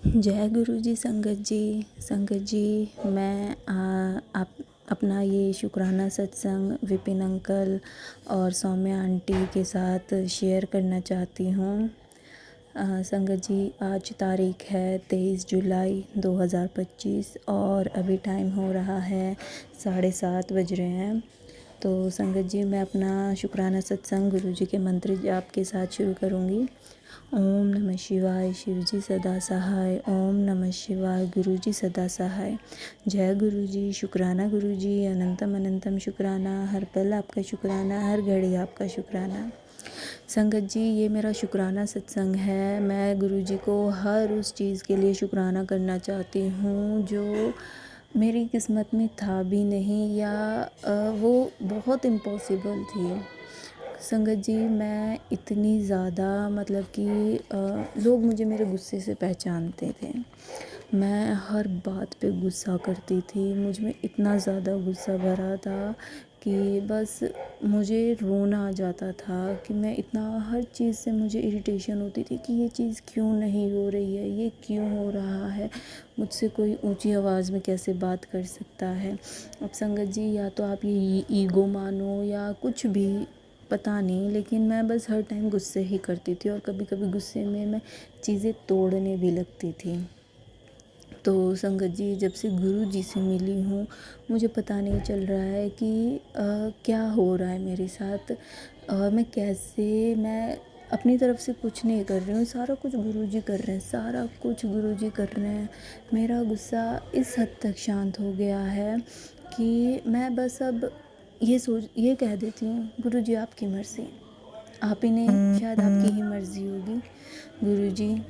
जय गुरु जी। संगत जी मैं आप अपना ये शुक्राना सत्संग विपिन अंकल और सौम्या आंटी के साथ शेयर करना चाहती हूँ। संगत जी, आज तारीख है 23 जुलाई 2025 और अभी टाइम हो रहा है 7:30 बज रहे हैं। तो संगत जी, मैं अपना शुक्राना सत्संग गुरु जी के मंत्र जाप के साथ शुरू करूँगी। ओम नमः शिवाय, शिव जी सदा सहाय। ओम नमः शिवाय, गुरु जी सदा सहाय। जय गुरु जी, शुक्राना गुरु जी, अनंतम अनंतम शुक्राना। हर पल आपका शुक्राना, हर घड़ी आपका शुक्राना। संगत जी, ये मेरा शुक्राना सत्संग है। मैं गुरु जी को हर उस चीज़ के लिए शुक्राना करना चाहती हूँ जो मेरी किस्मत में था भी नहीं, या वो बहुत इम्पॉसिबल थी। संगत जी, मैं इतनी ज़्यादा मतलब कि लोग मुझे मेरे गुस्से से पहचानते थे। मैं हर बात पे गुस्सा करती थी। मुझ में इतना ज़्यादा गुस्सा भरा था कि बस मुझे रोना आ जाता था कि मैं इतना हर चीज़ से मुझे इरिटेशन होती थी कि ये चीज़ क्यों नहीं हो रही है, ये क्यों हो रहा है, मुझसे कोई ऊंची आवाज़ में कैसे बात कर सकता है। अब संगत जी, या तो आप ये ईगो मानो या कुछ भी, पता नहीं, लेकिन मैं बस हर टाइम गुस्से ही करती थी और कभी कभी गुस्से में मैं चीज़ें तोड़ने भी लगती थी। तो संगत जी, जब से गुरु जी से मिली हूँ मुझे पता नहीं चल रहा है कि क्या हो रहा है मेरे साथ। मैं अपनी तरफ से कुछ नहीं कर रही हूँ, सारा कुछ गुरु जी कर रहे हैं, सारा कुछ गुरु जी कर रहे हैं। मेरा गुस्सा इस हद तक शांत हो गया है कि मैं बस अब ये कह देती हूँ, गुरु जी आपकी मर्ज़ी, आप ही ने, शायद आपकी ही मर्ज़ी होगी। गुरु जी,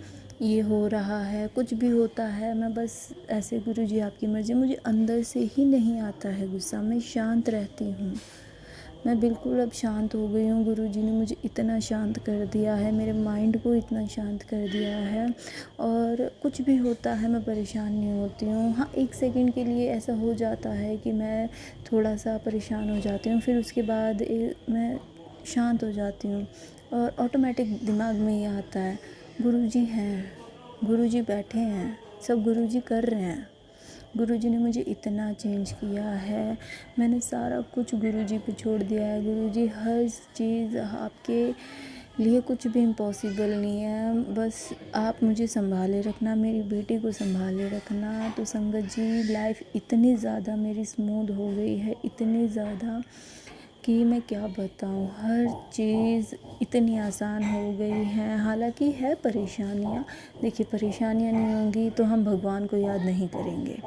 ये हो रहा है, कुछ भी होता है, मैं बस ऐसे, गुरु जी आपकी मर्ज़ी। मुझे अंदर से ही नहीं आता है गुस्सा, मैं शांत रहती हूँ। मैं बिल्कुल अब शांत हो गई हूँ। गुरु जी ने मुझे इतना शांत कर दिया है, मेरे माइंड को इतना शांत कर दिया है, और कुछ भी होता है मैं परेशान नहीं होती हूँ। हाँ, 1 सेकंड के लिए ऐसा हो जाता है कि मैं थोड़ा सा परेशान हो जाती हूँ, फिर उसके बाद मैं शांत हो जाती हूँ और ऑटोमेटिक दिमाग में ये आता है, गुरुजी हैं, गुरुजी बैठे हैं, सब गुरुजी कर रहे हैं। गुरुजी ने मुझे इतना चेंज किया है, मैंने सारा कुछ गुरुजी पे छोड़ दिया है। गुरुजी, हर चीज़ आपके लिए कुछ भी इम्पॉसिबल नहीं है, बस आप मुझे संभाले रखना, मेरी बेटी को संभाले रखना। तो संगत जी, लाइफ इतनी ज़्यादा मेरी स्मूथ हो गई है, इतनी ज़्यादा कि मैं क्या बताऊँ। हर चीज़ इतनी आसान हो गई है। हालांकि है परेशानियाँ, देखिए परेशानियाँ नहीं होंगी तो हम भगवान को याद नहीं करेंगे।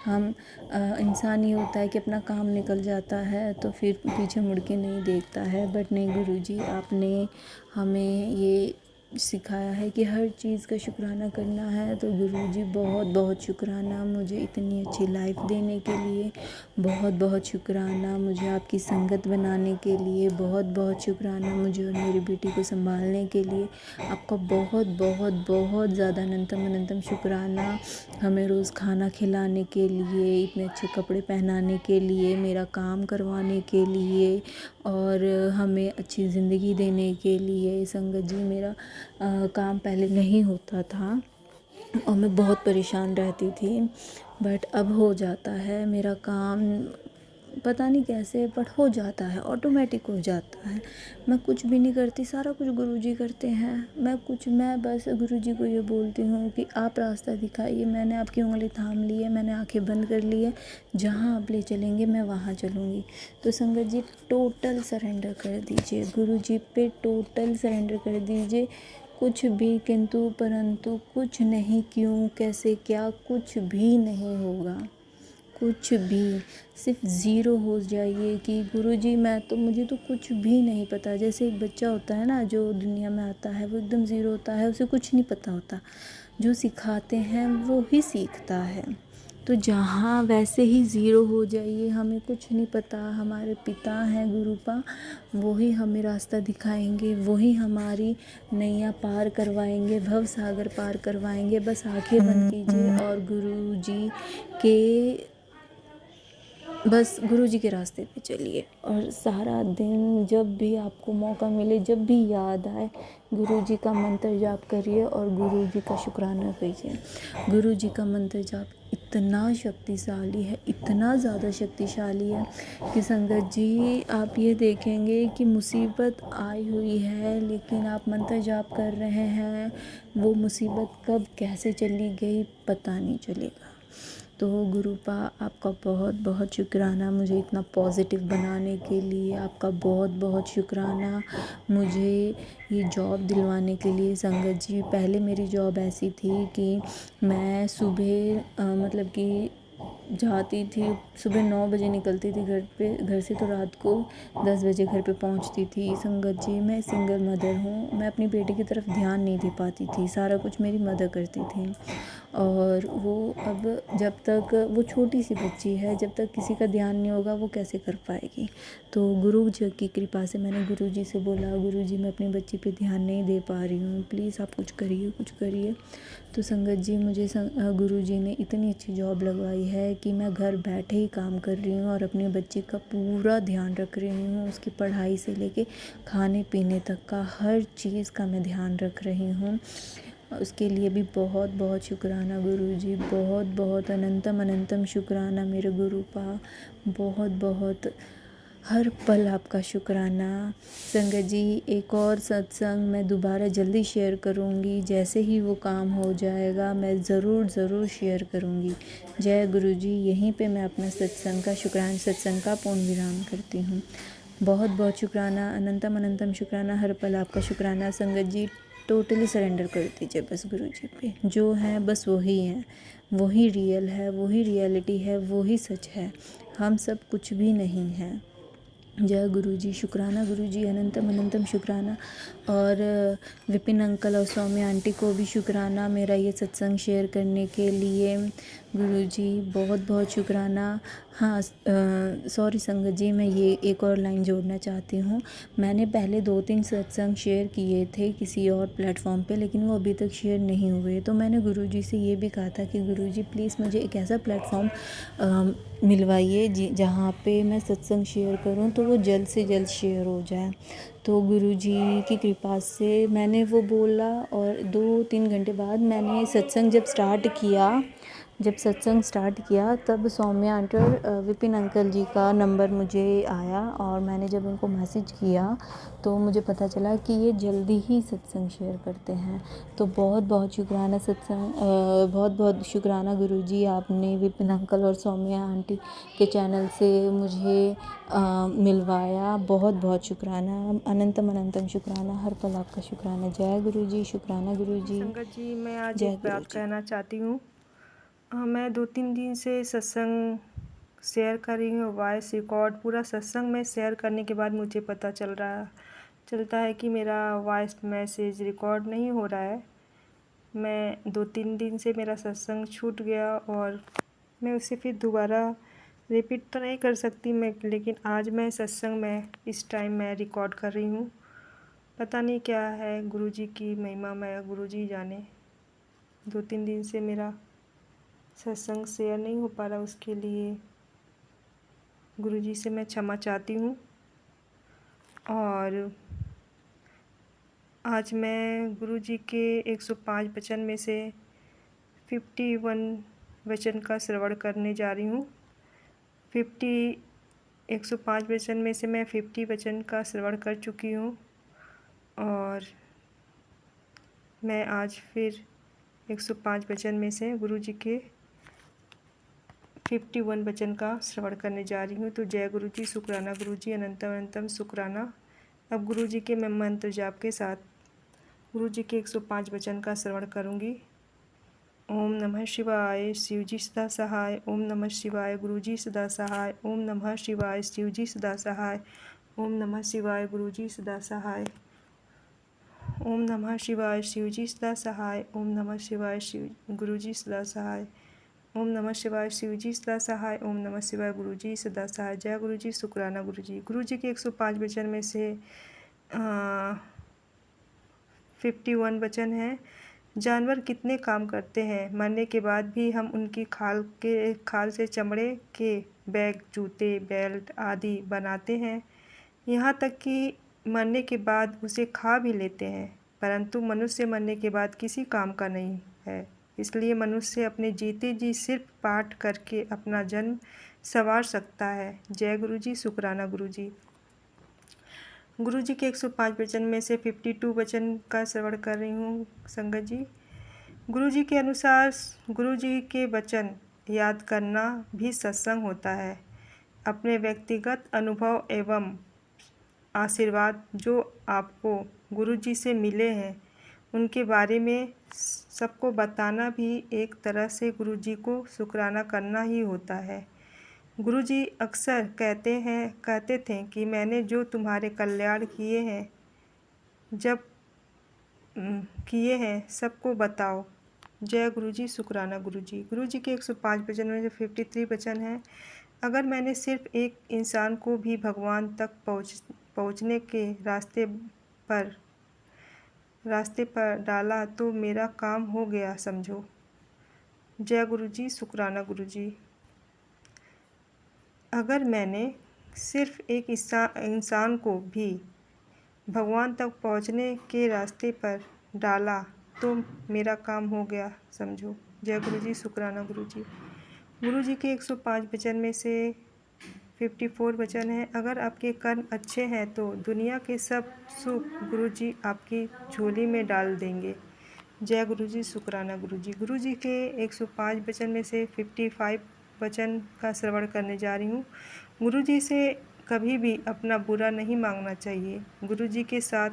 हम इंसान ये होता है कि अपना काम निकल जाता है तो फिर पीछे मुड़ के नहीं देखता है, बट नहीं, गुरुजी आपने हमें ये सिखाया है कि हर चीज़ का शुक्राना करना है। तो गुरुजी, बहुत बहुत शुक्राना मुझे इतनी अच्छी लाइफ देने के लिए, बहुत बहुत शुक्राना मुझे आपकी संगत बनाने के लिए, बहुत बहुत शुक्राना मुझे और मेरी बेटी को संभालने के लिए। आपका बहुत बहुत बहुत ज़्यादा अनंतम अनंतम शुक्राना, हमें रोज़ खाना खिलाने के लिए, इतने अच्छे कपड़े पहनाने के लिए, मेरा काम करवाने के लिए और हमें अच्छी ज़िंदगी देने के लिए। संगत जी, मेरा काम पहले नहीं होता था और मैं बहुत परेशान रहती थी, बट अब हो जाता है मेरा काम, पता नहीं कैसे, बट हो जाता है, ऑटोमेटिक हो जाता है। मैं कुछ भी नहीं करती, सारा कुछ गुरुजी करते हैं। मैं बस गुरुजी को ये बोलती हूँ कि आप रास्ता दिखाइए, मैंने आपकी उंगली थाम ली है, मैंने आंखें बंद कर ली है, जहाँ आप ले चलेंगे मैं वहाँ चलूँगी। तो संगत जी, टोटल सरेंडर कर दीजिए गुरुजी पे, टोटल सरेंडर कर दीजिए। कुछ भी किंतु परंतु कुछ नहीं, क्यों कैसे क्या, कुछ भी नहीं होगा, कुछ भी। सिर्फ ज़ीरो हो जाइए कि गुरुजी, मुझे तो कुछ भी नहीं पता। जैसे एक बच्चा होता है ना, जो दुनिया में आता है वो एकदम ज़ीरो होता है, उसे कुछ नहीं पता होता, जो सिखाते हैं वो ही सीखता है। तो जहाँ वैसे ही ज़ीरो हो जाइए, हमें कुछ नहीं पता, हमारे पिता हैं गुरुपा, वो ही हमें रास्ता दिखाएंगे, वो ही हमारी नैया पार करवाएंगे, भव सागर पार करवाएंगे। बस आंखें बंद कीजिए और गुरु जी के बस गुरुजी के रास्ते पे चलिए और सारा दिन जब भी आपको मौका मिले, जब भी याद आए, गुरुजी का मंत्र जाप करिए और गुरुजी का शुक्राना कीजिए। गुरुजी का मंत्र जाप इतना शक्तिशाली है, इतना ज़्यादा शक्तिशाली है कि संगत जी आप ये देखेंगे कि मुसीबत आई हुई है लेकिन आप मंत्र जाप कर रहे हैं, वो मुसीबत कब कैसे चली गई पता नहीं चलेगा। तो गुरुपा आपका बहुत बहुत शुक्राना मुझे इतना पॉजिटिव बनाने के लिए, आपका बहुत बहुत शुक्राना मुझे ये जॉब दिलवाने के लिए। संगत जी पहले मेरी जॉब ऐसी थी कि मैं सुबह मतलब कि जाती थी, सुबह 9 बजे निकलती थी घर से, तो रात को 10 बजे घर पे पहुंचती थी। संगत जी मैं सिंगल मदर हूँ, मैं अपनी बेटी की तरफ ध्यान नहीं दे पाती थी, सारा कुछ मेरी मदर करती थी। और वो अब जब तक वो छोटी सी बच्ची है, जब तक किसी का ध्यान नहीं होगा वो कैसे कर पाएगी। तो गुरु जी की कृपा से मैंने गुरु जी से बोला, गुरु जी मैं अपनी बच्ची पे ध्यान नहीं दे पा रही हूँ, प्लीज़ आप कुछ करिए कुछ करिए। तो संगत जी मुझे गुरु जी ने इतनी अच्छी जॉब लगवाई है कि मैं घर बैठे ही काम कर रही हूँ और अपनी बच्ची का पूरा ध्यान रख रही हूँ। उसकी पढ़ाई से लेके खाने पीने तक का हर चीज़ का मैं ध्यान रख रही हूँ। उसके लिए भी बहुत बहुत शुक्राना गुरुजी, बहुत बहुत अनंतम अनंतम शुक्राना मेरे गुरुपा, बहुत बहुत हर पल आपका शुक्राना। संगत जी एक और सत्संग मैं दोबारा जल्दी शेयर करूँगी, जैसे ही वो काम हो जाएगा मैं ज़रूर शेयर करूँगी। जय गुरुजी। यहीं पे मैं अपना सत्संग का शुक्राना सत्संग का पूर्ण विराम करती हूँ। बहुत बहुत शुक्राना, अनंतम अनंतम शुक्राना, हर पल आपका शुक्राना। संगत जी टोटली सरेंडर कर दीजिए बस गुरु जी पे, जो है बस वही है, वही रियल है, वही रियलिटी है, वही सच है, हम सब कुछ भी नहीं हैं। जय गुरुजी। शुक्राना गुरुजी, अनंतम अनंतम शुक्राना। और विपिन अंकल और सौम्या आंटी को भी शुक्राना मेरा ये सत्संग शेयर करने के लिए। गुरुजी बहुत बहुत शुक्राना। हाँ सॉरी संगत जी, मैं ये एक और लाइन जोड़ना चाहती हूँ। मैंने पहले 2-3 सत्संग शेयर किए थे किसी और प्लेटफॉर्म पे, लेकिन वो अभी तक शेयर नहीं हुए। तो मैंने गुरुजी से ये भी कहा था कि गुरुजी प्लीज़ मुझे एक ऐसा प्लेटफॉर्म मिलवाइए जहाँ पे मैं सत्संग शेयर करूँ तो वो जल्द से जल्द शेयर हो जाए। तो गुरुजी की कृपा से मैंने वो बोला और 2-3 घंटे बाद मैंने जब सत्संग स्टार्ट किया तब सौम्या आंटी और विपिन अंकल जी का नंबर मुझे आया और मैंने जब उनको मैसेज किया तो मुझे पता चला कि ये जल्दी ही सत्संग शेयर करते हैं। तो बहुत बहुत शुक्राना बहुत बहुत शुक्राना गुरुजी, आपने विपिन अंकल और सौम्या आंटी के चैनल से मुझे मिलवाया। बहुत बहुत शुक्राना, अनंतम अनंतम शुक्राना, हर पल आपका शुक्राना। जय गुरुजी। शुक्राना गुरुजी। संगत जी मैं आज जय एक बात गुरुजी। कहना चाहती हूँ। मैं 2-3 दिन से सत्संग शेयर कर रही हूँ, वॉइस रिकॉर्ड पूरा सत्संग में शेयर करने के बाद मुझे पता चलता है कि मेरा वॉइस मैसेज रिकॉर्ड नहीं हो रहा है। मैं 2-3 दिन से मेरा सत्संग छूट गया और मैं उसे फिर दोबारा रिपीट तो नहीं कर सकती मैं, लेकिन आज मैं सत्संग में इस टाइम मैं रिकॉर्ड कर रही हूँ। पता नहीं क्या है, गुरुजी की महिमा मैं गुरुजी जाने। 2-3 दिन से मेरा सत्संग शेयर नहीं हो पा रहा, उसके लिए गुरुजी से मैं क्षमा चाहती हूँ। और आज मैं गुरुजी के 105 वचन में से 51 वचन का श्रवण करने जा रही हूँ। 105 वचन में से मैं 50 वचन का श्रवण कर चुकी हूँ और मैं आज फिर 105 वचन में से गुरुजी के 51 वचन का श्रवण करने जा रही हूँ। तो जय गुरुजी। शुक्राना गुरुजी, अनंतम अनंतम शुक्राना। अब गुरुजी के मैं मंत्र जाप के साथ गुरुजी के 105 वचन का श्रवण करूँगी। ओम नमः शिवाय, शिवजी सदा सहाय। ओम नमः शिवाय, गुरुजी सदा सहाय। ओम नमः शिवाय, शिवजी सदा सहाय। ओम नमः शिवाय, गुरुजी सदा सहाय। ओम नमः शिवाय, शिवजी सदा सहाय। ओम नमः शिवाय, गुरुजी सदा सहाय। ओम नमः शिवाय, शिवजी सदा सहाय। ओम नमः शिवाय, गुरुजी सदा सहाय। जय गुरुजी। शुक्राना गुरुजी। गुरुजी के 105 वचन में से 51 वचन हैं। जानवर कितने काम करते हैं, मरने के बाद भी हम उनकी खाल से चमड़े के बैग, जूते, बेल्ट आदि बनाते हैं, यहाँ तक कि मरने के बाद उसे खा भी लेते हैं, परंतु मनुष्य मरने के बाद किसी काम का नहीं है। इसलिए मनुष्य अपने जीते जी सिर्फ पाठ करके अपना जन्म संवार सकता है। जय गुरु जी, शुक्राना गुरु जी। गुरु जी के 105 वचन में से 52 वचन का श्रवण कर रही हूँ संगत जी। गुरु जी के अनुसार गुरु जी के वचन याद करना भी सत्संग होता है। अपने व्यक्तिगत अनुभव एवं आशीर्वाद जो आपको गुरु जी से मिले हैं, उनके बारे में सबको बताना भी एक तरह से गुरु जी को शुक्राना करना ही होता है। गुरु जी अक्सर कहते थे कि मैंने जो तुम्हारे कल्याण किए हैं, जब किए हैं सबको बताओ। जय गुरु जी, शुक्राना गुरु जी। गुरु जी के 105 वचन में जो 53 वचन हैं, अगर मैंने सिर्फ एक इंसान को भी भगवान तक पहुँचने के रास्ते पर डाला तो मेरा काम हो गया समझो। जय गुरु जी, शुक्राना गुरु जी। अगर मैंने सिर्फ एक इंसान को भी भगवान तक पहुँचने के रास्ते पर डाला तो मेरा काम हो गया समझो। जय गुरु जी, शुक्राना गुरु जी। गुरु जी के 105 वचन में से 54 वचन है, अगर आपके कर्म अच्छे हैं तो दुनिया के सब सुख गुरु जी आपकी झोली में डाल देंगे। जय गुरु जी, शुक्राना गुरु जी। गुरु जी के 105 वचन में से 55 वचन का श्रवण करने जा रही हूँ। गुरु जी से कभी भी अपना बुरा नहीं मांगना चाहिए। गुरु जी के साथ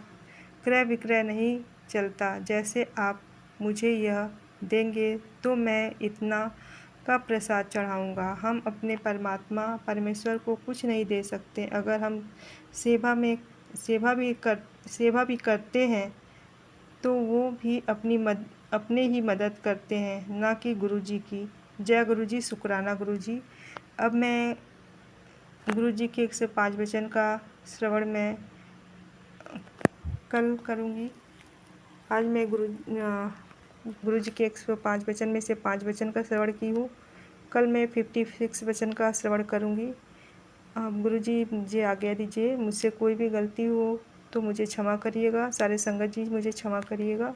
क्रय विक्रय नहीं चलता। जैसे आप मुझे यह देंगे तो मैं इतना का प्रसाद चढ़ाऊँगा। हम अपने परमेश्वर को कुछ नहीं दे सकते। अगर हम सेवा भी करते हैं तो वो भी अपने ही मदद करते हैं, ना कि गुरु जी की। जय गुरु जी, शुक्राना गुरु जी। अब मैं गुरु जी के 105 वचन का श्रवण मैं कल करूँगी। आज मैं गुरु जी के 105 वचन में से 5 वचन का श्रवण की हूँ। कल मैं 56 वचन का श्रवण करूँगी। आप गुरु जी मुझे आज्ञा दीजिए, मुझसे कोई भी गलती हो तो मुझे क्षमा करिएगा। सारे संगत जी मुझे क्षमा करिएगा।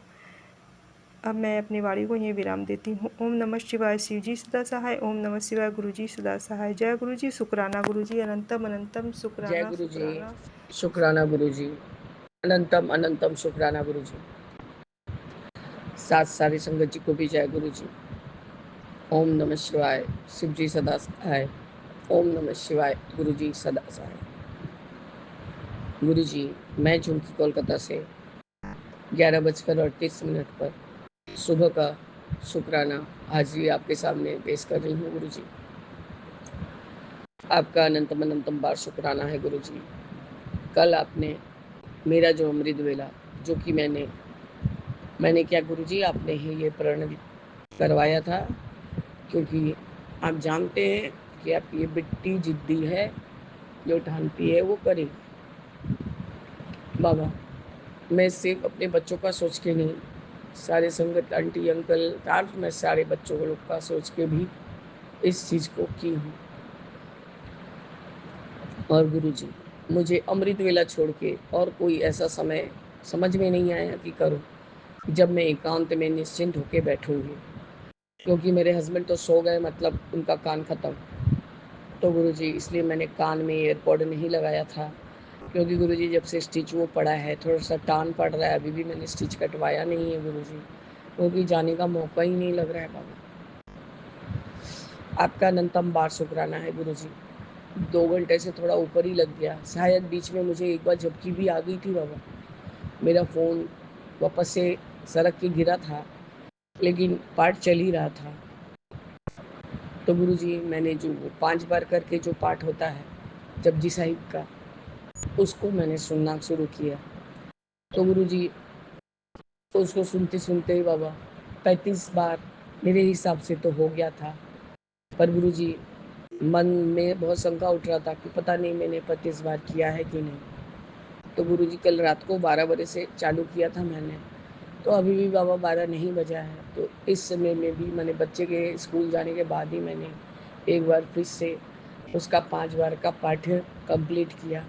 अब मैं अपनी वाणी को यहीं विराम देती हूँ। ओम नमः शिवाय, शिव जी सदा सहाय। ओम नमः शिवाय, गुरु जी सदा सहाय। जय गुरु जी, शुक्राना गुरु जी। अनंतम अनंतम जय शुक्राना गुरु जी, शुक्राना। शुक्राना गुरु जी। अनंतम अनंतम शुक्राना गुरु जी। साथ सारी संगत जी को भी जय गुरु जी। ओम नमः शिवाय, शिव जी सदा सहाय। ओम नमः शिवाय, गुरु जी सदा सहाय। गुरु जी, मैं झुमकी कोलकाता से 11:38 पर सुबह का शुक्राना हाजिरी आपके सामने पेश कर रही हूँ। गुरु जी, आपका अनंतम अनंतम बार शुक्राना है। गुरु जी, कल आपने मेरा जो अमृत वेला, जो कि मैंने क्या गुरु जी, आपने ही ये प्रण करवाया था, क्योंकि आप जानते हैं कि आप ये बिट्टी जिद्दी है, जो ठानती है वो करेगी। बाबा, मैं सिर्फ अपने बच्चों का सोच के नहीं, सारे संगत आंटी अंकल तार मैं सारे बच्चों लोग का सोच के भी इस चीज़ को की हूँ। और गुरु जी, मुझे अमृत वेला छोड़ के और कोई ऐसा समय समझ में नहीं आया कि करूँ, जब मैं एकांत में निश्चिंत होकर बैठूंगी, क्योंकि मेरे हस्बैंड तो सो गए, मतलब उनका कान ख़त्म। तो गुरुजी, इसलिए मैंने कान में एयरपॉड नहीं लगाया था, क्योंकि गुरुजी जब से स्टिच वो पड़ा है थोड़ा सा टान पड़ रहा है। अभी भी मैंने स्टिच कटवाया नहीं है गुरुजी, क्योंकि जाने का मौका ही नहीं लग रहा है। बाबा, आपका अनंतम बार शुक्राना है गुरुजी। 2 घंटे से थोड़ा ऊपर ही लग गया, शायद बीच में मुझे एक बार झपकी भी आ गई थी। बाबा, मेरा फ़ोन वापस से सड़क के गिरा था, लेकिन पाठ चल ही रहा था। तो गुरुजी, मैंने जो 5 बार करके जो पाठ होता है जपजी साहिब का, उसको मैंने सुनना शुरू किया। तो गुरुजी, तो उसको सुनते सुनते ही बाबा 35 बार मेरे हिसाब से तो हो गया था। पर गुरुजी, मन में बहुत शंका उठ रहा था कि पता नहीं मैंने 35 बार किया है कि नहीं। तो गुरुजी, कल रात को 12 बजे से चालू किया था मैंने, तो अभी भी बाबा 12 नहीं बजा है। तो इस समय में भी मैंने बच्चे के स्कूल जाने के बाद ही मैंने एक बार फिर से उसका 5 बार का पाठ कंप्लीट किया।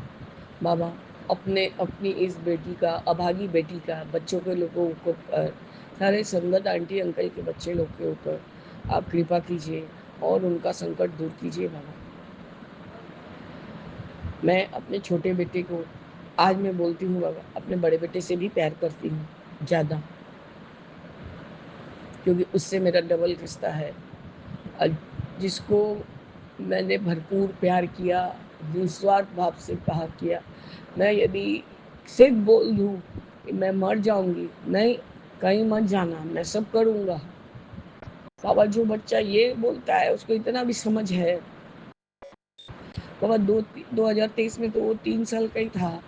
बाबा अपनी इस बेटी का, अभागी बेटी का, बच्चों के लोगों को सारे संगत आंटी अंकल के बच्चे लोग के ऊपर आप कृपा कीजिए और उनका संकट दूर कीजिए बाबा। मैं अपने छोटे बेटे को आज मैं बोलती हूँ बाबा, अपने बड़े बेटे से भी प्यार करती हूँ ज़्यादा, क्योंकि उससे मेरा डबल रिश्ता है। जिसको मैंने भरपूर प्यार किया, निस्वार्थ भाव से कहा किया, मैं यदि सिर्फ बोल दूँ कि मैं मर जाऊँगी, नहीं कहीं मत जाना, मैं सब करूँगा। बाबा जो बच्चा ये बोलता है उसको इतना भी समझ है। बाबा 2023 में तो वो 3 साल का ही था।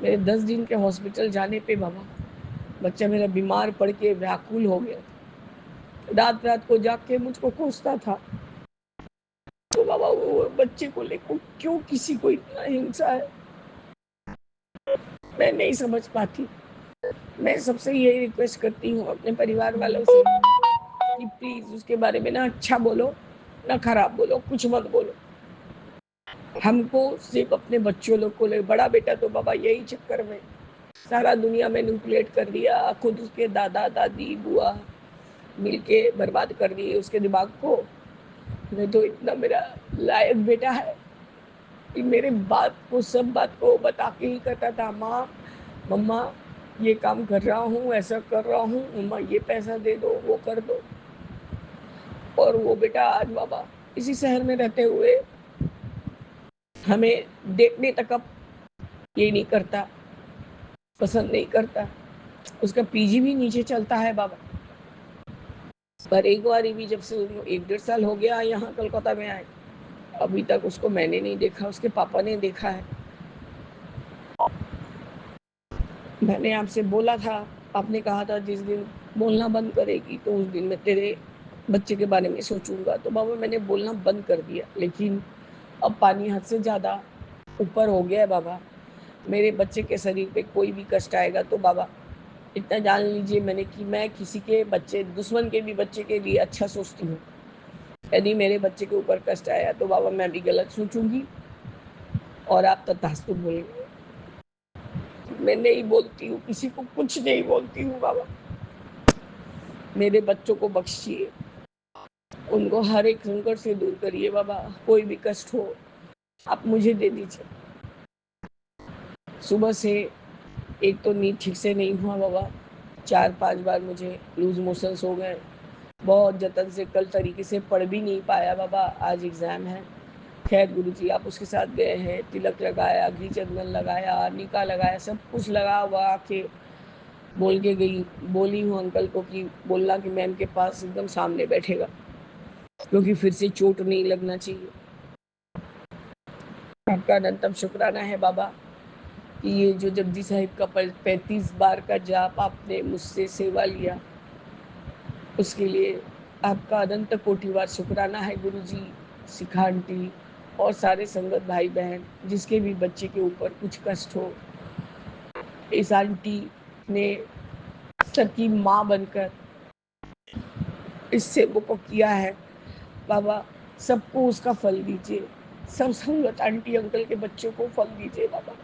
मेरे 10 दिन के हॉस्पिटल जाने पे बाबा बच्चा मेरा बीमार पड़ के व्याकुल हो गया। रात रात को जाग के मुझको कोसता था। तो बाबा वो बच्चे को लेकर क्यों किसी को इतना हिंसा है, मैं नहीं समझ पाती। मैं सबसे यही रिक्वेस्ट करती हूँ अपने परिवार वालों से कि प्लीज उसके बारे में ना अच्छा बोलो ना खराब बोलो, कुछ मत बोलो। हमको सिर्फ अपने बच्चों लोग को ले, बड़ा बेटा तो बाबा यही चक्कर में सारा दुनिया मैनिपुलेट कर दिया, खुद उसके दादा दादी बुआ मिलके बर्बाद कर दिए उसके दिमाग को। नहीं तो इतना मेरा लायक बेटा है कि मेरे बात को, सब बात को बता के ही करता था, माँ मम्मा ये काम कर रहा हूँ, ऐसा कर रहा हूँ, मम्मा ये पैसा दे दो, वो कर दो। और वो बेटा आज बाबा इसी शहर में रहते हुए हमें देखने तक अब ये नहीं करता, पसंद नहीं करता। उसका पीजी भी नीचे चलता है बाबा। पर एक बार भी जब से 1 डेढ़ साल हो गया यहाँ कोलकाता में आए, अभी तक उसको मैंने नहीं देखा, उसके पापा ने देखा है। मैंने आपसे बोला था, आपने कहा था जिस दिन बोलना बंद करेगी तो उस दिन मैं तेरे बच्चे के बारे में सोचूंगा। तो बाबा मैंने बोलना बंद कर दिया, लेकिन अब पानी हद से ज़्यादा ऊपर हो गया है बाबा। मेरे बच्चे के शरीर पे कोई भी कष्ट आएगा तो बाबा इतना जान लीजिए मैंने कि मैं किसी के बच्चे, दुश्मन के भी बच्चे के लिए अच्छा सोचती हूँ। यदि मेरे बच्चे के ऊपर कष्ट आया तो बाबा मैं भी गलत सोचूंगी और आप तथास्तु बोलेंगे। मैं नहीं बोलती हूँ, किसी को कुछ नहीं बोलती हूँ बाबा। मेरे बच्चों को बख्शिए, उनको हर एक संकट से दूर करिए बाबा। कोई भी कष्ट हो आप मुझे दे दीजिए। सुबह से एक तो नींद ठीक से नहीं हुआ बाबा, 4-5 बार मुझे लूज मोशंस हो गए। बहुत जतन से कल तरीके से पढ़ भी नहीं पाया बाबा, आज एग्ज़ाम है। खैर गुरुजी आप उसके साथ गए हैं, तिलक लगाया, घी चंदन लगाया, नीका लगाया, सब कुछ लगा वगा के बोल के गई। बोली हूँ अंकल को कि बोलना कि मैम के पास एकदम सामने बैठेगा, क्योंकि फिर से चोट नहीं लगना चाहिए। आपका अनंतम शुक्राना है बाबा कि ये जो जगजी साहिब का 35 बार का जाप आपने मुझसे सेवा लिया, उसके लिए आपका अनंत कोटिवार शुक्राना है गुरुजी, शिखा आंटी और सारे संगत भाई बहन जिसके भी बच्चे के ऊपर कुछ कष्ट हो। इस आंटी ने सबकी माँ बनकर इस सेवा को किया है बाबा, सबको उसका फल दीजिए। सब संगत आंटी अंकल के बच्चों को फल दीजिए बाबा।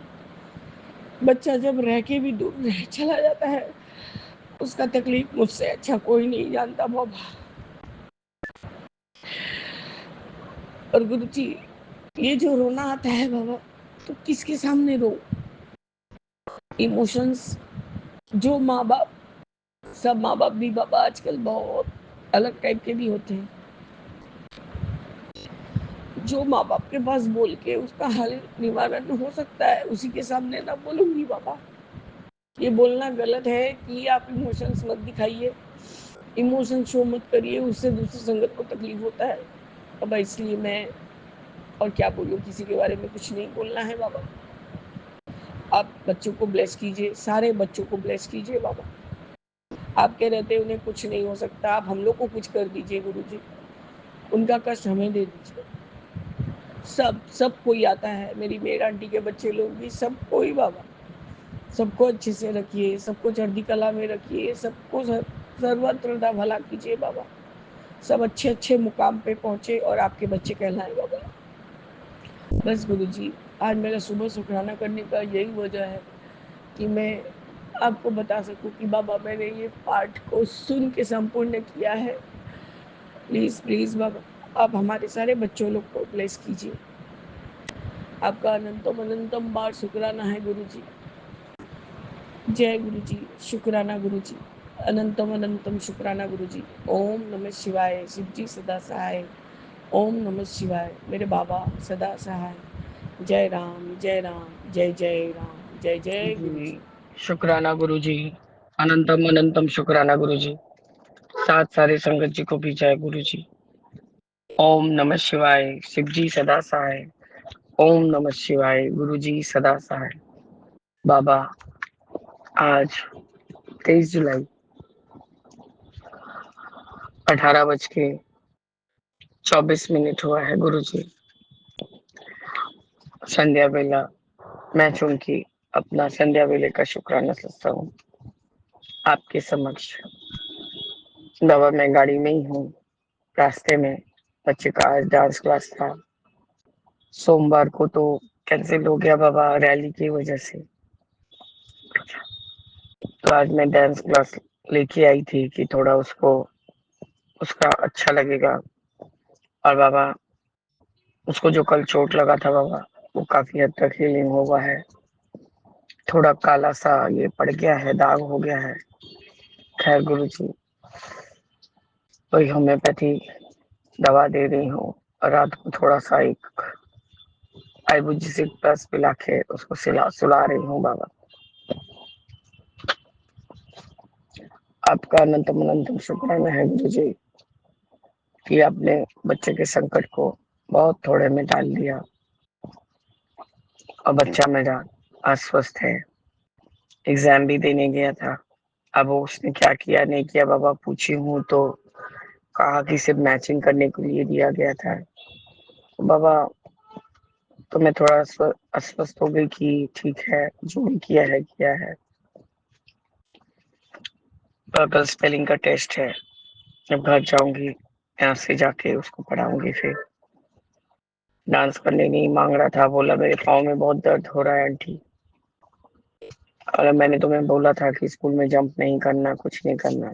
बच्चा जब रह के भी दूर रह चला जाता है उसका तकलीफ मुझसे अच्छा कोई नहीं जानता बाबा। और गुरु जी ये जो रोना आता है बाबा, तो किसके सामने रो? इमोशंस जो माँ बाप, सब माँ बाप भी बाबा आजकल बहुत अलग टाइप के भी होते हैं। जो माँ बाप के पास बोल के उसका हल निवारण हो सकता है उसी के सामने ना बोलूंगी बाबा। ये बोलना गलत है कि आप इमोशंस मत दिखाइए, इमोशन शो मत करिए, उससे दूसरी संगत को तकलीफ होता है बाबा। इसलिए मैं और क्या बोलूँ, किसी के बारे में कुछ नहीं बोलना है बाबा। आप बच्चों को ब्लेस कीजिए, सारे बच्चों को ब्लेस कीजिए बाबा। आपके रहते उन्हें कुछ नहीं हो सकता, आप हम लोग को कुछ कर दीजिए गुरु जी, उनका कष्ट हमें दे दीजिए। सब सब कोई आता है, मेरी मेड आंटी के बच्चे लोग भी, सब कोई बाबा, सबको अच्छे से रखिए, सबको चढ़ती कला में रखिए, सबको सर्वत्र भला कीजिए बाबा। सब अच्छे अच्छे मुकाम पे पहुँचे और आपके बच्चे कहलाएं बाबा। बस गुरुजी, आज मेरा सुबह शुकराना करने का यही वजह है कि मैं आपको बता सकूं कि बाबा मैंने ये पाठ को सुन के संपूर्ण किया है। प्लीज़ प्लीज़ बाबा, आप हमारे सारे बच्चों लोग को ब्लेस कीजिए। आपका अनंतम अनंतम बार शुक्राना है गुरुजी। जय गुरुजी, शुक्राना गुरुजी, अनंतम अनंतम शुक्राना गुरुजी। ओम नमः शिवाय, शिव जी सदा सहाय। ओम नमः शिवाय, मेरे बाबा सदा सहाय। जय राम जय राम, जय जय राम, जय जय गुरुजी। शुक्राना गुरुजी, अनंतम अनंतम शुक्राना गुरुजी। साथ सारे संगत जी को भी जय गुरुजी। ओम नमः शिवाय, शिव जी सदा सहाय। ओम नमः शिवाय, गुरुजी सदा सहाय। बाबा, आज 23 जुलाई 18:24 हुआ है गुरुजी। संध्या वेला मैं चूंकि अपना संध्या वेले का शुक्राना करता हूँ आपके समक्ष। बाबा मैं गाड़ी में ही हूँ, रास्ते में बच्चे का आज डांस क्लास था। सोमवार को तो कैंसिल हो गया बाबा रैली की वजह से। तो आज मैं डांस क्लास लेके आई थी कि थोड़ा उसको उसका अच्छा लगेगा। और बाबा उसको जो कल चोट लगा था बाबा, वो काफी हद तक हीलिंग हुआ है। थोड़ा काला सा ये पड़ गया है, दाग हो गया है। खैर गुरुजी, वही होम्योपैथी दवा दे रही हूँ और रात को थोड़ा सा एक आइबुजिसिक प्लस पिला के उसको सुला रही हूँ बाबा। आपका अनंतम अनंतम शुक्राना है गुरुजी कि आपने बच्चे के संकट को बहुत थोड़े में टाल दिया और बच्चा मेरा अस्वस्थ है। एग्जाम भी देने गया था, अब उसने क्या किया नहीं किया बाबा पूछी हूँ तो कहा कि सिर्फ मैचिंग करने के लिए दिया गया था। तो बाबा तो मैं थोड़ा अस्वस्थ हो गई कि ठीक है जो भी किया है। कल स्पेलिंग का टेस्ट है, जब घर जाऊंगी यहाँ से जाके उसको पढ़ाऊंगी। फिर डांस करने नहीं मांग रहा था, बोला मेरे पाँव में बहुत दर्द हो रहा है आंटी। और मैंने तुम्हें बोला था कि स्कूल में जंप नहीं करना, कुछ नहीं करना।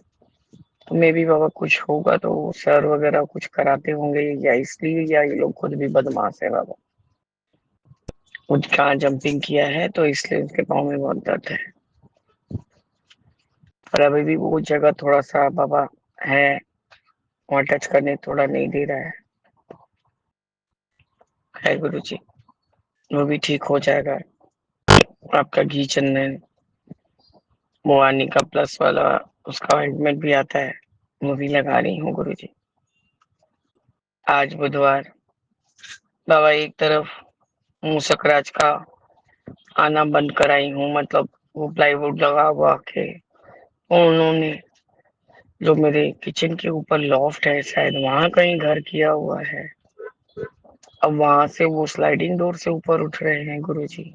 तो मे भी बाबा कुछ होगा तो सर वगैरह कुछ कराते होंगे, या इसलिए या ये लोग खुद भी बदमाश है बाबा। वो कहाँ जंपिंग किया है तो इसलिए उसके पाँव में बहुत दर्द है। पर अभी भी वो जगह थोड़ा सा बाबा है, वहाँ टच करने थोड़ा नहीं दे रहा है गुरु जी। वो भी ठीक हो जाएगा। आपका घी चंदन मुआनी का प्लस वाला उसका ऑइंटमेंट भी आता है, वो भी लगा रही हूँ गुरु जी। आज बुधवार बाबा एक तरफ मूसकराज का आना बंद कराई हूँ, मतलब वो प्लाईवुड लगा हुआ के उन्होंने जो मेरे किचन के ऊपर लॉफ्ट है शायद वहां कहीं घर किया हुआ है। अब वहां से वो स्लाइडिंग डोर से ऊपर उठ रहे हैं गुरुजी।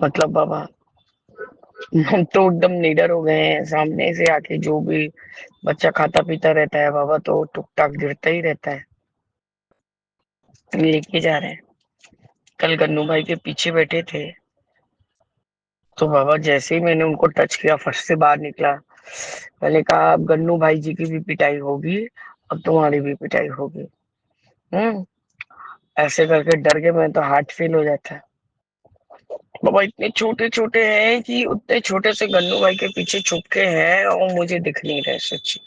मतलब बाबा हम तो एकदम निडर हो गए हैं, सामने से आके जो भी बच्चा खाता पीता रहता है बाबा तो टुक टाक गिरता ही रहता है। लेके जा रहे हैं। कल गन्नू भाई के पीछे बैठे थे तो बाबा जैसे ही मैंने उनको टच किया फर्श से बाहर निकला। मैंने कहा अब गन्नू भाई जी की भी पिटाई होगी, अब तुम्हारी भी पिटाई होगी। हम्म ऐसे करके डर के मैं तो हार्ट फेल हो जाता है। बाबा इतने छोटे छोटे हैं कि उतने छोटे से गन्नू भाई के पीछे छुप के हैं और मुझे दिख नहीं रहे सच्ची।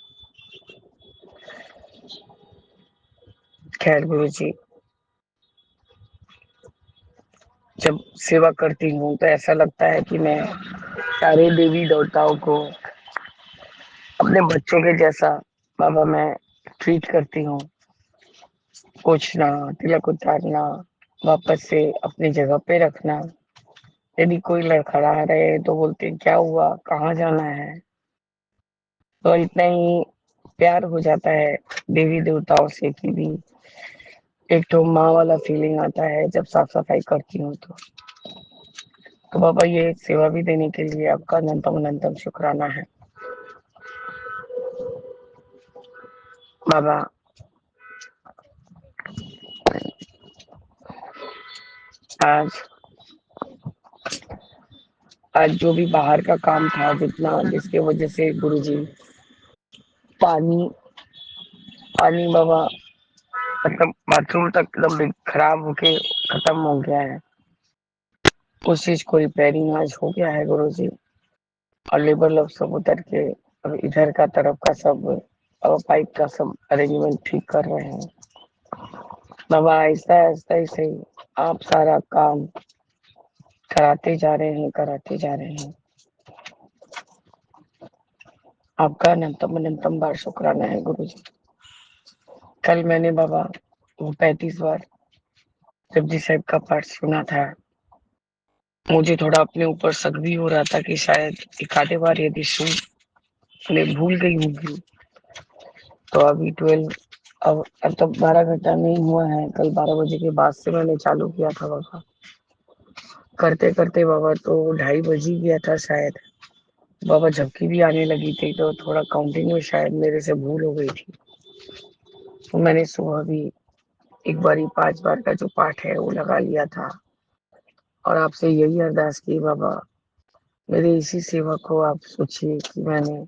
खैर गुरु जी, जब सेवा करती हूँ तो ऐसा लगता है कि मैं सारे देवी देवताओं को अपने बच्चों के जैसा बाबा मैं ट्रीट करती हूँ। पूछना, तिलक उतारना, वापस से अपनी जगह पे रखना। यदि कोई लड़खड़ा रहे तो बोलते क्या हुआ, कहाँ जाना है। तो इतना ही प्यार हो जाता है देवी देवताओं से कि भी एक तो माँ वाला फीलिंग आता है जब साफ सफाई करती हूँ तो बाबा ये सेवा भी देने के लिए आपका अनंतम अनंतम शुक्राना है बाबा। आज आज जो भी बाहर का काम था जितना, जिसके वजह से गुरुजी पानी पानी बाबा मतलब बाथरूम तक एकदम खराब होके खत्म हो गया है। उस चीज को रिपेयरिंग आज हो गया है गुरुजी। और लेबर लोग सब उतर के अब इधर का तरफ का सब अब पाइप का सब अरेंजमेंट ठीक कर रहे हैं। बाबा ऐसा ऐसा ही सही आप सारा काम कराते जा रहे हैं, कराते जा रहे हैं। आपका अनंतम बार शुक्राना है गुरुजी। कल मैंने बाबा वो 35 बार जपजी साहिब का पाठ सुना था। मुझे थोड़ा अपने ऊपर शक भी हो रहा था कि शायद एक आधे बार यदि सुन ने भूल गई होगी तो अभी 12 अब तक 12 घंटा नहीं हुआ है। कल 12 बजे के बाद से मैंने चालू किया था बाबा। करते करते बाबा तो 2:30 बज ही गया था शायद। बाबा झपकी भी आने लगी थी तो थोड़ा काउंटिंग में शायद मेरे से भूल हो गई थी। तो मैंने सुबह भी एक बारी 5 बार का जो पाठ है वो लगा लिया था और आपसे यही अरदास की बाबा मेरे इसी सेवा को आप सोचिए कि मैंने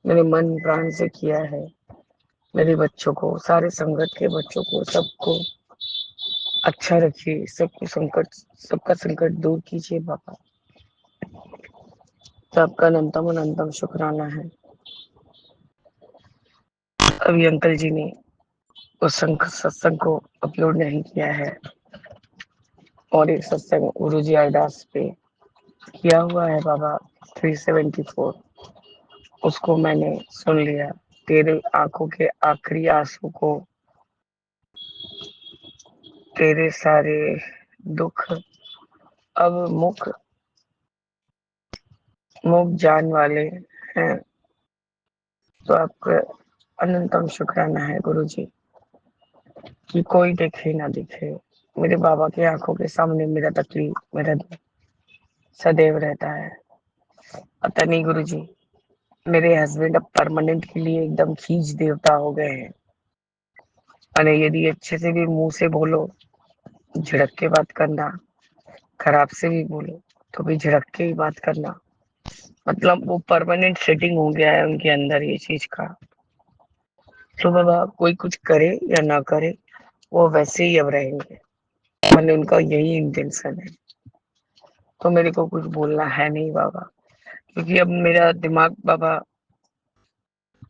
मेरे मन प्राण से किया है। मेरे बच्चों को, सारे संगत के बच्चों को, सबको अच्छा रखिए, सबका संकट दूर कीजिए बाबा। सबका अनंतम शुक्राना है। अभी अंकल जी ने उस सत्संग को अपलोड नहीं किया है और एक सत्संग गुरु जी अरदास पे किया हुआ है बाबा 374, उसको मैंने सुन लिया। तेरे आंखों के आखिरी आंसू को तेरे सारे दुख अब मुख मुख जान वाले हैं। तो आपका अनंतम शुक्राना है गुरु जी कि कोई देखे ना दिखे, मेरे बाबा की आंखों के सामने मेरा तकलीफ, मेरा दुख सदैव रहता है। पता नहीं गुरु जी, मेरे हस्बैंड अब परमानेंट के लिए एकदम खींच देवता हो गए हैं। और यदि अच्छे से भी मुंह से बोलो, झिड़क के बात करना, खराब से भी बोलो तो भी झिड़क के ही बात करना। मतलब वो परमानेंट सेटिंग हो गया है उनके अंदर ये चीज का। तो बाबा कोई कुछ करे या ना करे वो वैसे ही अब रहेंगे, मैंने उनका यही इंटेंशन है। तो मेरे को कुछ बोलना है नहीं बाबा, क्योंकि अब मेरा दिमाग बाबा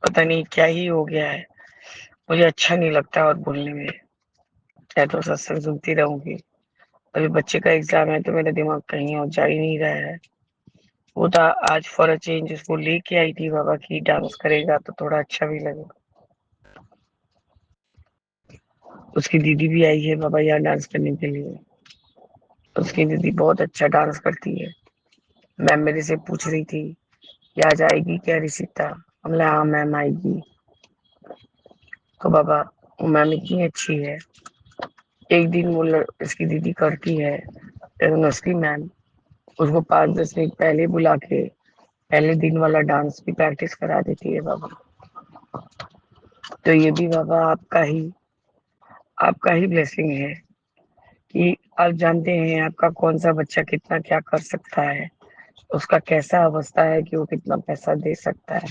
पता नहीं क्या ही हो गया है। मुझे अच्छा नहीं लगता और बोलने में, या तो सत्संग सुनती रहूंगी। अभी बच्चे का एग्जाम है तो मेरा दिमाग कहीं और जा ही नहीं रहा है। वो था आज फॉर अ चेंज उसको लेके आई थी बाबा की डांस करेगा तो थोड़ा अच्छा भी लगेगा। उसकी दीदी भी आई है बाबा यहाँ डांस करने के लिए। उसकी दीदी बहुत अच्छा डांस करती है। मैम मेरे से पूछ रही थी कि आज आएगी क्या रिसिता, हमने हाँ मैम आएगी। तो बाबा वो मैम इतनी अच्छी है। एक दिन वो इसकी दीदी करती है नस्ली मैम, उसको 5-10 मिनट पहले बुला के पहले दिन वाला डांस भी प्रैक्टिस करा देती है बाबा। तो ये भी बाबा आपका ही ब्लेसिंग है कि आप जानते हैं आपका कौन सा बच्चा कितना क्या कर सकता है, उसका कैसा अवस्था है कि वो कितना पैसा दे सकता है।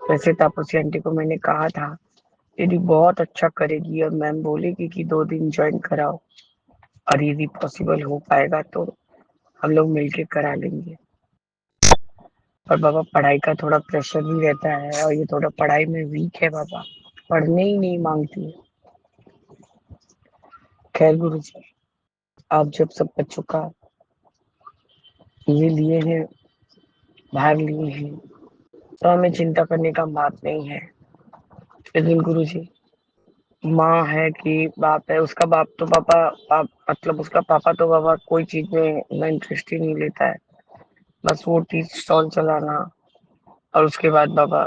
वैसे तापसी आंटी को मैंने कहा था यदि बहुत अच्छा करेगी और मैम बोलेगी कि 2 दिन ज्वाइन कराओ और यदि पॉसिबल हो पाएगा तो हम लोग मिलके करा लेंगे। और बाबा पढ़ाई का थोड़ा प्रेशर भी रहता है और ये थोड़ा पढ़ाई में वीक है बाबा, पढ़ने ही नहीं मांगती है। खैर गुरु जी, आप जब सब बच्चों का ये लिए हैं, भाग लिए हैं, तो हमें चिंता करने का बात नहीं है। लेकिन गुरु जी, माँ है कि बाप है, उसका बाप तो मतलब उसका पापा तो बाबा कोई चीज में ना इंटरेस्ट ही नहीं लेता है। बस वो टी स्टॉल चलाना और उसके बाद बाबा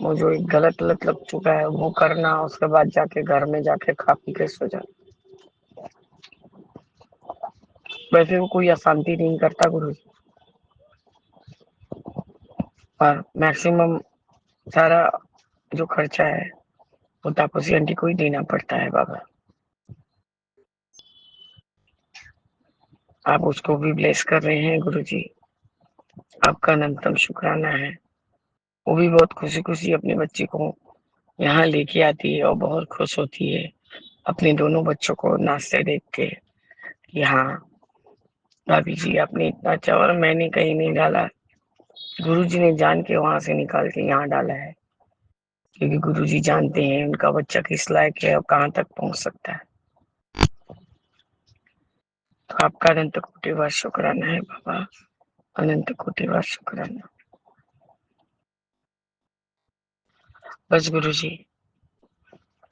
वो जो एक गलत लत लग चुका है वो करना, उसके बाद जाके घर में जाके खा पी के सो जाना। वैसे वो कोई अशांति नहीं करता गुरु जी, और मैक्सिमम सारा जो खर्चा है वो तापसी आंटी को ही देना पड़ता है बाबा। आप उसको भी ब्लेस कर रहे हैं गुरुजी, आपका अनंतम शुक्राना है। वो भी बहुत खुशी-खुशी अपने बच्चे को यहाँ लेके आती है और बहुत खुश होती है अपने दोनों बच्चों को नाचते देख के कि हाँ, भाभी जी आपने इतना अच्छा और मैंने कहीं नहीं डाला, गुरुजी ने जान के वहाँ से निकाल के यहाँ डाला है, क्योंकि गुरुजी जानते हैं उनका बच्चा किस लायक है और कहाँ तक पहुँच सकता है। तो आपका अनंत कोटि बार शुक्राना है बाबा, अनंत कोटि बार शुक्राना। बस गुरुजी,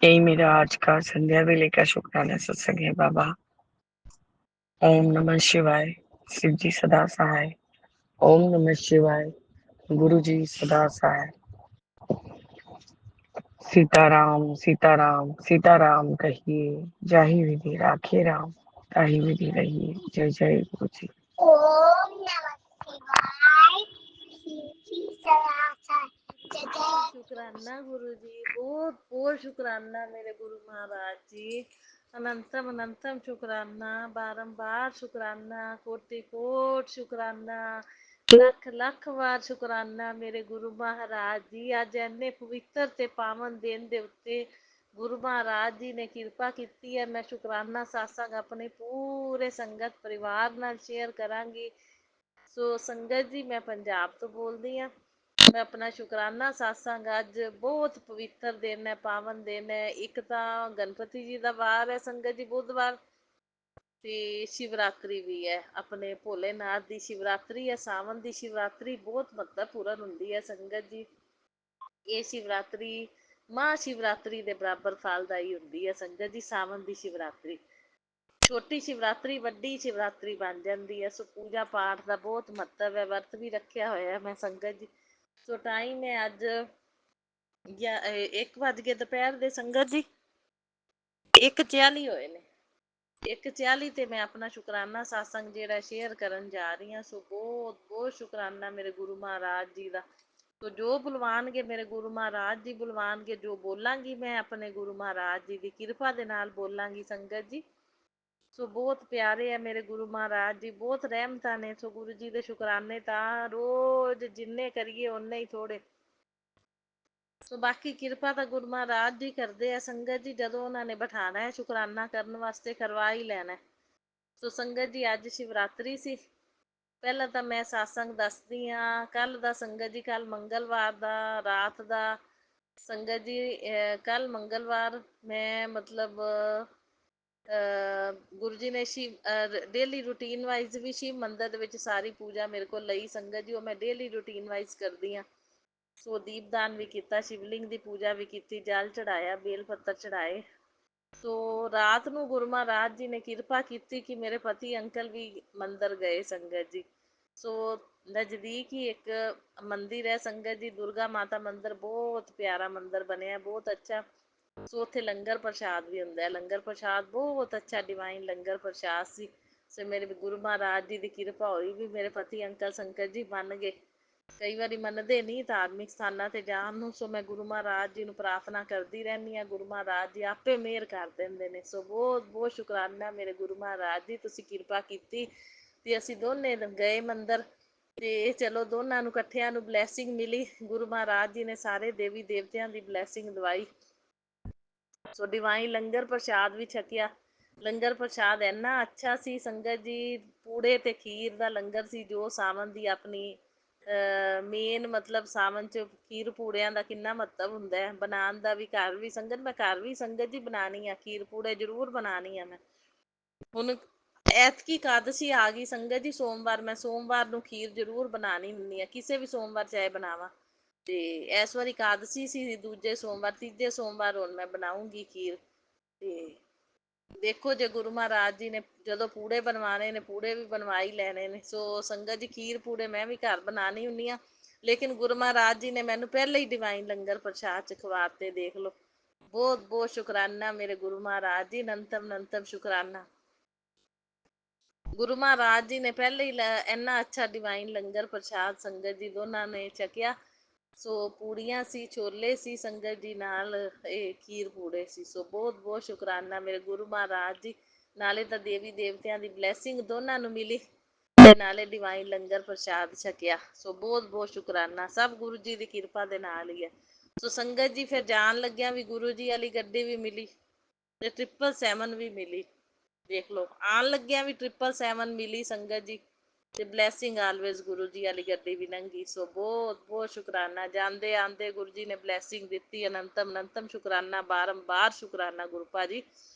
यही मेरा आज का संध्या वेले का शुक्राना सत्संग है बाबा। ओम नमः शिवाय, शिव जी सदा सहाय। ओम नमः शिवाय, गुरु जी सदा सहाय। सीताराम सीताराम सीताराम कहिए, जाहि विधि राखे राम, ताहि विधि रहिए। जय जय गुरु जी। ओम नमः शिवाय, शिव जी सदा सहाय। जय जय शुक्राना गुरु जी, बहुत बहुत शुक्राना मेरे गुरु महाराज जी। अनंतम अनंतम शुक्राना, बारंबार शुक्राना, कोटि कोट शुक्राना, लख लख वार शुक्राना मेरे गुरु महाराज जी। ਅੱਜ ਇੰਨੇ ਪਵਿੱਤਰ ਤੇ ਪਾਵਨ ਦਿਨ ਦੇ ਉੱਤੇ ਗੁਰੂ ਮਹਾਰਾਜ ਜੀ ਨੇ ਕਿਰਪਾ ਕੀਤੀ ਹੈ। ਮੈਂ ਸ਼ੁਕਰਾਨਾ ਸਾਸੰਗ ਆਪਣੇ ਪੂਰੇ ਸੰਗਤ ਪਰਿਵਾਰ ਨਾਲ ਸ਼ੇਅਰ ਕਰਾਂਗੀ। ਸੋ ਸੰਗਤ ਜੀ, ਮੈਂ ਪੰਜਾਬ ਤੋਂ ਬੋਲਦੀ ਹਾਂ। ਮੈਂ ਆਪਣਾ ਸ਼ੁਕਰਾਨਾ ਸਾਸਾਂਗ ਅੱਜ ਬਹੁਤ ਪਵਿੱਤਰ ਦਿਨ ਹੈ, ਪਾਵਨ ਦਿਨ ਹੈ। ਇੱਕ ਤਾਂ ਗਣਪਤੀ ਜੀ ਦਾ ਵਾਰ ਹੈ ਸੰਗਤ ਜੀ, ਬੁੱਧਵਾਰ, ਤੇ ਸ਼ਿਵਰਾਤਰੀ ਵੀ ਹੈ। ਆਪਣੇ ਭੋਲੇਨਾਥ ਦੀ ਸ਼ਿਵਰਾਤਰੀ ਹੈ, ਸਾਵਨ ਦੀ ਸ਼ਿਵਰਾਤਰੀ ਬਹੁਤ ਮਹੱਤਵਪੂਰਨ ਹੁੰਦੀ ਹੈ ਸੰਗਤ ਜੀ। ਇਹ ਸ਼ਿਵਰਾਤਰੀ ਮਹਾ ਸ਼ਿਵਰਾਤਰੀ ਦੇ ਬਰਾਬਰ ਫਲਦਾਈ ਹੁੰਦੀ ਹੈ ਸੰਗਤ ਜੀ। ਸਾਵਨ ਦੀ ਸ਼ਿਵਰਾਤਰੀ ਛੋਟੀ ਸ਼ਿਵਰਾਤਰੀ ਵੱਡੀ ਸ਼ਿਵਰਾਤਰੀ ਬਣ ਜਾਂਦੀ ਹੈ। ਸੋ ਪੂਜਾ ਪਾਠ ਦਾ ਬਹੁਤ ਮਹੱਤਵ ਹੈ, ਵਰਤ ਵੀ ਰੱਖਿਆ ਹੋਇਆ ਮੈਂ ਸੰਗਤ ਜੀ। ਸੋ ਟਾਈਮ ਹੈ ਅੱਜ 1 ਵੱਜ ਕੇ ਦੁਪਹਿਰ ਦੇ ਸੰਗਤ ਜੀ 1:40 ਹੋਏ ਨੇ। 1:40 ਤੇ ਮੈਂ ਆਪਣਾ ਸ਼ੁਕਰਾਨਾ ਸਾਸੰਗ ਜਿਹੜਾ ਸ਼ੇਅਰ ਕਰਨ ਜਾ ਰਹੀ ਹਾਂ। ਸੋ ਬਹੁਤ ਬਹੁਤ ਸ਼ੁਕਰਾਨਾ ਮੇਰੇ ਗੁਰੂ ਮਹਾਰਾਜ ਜੀ ਦਾ। ਸੋ ਜੋ ਬੁਲਵਾਨਗੇ ਮੇਰੇ ਗੁਰੂ ਮਹਾਰਾਜ ਜੀ ਬੁਲਵਾਨਗੇ, ਜੋ ਬੋਲਾਂਗੀ ਮੈਂ ਆਪਣੇ ਗੁਰੂ ਮਹਾਰਾਜ ਜੀ ਦੀ ਕਿਰਪਾ ਦੇ ਨਾਲ ਬੋਲਾਂਗੀ ਸੰਗਤ ਜੀ। ਸੋ ਬਹੁਤ ਪਿਆਰੇ ਆ ਮੇਰੇ ਗੁਰੂ ਮਹਾਰਾਜ ਜੀ, ਬਹੁਤ ਰਹਿਮਤਾਂ ਨੇ। ਸੋ ਗੁਰੂ ਜੀ ਦੇ ਸ਼ੁਕਰਾਨੇ ਤਾਂ ਰੋਜ਼ ਜਿੰਨੇ ਕਰੀਏ ਓਨੇ ਹੀ ਥੋੜੇ। ਸੋ ਬਾਕੀ ਕਿਰਪਾ ਤਾਂ ਗੁਰੂ ਮਹਾਰਾਜ ਜੀ ਕਰਦੇ ਆ ਸੰਗਤ ਜੀ। ਜਦੋਂ ਉਹਨਾਂ ਨੇ ਬਿਠਾਣਾ ਹੈ ਸ਼ੁਕਰਾਨਾ ਕਰਨ ਵਾਸਤੇ, ਕਰਵਾ ਹੀ ਲੈਣਾ। ਸੋ ਸੰਗਤ ਜੀ, ਅੱਜ ਸ਼ਿਵਰਾਤਰੀ ਸੀ। ਪਹਿਲਾਂ ਤਾਂ ਮੈਂ ਸਾਸੰਗ ਦੱਸਦੀ ਹਾਂ ਕੱਲ ਦਾ ਸੰਗਤ ਜੀ। ਕੱਲ ਮੰਗਲਵਾਰ ਦਾ ਰਾਤ ਦਾ ਸੰਗਤ ਜੀ। ਕੱਲ ਮੰਗਲਵਾਰ ਮੈਂ ਮਤਲਬ ਗੁਰੂ ਜੀ ਨੇ ਸ਼ਿਵ ਡੇਲੀ ਰੂਟੀਨ ਵਾਈਜ਼ ਵੀ ਸ਼ਿਵ ਮੰਦਰ ਦੇ ਵਿੱਚ ਸਾਰੀ ਪੂਜਾ ਮੇਰੇ ਕੋਲ ਲਈ ਸੰਗਤ ਜੀ। ਉਹ ਮੈਂ ਡੇਲੀ ਰੂਟੀਨ ਵਾਈਜ਼ ਕਰਦੀ ਹਾਂ। ਸੋ ਦੀਪਦਾਨ ਵੀ ਕੀਤਾ, ਸ਼ਿਵਲਿੰਗ ਦੀ ਪੂਜਾ ਵੀ ਕੀਤੀ, ਜਲ ਚੜਾਇਆ, ਬੇਲ ਪੱਤਰ ਚੜਾਏ। ਸੋ ਰਾਤ ਨੂੰ ਗੁਰੂ ਮਹਾਰਾਜ ਜੀ ਨੇ ਕਿਰਪਾ ਕੀਤੀ ਕਿ ਮੇਰੇ ਪਤੀ ਅੰਕਲ ਵੀ ਮੰਦਰ ਗਏ ਸੰਗਤ ਜੀ। ਸੋ ਨਜ਼ਦੀਕ ਹੀ ਇੱਕ ਮੰਦਿਰ ਹੈ ਸੰਗਤ ਜੀ, ਦੁਰਗਾ ਮਾਤਾ ਮੰਦਿਰ, ਬਹੁਤ ਪਿਆਰਾ ਮੰਦਿਰ ਬਣਿਆ, ਬਹੁਤ ਅੱਛਾ। ਸੋ ਉੱਥੇ ਲੰਗਰ ਪ੍ਰਸ਼ਾਦ ਵੀ ਹੁੰਦਾ ਹੈ। ਲੰਗਰ ਪ੍ਰਸ਼ਾਦ ਬਹੁਤ ਅੱਛਾ ਡਿਵਾਈਨ ਲੰਗਰ ਪ੍ਰਸ਼ਾਦ ਸੀ। ਸੋ ਮੇਰੇ ਗੁਰੂ ਮਹਾਰਾਜ ਜੀ ਦੀ ਕਿਰਪਾ ਹੋਈ ਵੀ ਮੇਰੇ ਪਤੀ ਅੰਕਲ ਸੰਗਤ ਜੀ ਮੰਨ ਗਏ। ਕਈ ਵਾਰੀ ਮੰਨਦੇ ਨਹੀਂ ਧਾਰਮਿਕ ਸਥਾਨਾਂ ਤੇ ਜਾਣ ਨੂੰ। ਸੋ ਮੈਂ ਗੁਰੂ ਮਹਾਰਾਜ ਜੀ ਨੂੰ ਪ੍ਰਾਰਥਨਾ ਕਰਦੀ ਰਹਿੰਦੀ ਹਾਂ, ਗੁਰੂ ਮਹਾਰਾਜ ਜੀ ਆਪੇ ਮਿਹਰ ਕਰ ਦਿੰਦੇ ਨੇ। ਸੋ ਬਹੁਤ ਬਹੁਤ ਸ਼ੁਕਰਾਨਾ ਮੇਰੇ ਗੁਰੂ ਮਹਾਰਾਜ ਜੀ, ਤੁਸੀਂ ਕਿਰਪਾ ਕੀਤੀ ਤੇ ਅਸੀਂ ਦੋਨੇ ਗਏ ਮੰਦਰ। ਤੇ ਚਲੋ ਦੋਨਾਂ ਨੂੰ ਇਕੱਠਿਆਂ ਨੂੰ ਬਲੈਸਿੰਗ ਮਿਲੀ। ਗੁਰੂ ਮਹਾਰਾਜ ਜੀ ਨੇ ਸਾਰੇ ਦੇਵੀ ਦੇਵਤਿਆਂ ਦੀ ਬਲੈਸਿੰਗ ਦਵਾਈ। ਸੋ ਡਿਵਾਈਨ ਲੰਗਰ ਪ੍ਰਸ਼ਾਦ ਵੀ ਛਕਿਆ। ਲੰਗਰ ਪ੍ਰਸ਼ਾਦ ਇੰਨਾ ਅੱਛਾ ਸੀ ਸੰਗਤ ਜੀ। ਪੂੜੇ ਤੇ ਖੀਰ ਦਾ ਲੰਗਰ ਸੀ, ਜੋ ਸਾਵਨ ਦੀ ਆਪਣੀ ਮੇਨ ਮਤਲਬ ਸਾਵਨ 'ਚ ਖੀਰ ਪੂੜਿਆਂ ਦਾ ਕਿੰਨਾ ਮਹੱਤਵ ਹੁੰਦਾ ਹੈ। ਬਣਾਉਣ ਦਾ ਵੀ ਘਰ ਵੀ ਸੰਗਤ, ਮੈਂ ਘਰ ਵੀ ਸੰਗਤ ਜੀ ਬਣਾਉਣੀ ਆ ਖੀਰ ਪੂੜੇ, ਜ਼ਰੂਰ ਬਣਾਉਣੀ ਆ ਮੈਂ। ਹੁਣ ਐਤਕੀ ਇਕਾਦਸ਼ੀ ਆ ਗਈ ਸੰਗਤ ਜੀ, ਸੋਮਵਾਰ, ਮੈਂ ਸੋਮਵਾਰ ਨੂੰ ਖੀਰ ਜ਼ਰੂਰ ਬਣਾਉਣੀ ਹੁੰਦੀ ਆ, ਕਿਸੇ ਵੀ ਸੋਮਵਾਰ ਚਾਹੇ ਬਣਾਵਾਂ। ਤੇ ਇਸ ਵਾਰੀ ਇਕਾਦਸ਼ੀ ਸੀ, ਦੂਜੇ ਸੋਮਵਾਰ, ਤੀਜੇ ਸੋਮਵਾਰ ਹੁਣ ਮੈਂ ਬਣਾਉਂਗੀ ਖੀਰ। ਤੇ ਦੇਖੋ ਜੇ ਗੁਰੂ ਮਹਾਰਾਜ ਜੀ ਨੇ ਜਦੋਂ ਪੂੜੇ ਬਣਵਾਣੇ ਨੇ, ਪੂੜੇ ਵੀ ਬਣਵਾ ਹੀ ਲੈਣੇ ਨੇ। ਸੋ ਸੰਗਤ ਜੀ, ਖੀਰ ਪੂੜੇ ਮੈਂ ਵੀ ਘਰ ਬਣਾਉਣੀ ਹੁੰਦੀ ਆ, ਲੇਕਿਨ ਗੁਰੂ ਮਹਾਰਾਜ ਜੀ ਨੇ ਮੈਨੂੰ ਪਹਿਲਾਂ ਹੀ ਡਿਵਾਈਨ ਲੰਗਰ ਪ੍ਰਸ਼ਾਦ ਚ ਖਵਾਤੇ। ਦੇਖ ਲਓ, ਬਹੁਤ ਬਹੁਤ ਸ਼ੁਕਰਾਨਾ ਮੇਰੇ ਗੁਰੂ ਮਹਾਰਾਜ ਜੀ, ਅਨੰਤਮ ਅਨੰਤਮ ਸ਼ੁਕਰਾਨਾ। ਗੁਰੂ ਮਹਾਰਾਜ ਜੀ ਨੇ ਪਹਿਲੇ ਹੀ ਇੰਨਾ ਅੱਛਾ ਡਿਵਾਈਨ ਲੰਗਰ ਪ੍ਰਸ਼ਾਦ ਸੰਗਤ ਜੀ ਦੋਨਾਂ ਨੇ ਛਕਿਆ। ਸੋ ਪੂੜੀਆਂ ਸੀ, ਛੋਲੇ ਸੀ ਸੰਗਤ ਜੀ, ਨਾਲ ਇਹ ਖੀਰ ਪੂੜੇ ਸੀ। ਸੋ ਬਹੁਤ ਬਹੁਤ ਸ਼ੁਕਰਾਨਾ ਮੇਰੇ ਗੁਰੂ ਮਹਾਰਾਜ ਜੀ, ਨਾਲੇ ਤਾਂ ਦੇਵੀ ਦੇਵਤਿਆਂ ਦੀ ਬਲੈਸਿੰਗ ਦੋਨਾਂ ਨੂੰ ਮਿਲੀ ਤੇ ਨਾਲੇ ਡਿਵਾਈਨ ਲੰਗਰ ਪ੍ਰਸ਼ਾਦ ਛਕਿਆ। ਸੋ ਬਹੁਤ ਬਹੁਤ ਸ਼ੁਕਰਾਨਾ, ਸਭ ਗੁਰੂ ਜੀ ਦੀ ਕਿਰਪਾ ਦੇ ਨਾਲ ਹੀ ਹੈ। ਸੋ ਸੰਗਤ ਜੀ ਫਿਰ ਜਾਣ ਲੱਗਿਆ ਵੀ ਗੁਰੂ ਜੀ ਵਾਲੀ ਗੱਡੀ ਵੀ ਮਿਲੀ ਤੇ 777 ਵੀ ਮਿਲੀ। ਦੇਖ ਲਓ, ਆਣ ਲੱਗਿਆ ਵੀ 777 ਮਿਲੀ ਸੰਗਤ ਜੀ, ਤੇ ਬਲੈਸਿੰਗ ਆਲਵੇਜ਼ ਗੁਰੂ ਜੀ ਵਾਲੀ ਗੱਡੀ ਵੀ ਲੰਘੀ। ਸੋ ਬਹੁਤ ਬਹੁਤ ਸ਼ੁਕਰਾਨਾ, ਜਾਂਦੇ ਆਂਦੇ ਗੁਰੂ ਜੀ ਨੇ ਬਲੈਸਿੰਗ ਦਿੱਤੀ। ਅਨੰਤਮ ਅਨੰਤਮ ਸ਼ੁਕਰਾਨਾ, ਬਾਰੰਬਾਰ ਸ਼ੁਕਰਾਨਾ ਗੁਰੂ ਭਾਜੀ।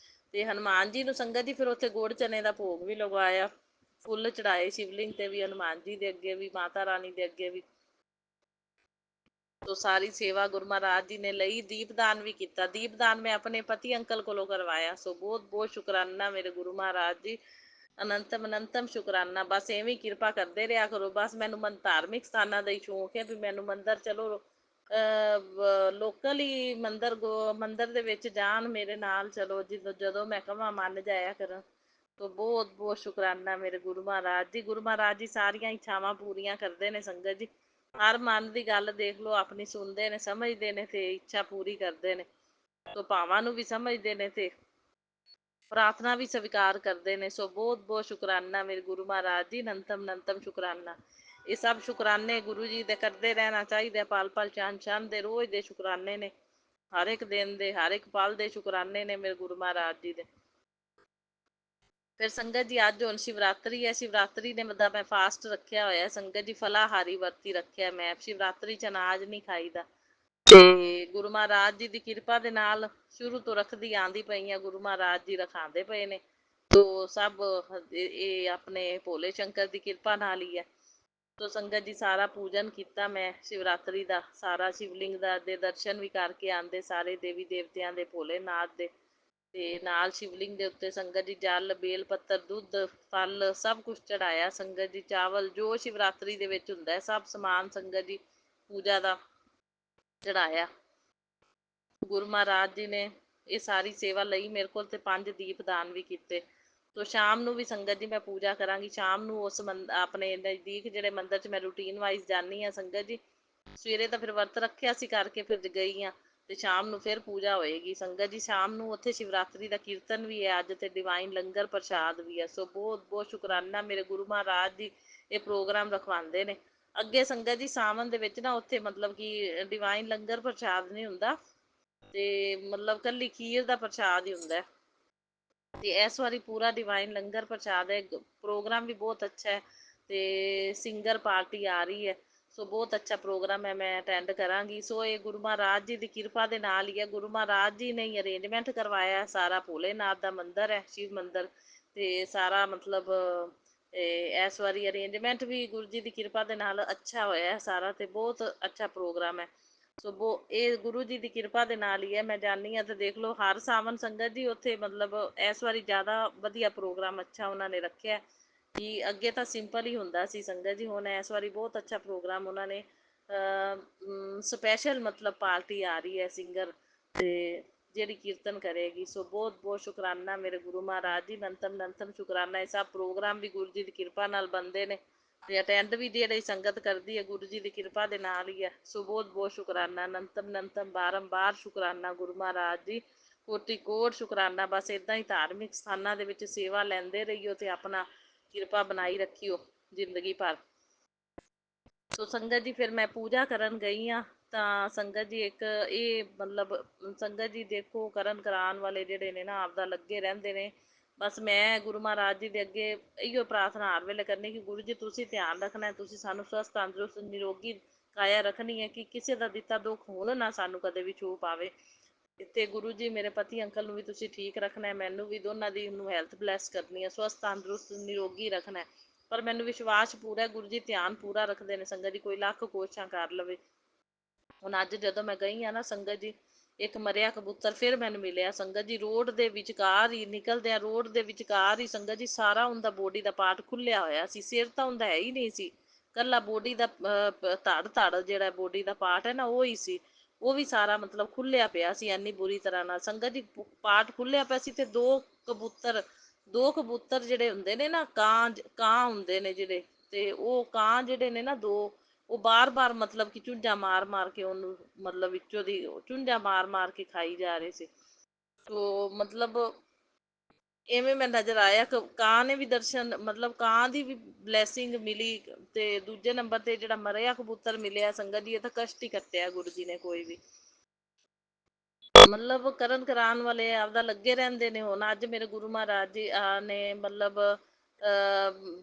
ਤੇ ਹਨੂੰਮਾਨ ਜੀ ਨੂੰ ਸੰਗਤ ਜੀ ਫਿਰ ਉੱਥੇ ਗੁੜ ਚਨੇ ਦਾ ਭੋਗ ਵੀ ਲਗਵਾਇਆ, ਫੁੱਲ ਚੜਾਏ ਸ਼ਿਵਲਿੰਗ ਤੇ ਵੀ, ਹਨੂੰਮਾਨ ਜੀ ਦੇ ਅੱਗੇ ਵੀ, ਮਾਤਾ ਰਾਣੀ ਦੇ ਅੱਗੇ ਵੀ। ਸੋ ਸਾਰੀ ਸੇਵਾ ਗੁਰੂ ਮਹਾਰਾਜ ਜੀ ਨੇ ਲਈ। ਦੀਪਦਾਨ ਵੀ ਕੀਤਾ, ਦੀਪਦਾਨ ਮੈਂ ਆਪਣੇ ਪਤੀ ਅੰਕਲ ਕੋਲੋਂ ਕਰਵਾਇਆ। ਸੋ ਬਹੁਤ ਬਹੁਤ ਸ਼ੁਕਰਾਨਾ ਮੇਰੇ ਗੁਰੂ ਮਹਾਰਾਜ ਜੀ, ਅਨੰਤਮ ਅਨੰਤਮ ਸ਼ੁਕਰਾਨਾ। ਬਸ ਐਵੇਂ ਕਿਰਪਾ ਕਰਦੇ ਰਿਹਾ ਕਰੋ। ਬਸ ਮੈਨੂੰ ਧਾਰਮਿਕ ਸਥਾਨਾਂ ਦਾ ਹੀ ਸ਼ੌਂਕ ਹੈ ਵੀ ਮੈਨੂੰ ਮੰਦਰ ਚਲੋ ਲੋਕਲ ਹੀ ਮੰਦਰ ਦੇ ਵਿੱਚ ਜਾਣ ਮੇਰੇ ਨਾਲ, ਚਲੋ ਜਦੋਂ ਮੈਂ ਕਹਾਂ ਮੰਨ ਜਾਇਆ ਕਰਨ। ਤੋ ਬਹੁਤ ਬਹੁਤ ਸ਼ੁਕਰਾਨਾ ਮੇਰੇ ਗੁਰੂ ਮਹਾਰਾਜ ਜੀ। ਗੁਰੂ ਮਹਾਰਾਜ ਜੀ ਸਾਰੀਆਂ ਇੱਛਾਵਾਂ ਪੂਰੀਆਂ ਕਰਦੇ ਨੇ ਸੰਗਤ ਜੀ। ਹਰ ਮਨ ਦੀ ਗੱਲ ਦੇਖ ਲਓ ਆਪਣੀ ਸੁਣਦੇ ਨੇ, ਸਮਝਦੇ ਨੇ ਤੇ ਇੱਛਾ ਪੂਰੀ ਕਰਦੇ ਨੇ। ਤੋ ਭਾਵਾਂ ਨੂੰ ਵੀ ਸਮਝਦੇ ਨੇ ਤੇ ਪ੍ਰਾਰਥਨਾ ਵੀ ਸਵੀਕਾਰ ਕਰਦੇ ਨੇ। ਸੋ ਬਹੁਤ ਬਹੁਤ ਸ਼ੁਕਰਾਨਾ ਮੇਰੇ ਗੁਰੂ ਮਹਾਰਾਜ ਜੀ, ਅਨੰਤਮ ਅਨੰਤਮ ਸ਼ੁਕਰਾਨਾ। ਇਹ ਸਭ ਸ਼ੁਕਰਾਨੇ ਗੁਰੂ ਜੀ ਦੇ ਕਰਦੇ ਰਹਿਣਾ ਚਾਹੀਦਾ। ਪਲ ਪਲ ਚੰਨ ਚੰਨ ਦੇ ਰੋਜ਼ ਦੇ ਸ਼ੁਕਰਾਨੇ ਨੇ, ਹਰ ਇੱਕ ਦਿਨ ਦੇ, ਹਰ ਇੱਕ ਪਲ ਦੇ ਸ਼ੁਕਰਾਨੇ ਨੇ ਮੇਰੇ ਗੁਰੂ ਮਹਾਰਾਜ ਜੀ ਦੇ। ਫਿਰ ਸੰਗਤ ਜੀ ਅੱਜ ਹੁਣ ਸ਼ਿਵਰਾਤਰੀ ਹੈ। ਸ਼ਿਵਰਾਤਰੀ ਦੇ ਦਾ ਮੈਂ ਫਾਸਟ ਰੱਖਿਆ ਹੋਇਆ ਸੰਗਤ ਜੀ, ਫਲਾਹਾਰੀ ਵਰਤੀ ਰੱਖਿਆ ਮੈਂ। ਸ਼ਿਵਰਾਤਰੀ 'ਚ ਅਨਾਜ ਨਹੀਂ ਖਾਈਦਾ ਤੇ ਗੁਰੂ ਮਹਾਰਾਜ ਜੀ ਦੀ ਕਿਰਪਾ ਦੇ ਨਾਲ ਸ਼ੁਰੂ ਤੋਂ ਰੱਖਦੀ ਆਂਦੀ ਪਈ ਆ। ਗੁਰੂ ਮਹਾਰਾਜ ਜੀ ਰਖਾਉਂਦੇ ਪਏ ਨੇ। ਤੋ ਸਭ ਇਹ ਆਪਣੇ ਭੋਲੇ ਸ਼ੰਕਰ ਦੀ ਕਿਰਪਾ ਨਾਲ ਹੀ ਹੈ। ਤੋ ਸੰਗਤ ਜੀ ਸਾਰਾ ਪੂਜਨ ਕੀਤਾ ਮੈਂ ਸ਼ਿਵਰਾਤਰੀ ਦਾ, ਸਾਰਾ ਸ਼ਿਵਲਿੰਗ ਦਾ ਦੇ ਦਰਸ਼ਨ ਵੀ ਕਰਕੇ ਆਂਦੇ ਸਾਰੇ ਦੇਵੀ ਦੇਵਤਿਆਂ ਦੇ, ਭੋਲੇਨਾਥ ਦੇ। ਤੇ ਨਾਲ ਸ਼ਿਵਲਿੰਗ ਦੇ ਉੱਤੇ ਸੰਗਤ ਜੀ ਜਲ, ਬੇਲ ਪੱਤਰ, ਦੁੱਧ, ਫਲ ਸਭ ਕੁਛ ਚੜਾਇਆ ਸੰਗਤ ਜੀ। ਚਾਵਲ ਜੋ ਸ਼ਿਵਰਾਤਰੀ ਦੇ ਵਿੱਚ ਹੁੰਦਾ ਸਭ ਸਮਾਨ ਸੰਗਤ ਜੀ ਪੂਜਾ ਦਾ ਚੜਾਇਆ। ਗੁਰੂ ਮਹਾਰਾਜ ਜੀ ਨੇ ਇਹ ਸਾਰੀ ਸੇਵਾ ਲਈ ਮੇਰੇ ਕੋਲ, ਤੇ 5 ਦੀਪਦਾਨ ਵੀ ਕੀਤੇ। ਤੋ ਸ਼ਾਮ ਨੂੰ ਵੀ ਸੰਗਤ ਜੀ ਮੈਂ ਪੂਜਾ ਕਰਾਂਗੀ। ਸ਼ਾਮ ਨੂੰ ਉਸ ਆਪਣੇ ਨਜ਼ਦੀਕ ਜਿਹੜੇ ਮੰਦਿਰ 'ਚ ਮੈਂ ਰੂਟੀਨ ਵਾਈਜ਼ ਜਾਂਦੀ ਹਾਂ ਸੰਗਤ ਜੀ। ਸਵੇਰੇ ਤਾਂ ਫਿਰ ਵਰਤ ਰੱਖਿਆ ਸੀ ਕਰਕੇ ਫਿਰ ਗਈ ਹਾਂ, ਤੇ ਸ਼ਾਮ ਨੂੰ ਫਿਰ ਪੂਜਾ ਹੋਏਗੀ ਸੰਗਤ ਜੀ। ਸ਼ਾਮ ਨੂੰ ਉੱਥੇ ਸ਼ਿਵਰਾਤਰੀ ਦਾ ਕੀਰਤਨ ਵੀ ਹੈ ਅੱਜ, ਤੇ ਡਿਵਾਈਨ ਲੰਗਰ ਪ੍ਰਸ਼ਾਦ ਵੀ ਹੈ। ਸੋ ਬਹੁਤ ਬਹੁਤ ਸ਼ੁਕਰਾਨਾ ਮੇਰੇ ਗੁਰੂ ਮਹਾਰਾਜ ਜੀ, ਇਹ ਪ੍ਰੋਗਰਾਮ ਰਖਵਾਉਂਦੇ ਨੇ। ਅੱਗੇ ਸੰਗਤ ਜੀ ਸਾਵਨ ਦੇ ਵਿੱਚ ਨਾ ਉੱਥੇ ਮਤਲਬ ਕਿ ਡਿਵਾਈਨ ਲੰਗਰ ਪ੍ਰਸ਼ਾਦ ਨਹੀਂ ਹੁੰਦਾ, ਤੇ ਮਤਲਬ ਕੱਲੀ ਖੀਰ ਦਾ ਪ੍ਰਸ਼ਾਦ ਹੀ ਹੁੰਦਾ। ਤੇ ਇਸ ਵਾਰੀ ਪੂਰਾ ਡਿਵਾਈਨ ਲੰਗਰ ਪ੍ਰਸ਼ਾਦ ਹੈ। ਪ੍ਰੋਗਰਾਮ ਵੀ ਬਹੁਤ ਅੱਛਾ ਹੈ, ਤੇ ਸਿੰਗਰ ਪਾਰਟੀ ਆ ਰਹੀ ਹੈ। ਸੋ ਬਹੁਤ ਅੱਛਾ ਪ੍ਰੋਗਰਾਮ ਹੈ, ਮੈਂ ਅਟੈਂਡ ਕਰਾਂਗੀ। ਸੋ ਇਹ ਗੁਰੂ ਮਹਾਰਾਜ ਜੀ ਦੀ ਕਿਰਪਾ ਦੇ ਨਾਲ ਹੀ ਹੈ। ਗੁਰੂ ਮਹਾਰਾਜ ਜੀ ਨੇ ਹੀ ਅਰੇਂਜਮੈਂਟ ਕਰਵਾਇਆ ਸਾਰਾ। ਭੋਲੇਨਾਥ ਦਾ ਮੰਦਿਰ ਹੈ, ਸ਼ਿਵ ਮੰਦਿਰ, ਤੇ ਸਾਰਾ ਮਤਲਬ ਇਸ ਵਾਰੀ ਅਰੇਂਜਮੈਂਟ ਵੀ ਗੁਰੂ ਜੀ ਦੀ ਕਿਰਪਾ ਦੇ ਨਾਲ ਅੱਛਾ ਹੋਇਆ ਸਾਰਾ, ਤੇ ਬਹੁਤ ਅੱਛਾ ਪ੍ਰੋਗਰਾਮ ਹੈ। ਸੋ ਇਹ ਗੁਰੂ ਜੀ ਦੀ ਕਿਰਪਾ ਦੇ ਨਾਲ ਹੀ ਹੈ। ਮੈਂ ਜਾਂਦੀ ਹਾਂ ਤੇ ਦੇਖ ਲਓ ਹਰ ਸਾਵਨ ਸੰਗਤ ਜੀ ਉੱਥੇ ਮਤਲਬ ਇਸ ਵਾਰੀ ਜ਼ਿਆਦਾ ਵਧੀਆ ਪ੍ਰੋਗਰਾਮ ਅੱਛਾ ਉਹਨਾਂ ਨੇ ਰੱਖਿਆ। ਕਿ ਅੱਗੇ ਤਾਂ ਸਿੰਪਲ ਹੀ ਹੁੰਦਾ ਸੀ ਸੰਗਤ ਜੀ, ਹੁਣ ਇਸ ਵਾਰੀ ਬਹੁਤ ਅੱਛਾ ਪ੍ਰੋਗਰਾਮ ਉਹਨਾਂ ਨੇ ਸਪੈਸ਼ਲ ਮਤਲਬ ਪਾਰਟੀ ਆ ਰਹੀ ਹੈ ਸਿੰਗਰ, ਤੇ ਜਿਹੜੀ ਕੀਰਤਨ ਕਰੇਗੀ। ਸੋ ਬਹੁਤ ਬਹੁਤ ਸ਼ੁਕਰਾਨਾ ਮੇਰੇ ਗੁਰੂ ਮਹਾਰਾਜ ਜੀ, ਅਨੰਤਮ ਅਨੰਤਮ ਸ਼ੁਕਰਾਨਾ। ਇਹ ਸਭ ਪ੍ਰੋਗਰਾਮ ਵੀ ਗੁਰੂ ਜੀ ਦੀ ਕਿਰਪਾ ਨਾਲ ਬਣਦੇ ਨੇ, ਤੇ ਅਟੈਂਡ ਵੀ ਜਿਹੜੀ ਸੰਗਤ ਕਰਦੀ ਹੈ ਗੁਰੂ ਜੀ ਦੀ ਕਿਰਪਾ ਦੇ ਨਾਲ ਹੀ ਹੈ। ਸੋ ਬਹੁਤ ਬਹੁਤ ਸ਼ੁਕਰਾਨਾ, ਅਨੰਤਮ ਅਨੰਤਮ ਬਾਰੰਬਾਰ ਸ਼ੁਕਰਾਨਾ ਗੁਰੂ ਮਹਾਰਾਜ ਜੀ, ਕੋਟਿ ਕੋਟ ਸ਼ੁਕਰਾਨਾ। ਬਸ ਇੱਦਾਂ ਹੀ ਧਾਰਮਿਕ ਸਥਾਨਾਂ ਦੇ ਵਿੱਚ ਸੇਵਾ ਲੈਂਦੇ ਰਹੀਓ ਤੇ ਆਪਣਾ ਕਿਰਪਾ ਬਣਾਈ ਰੱਖਿਓ ਜ਼ਿੰਦਗੀ ਭਰ। ਸੋ ਸੰਗਤ ਜੀ ਫਿਰ ਮੈਂ ਪੂਜਾ ਕਰਨ ਗਈ ਹਾਂ, ਤਾਂ ਸੰਗਤ ਜੀ ਇੱਕ ਇਹ ਮਤਲਬ ਸੰਗਤ ਜੀ ਦੇਖੋ ਕਰਨ ਕਰਾਉਣ ਵਾਲੇ ਜਿਹੜੇ ਨੇ ਨਾ ਆਪਦਾ ਲੱਗੇ ਰਹਿੰਦੇ ਨੇ। ਬਸ ਮੈਂ ਗੁਰੂ ਮਹਾਰਾਜ ਜੀ ਦੇ ਅੱਗੇ ਇਹੀਓ ਪ੍ਰਾਰਥਨਾ ਹਰ ਵੇਲੇ ਕਰਨੀ ਕਿ ਗੁਰੂ ਜੀ ਤੁਸੀਂ ਧਿਆਨ ਰੱਖਣਾ, ਤੁਸੀਂ ਸਾਨੂੰ ਸਵਸਥ ਤੰਦਰੁਸਤ ਨਿਰੋਗੀ ਕਾਇਆ ਰੱਖਣੀ ਹੈ, ਕਿ ਕਿਸੇ ਦਾ ਦਿੱਤਾ ਦੁੱਖ ਹੁਣ ਨਾ ਸਾਨੂੰ ਕਦੇ ਵੀ ਛੂਹ ਪਾਵੇ। ਤੇ ਗੁਰੂ ਜੀ ਮੇਰੇ ਪਤੀ ਅੰਕਲ ਨੂੰ ਵੀ ਤੁਸੀਂ ਠੀਕ ਰੱਖਣਾ, ਮੈਨੂੰ ਵੀ, ਦੋਨਾਂ ਦੀ ਨੂੰ ਹੈਲਥ ਬਲੈਸ ਕਰਨੀ ਹੈ, ਸਵਸਥ ਤੰਦਰੁਸਤ ਨਿਰੋਗੀ ਰੱਖਣਾ। ਪਰ ਮੈਨੂੰ ਵਿਸ਼ਵਾਸ ਪੂਰਾ ਗੁਰੂ ਜੀ ਧਿਆਨ ਪੂਰਾ ਰੱਖਦੇ ਨੇ ਸੰਗਤ ਜੀ, ਕੋਈ ਲੱਖ ਕੋਸ਼ਿਸ਼ਾਂ ਕਰ ਲਵੇ। ਹੁਣ ਅੱਜ ਜਦੋਂ ਮੈਂ ਗਈ ਹਾਂ ਨਾ ਸੰਗਤ ਜੀ, ਇੱਕ ਮਰਿਆ ਕਬੂਤਰ ਫਿਰ ਮੈਨੂੰ ਮਿਲਿਆ ਸੰਗਤ ਜੀ। ਰੋਡ ਦੇ ਵਿਚਕਾਰ ਹੀ ਨਿਕਲਦਿਆਂ, ਰੋਡ ਦੇ ਵਿਚਕਾਰ ਹੀ ਸੰਗਤ ਜੀ ਸਾਰਾ ਉਹਦਾ ਬੋਡੀ ਦਾ ਪਾਰਟ ਖੁੱਲਿਆ ਹੋਇਆ ਸੀ। ਸਿਰ ਤਾਂ ਉਹਦਾ ਹੈ ਹੀ ਨਹੀਂ ਸੀ, ਕੱਲਾ ਬੋਡੀ ਦਾ ਧੜ ਜਿਹੜਾ ਬੋਡੀ ਦਾ ਪਾਰਟ ਹੈ ਨਾ ਉਹ ਹੀ ਸੀ। ਉਹ ਵੀ ਸਾਰਾ ਮਤਲਬ ਖੁੱਲਿਆ ਪਿਆ ਸੀ ਇੰਨੀ ਬੁਰੀ ਤਰ੍ਹਾਂ ਨਾਲ ਸੰਗਤ ਜੀ। ਪਾਰਟ ਖੁੱਲਿਆ ਪਿਆ ਸੀ, ਤੇ ਦੋ ਕਬੂਤਰ ਜਿਹੜੇ ਹੁੰਦੇ ਨੇ ਨਾ, ਕਾਂ ਹੁੰਦੇ ਨੇ ਜਿਹੜੇ, ਤੇ ਉਹ ਕਾਂ ਜਿਹੜੇ ਨੇ ਨਾ ਦੋ, ਉਹ ਬਾਰ-ਬਾਰ ਮਤਲਬ ਕਿ ਚੁੰਝਾਂ ਮਾਰ-ਮਾਰ ਕੇ ਉਹਨੂੰ ਮਤਲਬ ਵਿੱਚੋਂ ਦੀ ਚੁੰਝਾਂ ਮਾਰ-ਮਾਰ ਕੇ ਖਾਈ ਜਾ ਰਹੇ ਸੀ। ਸੋ ਮਤਲਬ ਇਵੇਂ ਮੈਂ ਨਜ਼ਰ ਆਇਆ ਕਾਂ ਨੇ ਵੀ ਦਰਸ਼ਨ, ਮਤਲਬ ਕਾਂ ਦੀ ਵੀ ਬਲੈਸਿੰਗ ਮਿਲੀ। ਤੇ ਦੂਜੇ ਨੰਬਰ ਤੇ ਜਿਹੜਾ ਮਰਿਆ ਕਬੂਤਰ ਮਿਲਿਆ ਸੰਗਤ ਜੀ, ਇਹ ਤਾਂ ਕਸ਼ਟ ਹੀ ਕੱਟਿਆ ਗੁਰੂ ਜੀ ਨੇ। ਕੋਈ ਵੀ ਮਤਲਬ ਕਰਨ ਕਰਾਉਣ ਵਾਲੇ ਆਪਦਾ ਲੱਗੇ ਰਹਿੰਦੇ ਨੇ। ਹੁਣ ਅੱਜ ਮੇਰੇ ਗੁਰੂ ਮਹਾਰਾਜ ਜੀ ਨੇ ਮਤਲਬ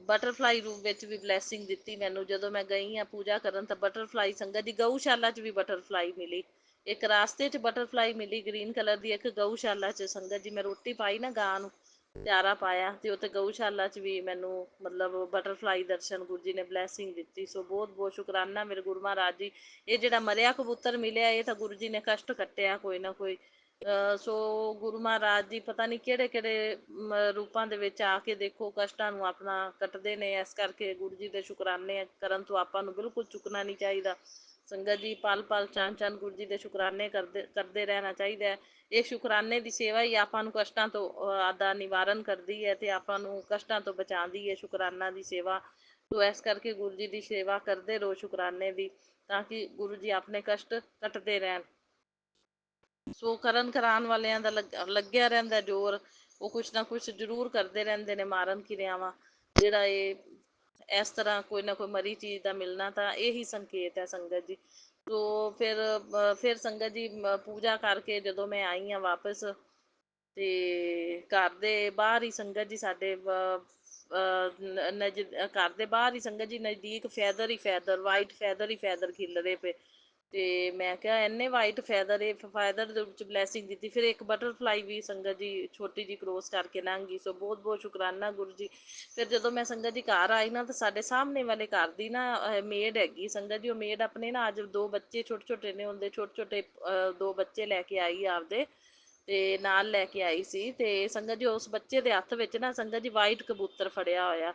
ਬਟਰਫਲਾਈ ਰੂਪ ਵਿੱਚ ਵੀ ਬਲੈਸਿੰਗ ਦਿੱਤੀ ਮੈਨੂੰ। ਜਦੋਂ ਮੈਂ ਗਈ ਆ ਪੂਜਾ ਕਰਨ ਤਾਂ ਬਟਰਫਲਾਈ ਸੰਗਤ ਦੀ ਗਊਸ਼ਾਲਾ 'ਚ ਵੀ ਬਟਰਫਲਾਈ ਮਿਲੀ। ਇੱਕ ਰਾਸਤੇ 'ਚ ਬਟਰਫਲਾਈ ਮਿਲੀ ਗ੍ਰੀਨ ਕਲਰ ਦੀ, ਇੱਕ ਗਊਸ਼ਾਲਾ 'ਚ ਸੰਗਤ ਜੀ। ਮੈਂ ਰੋਟੀ ਪਾਈ ਨਾ ਗਾਂ ਨੂੰ, ਚਾਰਾ ਪਾਇਆ, ਤੇ ਉੱਥੇ ਗਊਸ਼ਾਲਾ 'ਚ ਵੀ ਮੈਨੂੰ ਮਤਲਬ ਬਟਰਫਲਾਈ ਦਰਸ਼ਨ ਗੁਰੂ ਜੀ ਨੇ ਬਲੈਸਿੰਗ ਦਿੱਤੀ। ਸੋ ਬਹੁਤ ਬਹੁਤ ਸ਼ੁਕਰਾਨਾ ਮੇਰੇ ਗੁਰੂ ਮਹਾਰਾਜ ਜੀ। ਇਹ ਜਿਹੜਾ ਮਰਿਆ ਕਬੂਤਰ ਮਿਲਿਆ, ਇਹ ਤਾਂ ਗੁਰੂ ਜੀ ਨੇ ਕਸ਼ਟ ਕੱਟਿਆ ਕੋਈ ਨਾ ਕੋਈ। ਸੋ ਗੁਰੂ ਮਹਾਰਾਜ ਜੀ ਪਤਾ ਨਹੀਂ ਕਿਹੜੇ ਕਿਹੜੇ ਰੂਪਾਂ ਦੇ ਵਿੱਚ ਆ ਕੇ ਦੇਖੋ ਕਸ਼ਟਾਂ ਨੂੰ ਆਪਣਾ ਕੱਟਦੇ ਨੇ। ਇਸ ਕਰਕੇ ਗੁਰੂ ਜੀ ਦੇ ਸ਼ੁਕਰਾਨੇ ਕਰਨ ਤੋਂ ਆਪਾਂ ਨੂੰ ਬਿਲਕੁਲ ਚੁੱਕਣਾ ਨਹੀਂ ਚਾਹੀਦਾ ਸੰਗਤ ਜੀ। ਪਲ ਪਲ ਚੰਨ ਚੰਨ ਗੁਰੂ ਜੀ ਦੇ ਸ਼ੁਕਰਾਨੇ ਕਰਦੇ ਰਹਿਣਾ ਚਾਹੀਦਾ ਹੈ। ਇਹ ਸ਼ੁਕਰਾਨੇ ਦੀ ਸੇਵਾ ਹੀ ਆਪਾਂ ਨੂੰ ਕਸ਼ਟਾਂ ਤੋਂ ਦਾ ਨਿਵਾਰਨ ਕਰਦੀ ਹੈ ਤੇ ਆਪਾਂ ਨੂੰ ਕਸ਼ਟਾਂ ਤੋਂ ਬਚਾਉਂਦੀ ਹੈ, ਸ਼ੁਕਰਾਨਾ ਦੀ ਸੇਵਾ। ਸੋ ਇਸ ਕਰਕੇ ਗੁਰੂ ਜੀ ਦੀ ਸੇਵਾ ਕਰਦੇ ਰਹੋ ਸ਼ੁਕਰਾਨੇ ਦੀ, ਤਾਂ ਕਿ ਗੁਰੂ ਜੀ ਆਪਣੇ ਕਸ਼ਟ ਕੱਟਦੇ ਰਹਿਣ। ਸੋ ਕਰਨ ਕਰਾਉਣ ਵਾਲਿਆਂ ਦਾ ਲੱਗਿਆ ਰਹਿੰਦਾ ਜ਼ੋਰ। ਉਹ ਕੁਛ ਨਾ ਕੁਛ ਜ਼ਰੂਰ ਕਰਦੇ ਰਹਿੰਦੇ ਨੇ ਮਾਰਨ ਕਿਰਿਆਵਾਂ। ਜਿਹੜਾ ਇਹ ਇਸ ਤਰ੍ਹਾਂ ਕੋਈ ਨਾ ਕੋਈ ਮਰੀ ਚੀਜ਼ ਦਾ ਮਿਲਣਾ, ਤਾਂ ਇਹੀ ਸੰਕੇਤ ਹੈ ਸੰਗਤ ਜੀ। ਸੋ ਫਿਰ ਸੰਗਤ ਜੀ ਪੂਜਾ ਕਰਕੇ ਜਦੋਂ ਮੈਂ ਆਈ ਹਾਂ ਵਾਪਸ, ਤੇ ਘਰ ਦੇ ਬਾਹਰ ਹੀ ਸੰਗਤ ਜੀ ਸਾਡੇ ਘਰ ਦੇ ਬਾਹਰ ਹੀ ਸੰਗਤ ਜੀ ਨਜ਼ਦੀਕ ਫੈਦਰ ਹੀ ਫੈਦਰ, ਵਾਈਟ ਫੈਦਰ ਹੀ ਫੈਦਰ ਖਿਲਰੇ ਪਏ। ਤੇ ਮੈਂ ਕਿਹਾ ਇੰਨੇ ਵਾਈਟ ਫੈਦਰ, ਇਹ ਫੈਦਰ ਦੇ ਵਿੱਚ ਬਲੈਸਿੰਗ ਦਿੱਤੀ। ਫਿਰ ਇੱਕ ਬਟਰਫਲਾਈ ਵੀ ਸੰਗਤ ਜੀ ਛੋਟੀ ਜੀ ਕਰੋਸ ਕਰਕੇ ਲੰਘ ਗਈ। ਸੋ ਬਹੁਤ ਬਹੁਤ ਸ਼ੁਕਰਾਨਾ ਗੁਰੂ ਜੀ। ਫਿਰ ਜਦੋਂ ਮੈਂ ਸੰਗਤ ਜੀ ਘਰ ਆਈ ਨਾ, ਤਾਂ ਸਾਡੇ ਸਾਹਮਣੇ ਵਾਲੇ ਘਰ ਦੀ ਨਾ ਮੇਡ ਹੈਗੀ ਸੰਗਤ ਜੀ। ਉਹ ਮੇਡ ਆਪਣੇ ਨਾ ਅੱਜ ਦੋ ਬੱਚੇ ਛੋਟੇ ਛੋਟੇ ਨੇ ਹੁੰਦੇ, ਛੋਟੇ ਛੋਟੇ ਦੋ ਬੱਚੇ ਲੈ ਕੇ ਆਈ ਆਪਦੇ, ਤੇ ਨਾਲ ਲੈ ਕੇ ਆਈ ਸੀ। ਤੇ ਸੰਗਤ ਜੀ ਉਸ ਬੱਚੇ ਦੇ ਹੱਥ ਵਿੱਚ ਨਾ ਸੰਗਤ ਜੀ ਵਾਈਟ ਕਬੂਤਰ ਫੜਿਆ ਹੋਇਆ।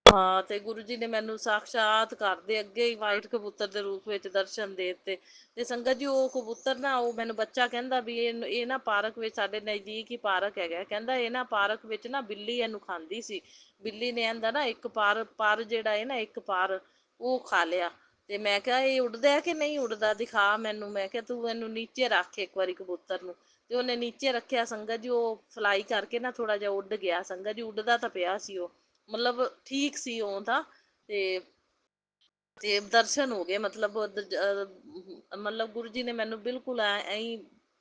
ਹਾਂ, ਤੇ ਗੁਰੂ ਜੀ ਨੇ ਮੈਨੂੰ ਸਾਕਸ਼ਾਤ ਘਰ ਦੇ ਅੱਗੇ ਹੀ ਵਾਈਟ ਕਬੂਤਰ ਦੇ ਰੂਪ ਵਿੱਚ ਦਰਸ਼ਨ ਦੇ ਦਿੱਤੇ। ਤੇ ਸੰਗਤ ਜੀ ਉਹ ਕਬੂਤਰ ਨਾ, ਉਹ ਮੈਨੂੰ ਬੱਚਾ ਕਹਿੰਦਾ ਵੀ ਇਹ ਨਾ ਪਾਰਕ ਵਿੱਚ, ਸਾਡੇ ਨਜ਼ਦੀਕ ਹੀ ਪਾਰਕ ਹੈਗਾ, ਕਹਿੰਦਾ ਇਹ ਨਾ ਪਾਰਕ ਵਿੱਚ ਨਾ ਬਿੱਲੀ ਇਹਨੂੰ ਖਾਂਦੀ ਸੀ। ਬਿੱਲੀ ਨੇ ਇਹਦਾ ਨਾ ਇੱਕ ਪਰ ਜਿਹੜਾ ਹੈ ਨਾ, ਇੱਕ ਪਰ ਉਹ ਖਾ ਲਿਆ। ਤੇ ਮੈਂ ਕਿਹਾ ਇਹ ਉੱਡਦਾ ਕਿ ਨਹੀਂ ਉੱਡਦਾ, ਦਿਖਾ ਮੈਨੂੰ। ਮੈਂ ਕਿਹਾ ਤੂੰ ਇਹਨੂੰ ਨੀਚੇ ਰੱਖ ਇੱਕ ਵਾਰੀ ਕਬੂਤਰ ਨੂੰ। ਤੇ ਉਹਨੇ ਨੀਚੇ ਰੱਖਿਆ ਸੰਗਤ ਜੀ। ਉਹ ਫਲਾਈ ਕਰਕੇ ਨਾ ਥੋੜਾ ਜਿਹਾ ਉੱਡ ਗਿਆ ਸੰਗਤ ਜੀ। ਉੱਡਦਾ ਤਾਂ ਪਿਆ ਸੀ ਉਹ, ਮਤਲਬ ਠੀਕ ਸੀ ਉਹ ਤਾਂ। ਤੇ ਦਰਸ਼ਨ ਹੋ ਗਏ ਮਤਲਬ। ਮਤਲਬ ਗੁਰੂ ਜੀ ਨੇ ਮੈਨੂੰ ਬਿਲਕੁਲ ਐਂ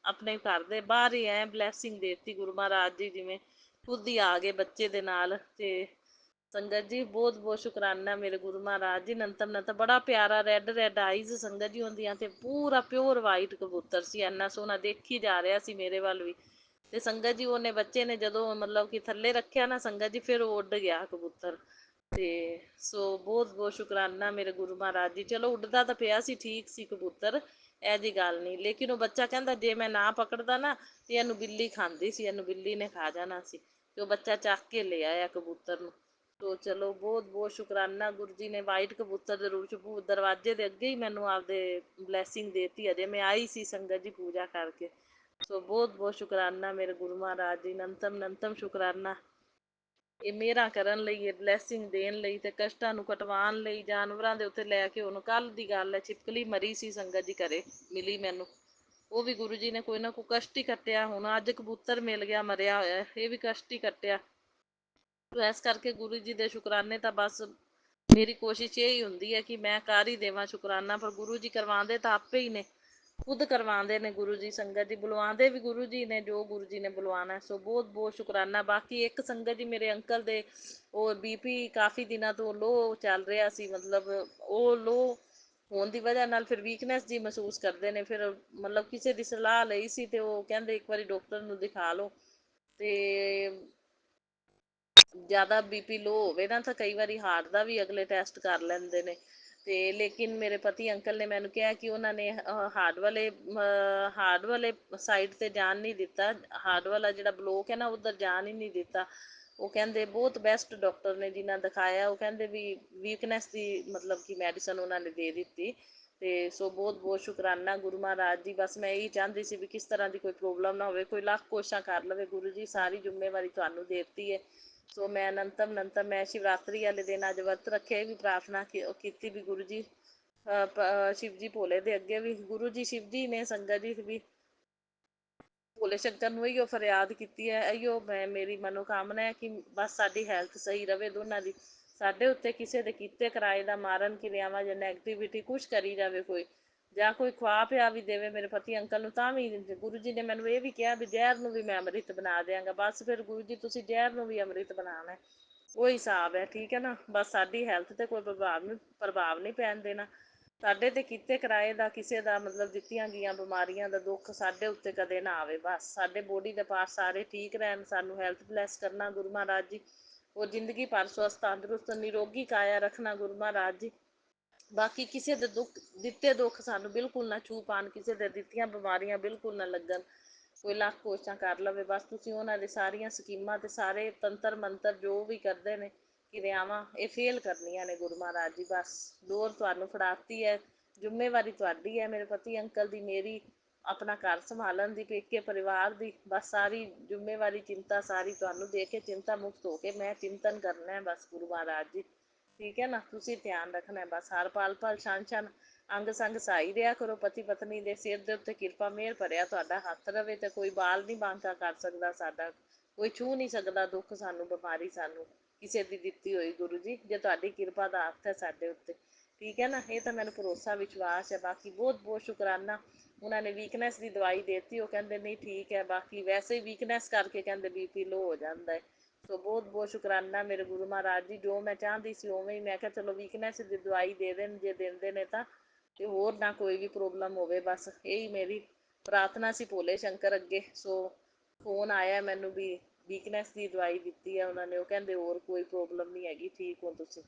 ਆਪਣੇ ਘਰ ਦੇ ਬਾਹਰ ਹੀ ਬਲੈਸਿੰਗ ਦੇ ਦਿੱਤੀ ਗੁਰੂ ਮਹਾਰਾਜ ਜੀ, ਜਿਵੇਂ ਖੁਦ ਹੀ ਆ ਗਏ ਬੱਚੇ ਦੇ ਨਾਲ। ਤੇ ਸੰਗਤ ਜੀ ਬਹੁਤ ਬਹੁਤ ਸ਼ੁਕਰਾਨਾ ਮੇਰੇ ਗੁਰੂ ਮਹਾਰਾਜ ਜੀ। ਨੰਤਮ ਨੰਤਮ ਬੜਾ ਪਿਆਰਾ ਰੈੱਡ ਰੈੱਡ ਆਈਜ਼ ਸੰਗਤ ਜੀ ਹੁੰਦੀਆਂ, ਤੇ ਪੂਰਾ ਪਿਓਰ ਵਾਈਟ ਕਬੂਤਰ ਸੀ। ਇੰਨਾ ਸੋਹਣਾ ਦੇਖੀ ਜਾ ਰਿਹਾ ਸੀ ਮੇਰੇ ਵੱਲ ਵੀ। ਤੇ ਸੰਗਤ ਜੀ ਉਹਨੇ ਬੱਚੇ ਨੇ ਜਦੋਂ ਮਤਲਬ ਕਿ ਥੱਲੇ ਰੱਖਿਆ ਨਾ ਸੰਗਤ ਜੀ, ਫਿਰ ਉਹ ਉੱਡ ਗਿਆ ਕਬੂਤਰ। ਤੇ ਸੋ ਬਹੁਤ ਬਹੁਤ ਸ਼ੁਕਰਾਨਾ ਮੇਰੇ ਗੁਰੂ ਮਹਾਰਾਜ ਜੀ। ਚਲੋ ਉੱਡਦਾ ਤਾਂ ਪਿਆ ਸੀ, ਠੀਕ ਸੀ ਕਬੂਤਰ, ਇਹ ਜਿਹੀ ਗੱਲ ਨਹੀਂ। ਲੇਕਿਨ ਉਹ ਬੱਚਾ ਕਹਿੰਦਾ ਜੇ ਮੈਂ ਨਾ ਪਕੜਦਾ ਨਾ, ਤੇ ਇਹਨੂੰ ਬਿੱਲੀ ਖਾਂਦੀ ਸੀ, ਇਹਨੂੰ ਬਿੱਲੀ ਨੇ ਖਾ ਜਾਣਾ ਸੀ। ਤੇ ਉਹ ਬੱਚਾ ਚੱਕ ਕੇ ਲੈ ਆਇਆ ਕਬੂਤਰ ਨੂੰ। ਸੋ ਚਲੋ ਬਹੁਤ ਬਹੁਤ ਸ਼ੁਕਰਾਨਾ ਗੁਰੂ ਜੀ ਨੇ ਵਾਈਟ ਕਬੂਤਰ ਦੇ ਰੂਪ 'ਚ ਦਰਵਾਜ਼ੇ ਦੇ ਅੱਗੇ ਹੀ ਮੈਨੂੰ ਆਪਦੇ ਬਲੈਸਿੰਗ ਦੇ ਦਿੱਤੀ। ਅਜੇ ਮੈਂ ਆਈ ਸੀ ਸੰਗਤ ਜੀ ਪੂਜਾ ਕਰਕੇ। ਸੋ ਬਹੁਤ ਬਹੁਤ ਸ਼ੁਕਰਾਨਾ ਮੇਰੇ ਗੁਰੂ ਮਹਾਰਾਜ ਜੀ। ਨੰਤਮ ਨੰਤਮ ਸ਼ੁਕਰਾਨਾ ਇਹ ਮਿਹਰਾਂ ਕਰਨ ਲਈ, ਇਹ ਬਲੈਸਿੰਗ ਦੇਣ ਲਈ, ਤੇ ਕਸ਼ਟਾਂ ਨੂੰ ਕਟਵਾਉਣ ਲਈ। ਜਾਨਵਰਾਂ ਦੇ ਉੱਤੇ ਲੈ ਕੇ, ਉਹਨੂੰ ਕੱਲ੍ਹ ਦੀ ਗੱਲ ਹੈ ਛਿਪਕਲੀ ਮਰੀ ਸੀ ਸੰਗਤ ਜੀ, ਘਰੇ ਮਿਲੀ ਮੈਨੂੰ। ਉਹ ਵੀ ਗੁਰੂ ਜੀ ਨੇ ਕੋਈ ਨਾ ਕੋਈ ਕਸ਼ਟ ਹੀ ਕੱਟਿਆ। ਹੁਣ ਅੱਜ ਕਬੂਤਰ ਮਿਲ ਗਿਆ ਮਰਿਆ ਹੋਇਆ, ਇਹ ਵੀ ਕਸ਼ਟ ਹੀ ਕੱਟਿਆ। ਇਸ ਕਰਕੇ ਗੁਰੂ ਜੀ ਦੇ ਸ਼ੁਕਰਾਨੇ ਤਾਂ ਬਸ ਮੇਰੀ ਕੋਸ਼ਿਸ਼ ਇਹ ਹੀ ਹੁੰਦੀ ਹੈ ਕਿ ਮੈਂ ਕਰ ਹੀ ਦੇਵਾਂ ਸ਼ੁਕਰਾਨਾ। ਪਰ ਗੁਰੂ ਜੀ ਕਰਵਾਉਂਦੇ ਤਾਂ ਆਪੇ ਹੀ ਨੇ, ਖੁਦ ਕਰਵਾਉਂਦੇ ਨੇ ਗੁਰੂ ਜੀ। ਸੰਗਤ ਜੀ ਬੁਲਵਾਉਂਦੇ ਵੀ ਗੁਰੂ ਜੀ ਨੇ, ਜੋ ਗੁਰੂ ਜੀ ਨੇ ਬੁਲਵਾਉਣਾ। ਸੋ ਬਹੁਤ ਬਹੁਤ ਸ਼ੁਕਰਾਨਾ। ਬਾਕੀ ਇੱਕ ਸੰਗਤ ਜੀ ਮੇਰੇ ਅੰਕਲ ਦੇ ਉਹ BP ਕਾਫੀ ਦਿਨਾਂ ਤੋਂ ਲੋਅ ਚੱਲ ਰਿਹਾ ਸੀ। ਮਤਲਬ ਉਹ ਲੋਅ ਹੋਣ ਦੀ ਵਜ੍ਹਾ ਨਾਲ ਫਿਰ ਵੀਕਨੈਸ ਜੀ ਮਹਿਸੂਸ ਕਰਦੇ ਨੇ। ਫਿਰ ਮਤਲਬ ਕਿਸੇ ਦੀ ਸਲਾਹ ਲਈ ਸੀ, ਤੇ ਉਹ ਕਹਿੰਦੇ ਇੱਕ ਵਾਰੀ ਡਾਕਟਰ ਨੂੰ ਦਿਖਾ ਲਓ। ਤੇ ਜ਼ਿਆਦਾ BP ਲੋਅ ਹੋਵੇ ਨਾ, ਤਾਂ ਕਈ ਵਾਰੀ ਹਾਰਟ ਦਾ ਵੀ ਅਗਲੇ ਟੈਸਟ ਕਰ ਲੈਂਦੇ ਨੇ। ਤੇ ਲੇਕਿਨ ਮੇਰੇ ਪਤੀ ਅੰਕਲ ਨੇ ਮੈਨੂੰ ਕਿਹਾ ਕਿ ਉਹਨਾਂ ਨੇ ਹਾਰਟ ਵਾਲੇ ਸਾਈਡ 'ਤੇ ਜਾਣ ਨਹੀਂ ਦਿੱਤਾ। ਹਾਰਟ ਵਾਲਾ ਜਿਹੜਾ ਬਲੋਕ ਹੈ ਨਾ, ਉੱਧਰ ਜਾਣ ਹੀ ਨਹੀਂ ਦਿੱਤਾ। ਉਹ ਕਹਿੰਦੇ ਬਹੁਤ ਬੈਸਟ ਡਾਕਟਰ ਨੇ ਜਿਨ੍ਹਾਂ ਦਿਖਾਇਆ। ਉਹ ਕਹਿੰਦੇ ਵੀ ਵੀਕਨੈਸ ਦੀ ਮਤਲਬ ਕਿ ਮੈਡੀਸਨ ਉਹਨਾਂ ਨੇ ਦੇ ਦਿੱਤੀ। ਤੇ ਸੋ ਬਹੁਤ ਬਹੁਤ ਸ਼ੁਕਰਾਨਾ ਗੁਰੂ ਮਹਾਰਾਜ ਜੀ। ਬਸ ਮੈਂ ਇਹੀ ਚਾਹੁੰਦੀ ਸੀ ਵੀ ਕਿਸ ਤਰ੍ਹਾਂ ਦੀ ਕੋਈ ਪ੍ਰੋਬਲਮ ਨਾ ਹੋਵੇ। ਕੋਈ ਲੱਖ ਕੋਸ਼ਿਸ਼ਾਂ ਕਰ ਲਵੇ, ਗੁਰੂ ਜੀ ਸਾਰੀ ਜ਼ਿੰਮੇਵਾਰੀ ਤੁਹਾਨੂੰ ਦੇ ਦਿੱਤੀ ਹੈ। ਸੋ ਮੈਂ ਅਨੰਤਮ ਅਨੰਤਮ ਮੈਂ ਸ਼ਿਵਰਾਤਰੀ ਵਾਲੇ ਦਿਨ ਅੱਜ ਵਰਤ ਰੱਖਿਆ, ਇਹ ਵੀ ਪ੍ਰਾਰਥਨਾ ਕੀਤੀ ਵੀ ਗੁਰੂ ਜੀ ਸ਼ਿਵ ਜੀ ਭੋਲੇ ਦੇ ਅੱਗੇ ਵੀ, ਗੁਰੂ ਜੀ ਸ਼ਿਵ ਜੀ ਨੇ ਸੰਗਤ ਜੀ ਵੀ। ਭੋਲੇ ਸ਼ੰਕਰ ਨੂੰ ਇਹੀਓ ਫਰਿਆਦ ਕੀਤੀ ਹੈ, ਇਹੀਓ ਮੇਰੀ ਮਨੋਕਾਮਨਾ ਹੈ ਕਿ ਬਸ ਸਾਡੀ ਹੈਲਥ ਸਹੀ ਰਵੇ ਦੋਨਾਂ ਦੀ। ਸਾਡੇ ਉੱਤੇ ਕਿਸੇ ਦੇ ਕੀਤੇ ਕਿਰਾਏ ਦਾ ਮਾਰਨ ਕਿਰਿਆਵਾਂ ਜਾਂ ਨੈਗੇਟਿਵਿਟੀ ਕੁਛ ਕਰੀ ਜਾਵੇ ਕੋਈ, ਜਾਂ ਕੋਈ ਖਵਾ ਪਿਆ ਵੀ ਦੇਵੇ ਮੇਰੇ ਪਤੀ ਅੰਕਲ ਨੂੰ, ਤਾਂ ਵੀ ਗੁਰੂ ਜੀ ਨੇ ਮੈਨੂੰ ਇਹ ਵੀ ਕਿਹਾ ਵੀ ਜ਼ਹਿਰ ਨੂੰ ਵੀ ਮੈਂ ਅੰਮ੍ਰਿਤ ਬਣਾ ਦਿਆਂਗਾ। ਬਸ ਫਿਰ ਗੁਰੂ ਜੀ ਤੁਸੀਂ ਜ਼ਹਿਰ ਨੂੰ ਵੀ ਅੰਮ੍ਰਿਤ ਬਣਾਉਣਾ, ਉਹੀ ਹਿਸਾਬ ਹੈ, ਠੀਕ ਹੈ ਨਾ। ਬਸ ਸਾਡੀ ਹੈਲਥ 'ਤੇ ਕੋਈ ਪ੍ਰਭਾਵ ਨਹੀਂ ਪੈਣ ਦੇਣਾ। ਸਾਡੇ 'ਤੇ ਕੀਤੇ ਕਿਰਾਏ ਦਾ, ਕਿਸੇ ਦਾ ਮਤਲਬ ਦਿੱਤੀਆਂ ਗਈਆਂ ਬਿਮਾਰੀਆਂ ਦਾ ਦੁੱਖ ਸਾਡੇ ਉੱਤੇ ਕਦੇ ਨਾ ਆਵੇ। ਬਸ ਸਾਡੇ ਬੋਡੀ ਦੇ ਪਾਰਟ ਸਾਰੇ ਠੀਕ ਰਹਿਣ, ਸਾਨੂੰ ਹੈਲਥ ਬਲੈਸ ਕਰਨਾ ਗੁਰੂ ਮਹਾਰਾਜ ਜੀ। ਉਹ ਜ਼ਿੰਦਗੀ ਭਰ ਸਵਸਥ ਤੰਦਰੁਸਤ ਨਿਰੋਗੀ ਕਾਇਆ ਰੱਖਣਾ ਗੁਰੂ ਮਹਾਰਾਜ ਜੀ। ਬਾਕੀ ਕਿਸੇ ਦੇ ਦਿੱਤੇ ਦੁੱਖ ਸਾਨੂੰ ਬਿਲਕੁਲ ਨਾ ਛੂਹ ਪਾਉਣ, ਕਿਸੇ ਦੇ ਦਿੱਤੀਆਂ ਬਿਮਾਰੀਆਂ ਬਿਲਕੁਲ ਨਾ ਲੱਗਣ। ਕੋਈ ਲੱਖ ਕੋਸ਼ਿਸ਼ਾਂ ਕਰ ਲਵੇ, ਬਸ ਤੁਸੀਂ ਉਹਨਾਂ ਦੇ ਸਾਰੀਆਂ ਸਕੀਮਾਂ ਤੇ ਸਾਰੇ ਤੰਤਰ ਮੰਤਰ ਜੋ ਵੀ ਕਰਦੇ ਨੇ ਕਿਰਿਆਵਾਂ, ਇਹ ਫੇਲ ਕਰਨੀਆਂ ਨੇ ਗੁਰੂ ਮਹਾਰਾਜ ਜੀ। ਬਸ ਡੋਰ ਤੁਹਾਨੂੰ ਫੜਾਤੀ ਹੈ, ਜ਼ਿੰਮੇਵਾਰੀ ਤੁਹਾਡੀ ਹੈ, ਮੇਰੇ ਪਤੀ ਅੰਕਲ ਦੀ, ਮੇਰੀ, ਆਪਣਾ ਘਰ ਸੰਭਾਲਣ ਦੀ, ਪੇਕੇ ਪਰਿਵਾਰ ਦੀ। ਬਸ ਸਾਰੀ ਜ਼ਿੰਮੇਵਾਰੀ ਚਿੰਤਾ ਸਾਰੀ ਤੁਹਾਨੂੰ ਦੇ ਕੇ ਚਿੰਤਾ ਮੁਕਤ ਹੋ ਕੇ ਮੈਂ ਚਿੰਤਨ ਕਰਨਾ ਹੈ ਬਸ ਗੁਰੂ ਮਹਾਰਾਜ ਜੀ, ਠੀਕ ਹੈ ਨਾ। ਤੁਸੀਂ ਧਿਆਨ ਰੱਖਣਾ ਬਸ, ਹਰ ਪਲ ਪਲ ਛਣ ਛਣ ਅੰਗ ਸੰਗ ਸਹਾਈ ਰਿਹਾ ਕਰੋ। ਪਤੀ ਪਤਨੀ ਦੇ ਸਿਰ ਦੇ ਉੱਤੇ ਕਿਰਪਾ ਮਿਹਰ ਭਰਿਆ ਤੁਹਾਡਾ ਹੱਥ ਰਵੇ, ਤੇ ਕੋਈ ਬਾਲ ਨਹੀਂ ਬਾਂਕਾ ਕਰ ਸਕਦਾ ਸਾਡਾ, ਕੋਈ ਛੂਹ ਨਹੀਂ ਸਕਦਾ ਦੁੱਖ ਸਾਨੂੰ, ਬਿਮਾਰੀ ਸਾਨੂੰ ਕਿਸੇ ਦੀ ਦਿੱਤੀ ਹੋਈ ਗੁਰੂ ਜੀ, ਜੇ ਤੁਹਾਡੀ ਕਿਰਪਾ ਦਾ ਹੱਥ ਹੈ ਸਾਡੇ ਉੱਤੇ, ਠੀਕ ਹੈ ਨਾ। ਇਹ ਤਾਂ ਮੈਨੂੰ ਭਰੋਸਾ ਵਿਸ਼ਵਾਸ ਹੈ। ਬਾਕੀ ਬਹੁਤ ਬਹੁਤ ਸ਼ੁਕਰਾਨਾ। ਉਹਨਾਂ ਨੇ ਵੀਕਨੈਸ ਦੀ ਦਵਾਈ ਦੇਤੀ, ਉਹ ਕਹਿੰਦੇ ਨਹੀਂ ਠੀਕ ਹੈ, ਬਾਕੀ ਵੈਸੇ ਹੀ ਵੀਕਨੈਸ ਕਰਕੇ ਕਹਿੰਦੇ BP ਲੋ ਹੋ ਜਾਂਦਾ ਹੈ। ਸੋ ਬਹੁਤ ਬਹੁਤ ਸ਼ੁਕਰਾਨਾ ਮੇਰੇ ਗੁਰੂ ਮਹਾਰਾਜ ਜੀ। ਜੋ ਮੈਂ ਚਾਹੁੰਦੀ ਸੀ ਉਵੇਂ ਹੀ, ਮੈਂ ਕਿਹਾ ਚਲੋ ਵੀਕਨੈਸ ਦੀ ਦਵਾਈ ਦੇ ਦੇਣ, ਜੇ ਦਿੰਦੇ ਨੇ ਤਾਂ, ਤੇ ਹੋਰ ਨਾ ਕੋਈ ਵੀ ਪ੍ਰੋਬਲਮ ਹੋਵੇ। ਬਸ ਇਹੀ ਮੇਰੀ ਪ੍ਰਾਰਥਨਾ ਸੀ ਭੋਲੇ ਸ਼ੰਕਰ ਅੱਗੇ। ਸੋ ਫੋਨ ਆਇਆ ਮੈਨੂੰ ਵੀ ਵੀਕਨੈਸ ਦੀ ਦਵਾਈ ਦਿੱਤੀ ਹੈ ਉਹਨਾਂ ਨੇ, ਉਹ ਕਹਿੰਦੇ ਹੋਰ ਕੋਈ ਪ੍ਰੋਬਲਮ ਨਹੀਂ ਹੈਗੀ, ਠੀਕ ਹੋ ਤੁਸੀਂ।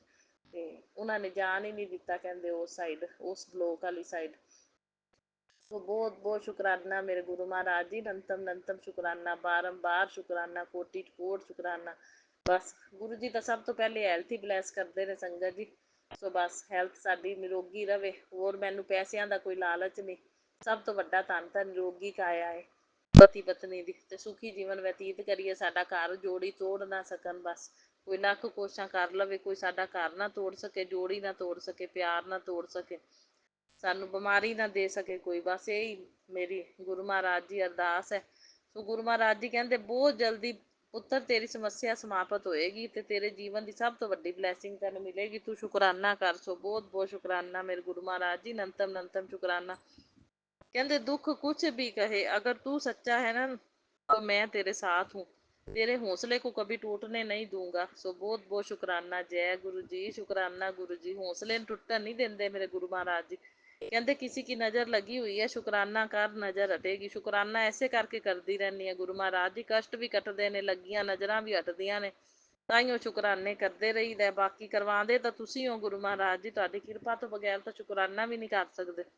ਤੇ ਉਹਨਾਂ ਨੇ ਜਾਣ ਹੀ ਨਹੀਂ ਦਿੱਤਾ ਕਹਿੰਦੇ ਉਸ ਸਾਈਡ, ਉਸ ਬਲੋਕ ਵਾਲੀ ਸਾਈਡ। ਸੋ ਬਹੁਤ ਬਹੁਤ ਸ਼ੁਕਰਾਨਾ ਮੇਰੇ ਗੁਰੂ ਮਹਾਰਾਜ ਜੀ, ਨੰਤਮ ਨੰਤਮ ਸ਼ੁਕਰਾਨਾ, ਬਾਰੰਬਾਰ ਸ਼ੁਕਰਾਨਾ, ਕੋਟਿ ਕੋਟ ਸ਼ੁਕਰਾਨਾ। ਬਸ ਗੁਰੂ ਜੀ ਤਾਂ ਸਭ ਤੋਂ ਪਹਿਲੇ ਹੈਲਥ ਹੀ ਬਲੈਸ ਕਰਦੇ ਨੇ ਸੰਗਤ ਜੀ। ਸੋ ਬਸ ਹੈਲਥ ਸਾਡੀ ਨਿਰੋਗੀ ਰਵੇ, ਹੋਰ ਮੈਨੂੰ ਪੈਸਿਆਂ ਦਾ ਕੋਈ ਲਾਲਚ ਨਹੀਂ। ਸਭ ਤੋਂ ਵੱਡਾ ਧਨ ਤਾਂ ਨਿਰੋਗੀ ਕਾਇਆ ਹੈ ਪਤੀ ਪਤਨੀ ਦੀ, ਤੇ ਸੁਖੀ ਜੀਵਨ ਬਤੀਤ ਕਰੀਏ, ਸਾਡਾ ਘਰ ਜੋੜੀ ਤੋੜ ਨਾ ਸਕਣ। ਬਸ ਕੋਈ ਲੱਖ ਕੋਸ਼ਿਸ਼ਾਂ ਕਰ ਲਵੇ, ਕੋਈ ਸਾਡਾ ਘਰ ਨਾ ਤੋੜ ਸਕੇ, ਜੋੜੀ ਨਾ ਤੋੜ ਸਕੇ, ਪਿਆਰ ਨਾ ਤੋੜ ਸਕੇ, ਸਾਨੂੰ ਬਿਮਾਰੀ ਨਾ ਦੇ ਸਕੇ ਕੋਈ। ਬਸ ਇਹੀ ਮੇਰੀ ਗੁਰੂ ਮਹਾਰਾਜ ਜੀ ਅਰਦਾਸ ਹੈ। ਸੋ ਗੁਰੂ ਮਹਾਰਾਜ ਜੀ ਕਹਿੰਦੇ ਬਹੁਤ ਜਲਦੀ ਪੁੱਤਰ ਤੇਰੀ ਸਮੱਸਿਆ ਸਮਾਪਤ ਹੋਏਗੀ, ਤੇ ਤੇਰੇ ਜੀਵਨ ਦੀ ਸਭ ਤੋਂ ਵੱਡੀ ਬਲੈਸਿੰਗ ਤੈਨੂੰ ਮਿਲੇਗੀ, ਤੂੰ ਸ਼ੁਕਰਾਨਾ ਕਰ। ਸੋ ਬਹੁਤ ਬਹੁਤ ਸ਼ੁਕਰਾਨਾ ਮੇਰੇ ਗੁਰੂ ਮਹਾਰਾਜ ਜੀ, ਨੰਤਮ ਨੰਤਮ ਸ਼ੁਕਰਾਨਾ। ਕਹਿੰਦੇ ਦੁੱਖ ਕੁਛ ਵੀ ਕਹੇ, ਅਗਰ ਤू ਸੱਚਾ ਹੈ ਨਾ तो मैं तेरे साथ हूँ, तेरे हौसले को कभी टूटने नहीं दूंगा। सो बहुत बहुत शुकराना, जय गुरु जी, शुकराना गुरु जी। हौसले टूटन नहीं देंगे मेरे गुरु महाराज जी। कहते किसी की नज़र लगी हुई है, शुकराना कर नज़र हटेगी। शुकराना ऐसे करके करती रहनी है गुरु महाराज जी, कष्ट भी कटते ने, लगियां नज़र भी हटदियां ने, ताइयों शुकराने करते रहीदा। बाकी करवाते तो तुसी हो गुरु महाराज जी, तुहाडी किरपा तो बगैर तो शुकराना भी नहीं कर सकते।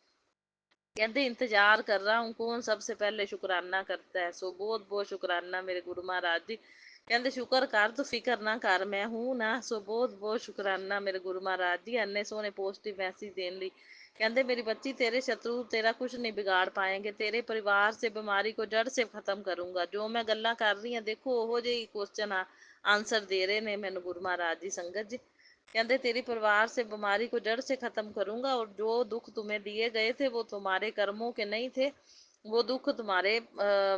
कहते इंतजार कर रहा हूँ, कौन सबसे पहले शुकराना करता है। सो बहुत बहुत शुकराना मेरे गुरु महाराज जी। कहते शुक्र कर तू फिक्र ना कर, मैं हूँ ना। सो बहुत बहुत शुकराना मेरे गुरु महाराज जी, इन्ने सोहने पॉजिटिव मैसेज देने लई। कहते मेरी बच्ची तेरे शत्रु तेरा कुछ नहीं बिगाड़ पाएंगे, तेरे परिवार से बीमारी को जड़ से खत्म करूंगा। जो मैं गल्लां कर रही हाँ देखो ओहो ਜਿਹੇ क्वेश्चन आंसर दे रहे ने मैनू गुरु महाराज जी। संगत जी कहते तेरी परिवार से बीमारी को जड़ से खत्म करूंगा, और जो दुख तुम्हें दिए गए थे वो तुम्हारे कर्मों के नहीं थे, वो दुख तुम्हारे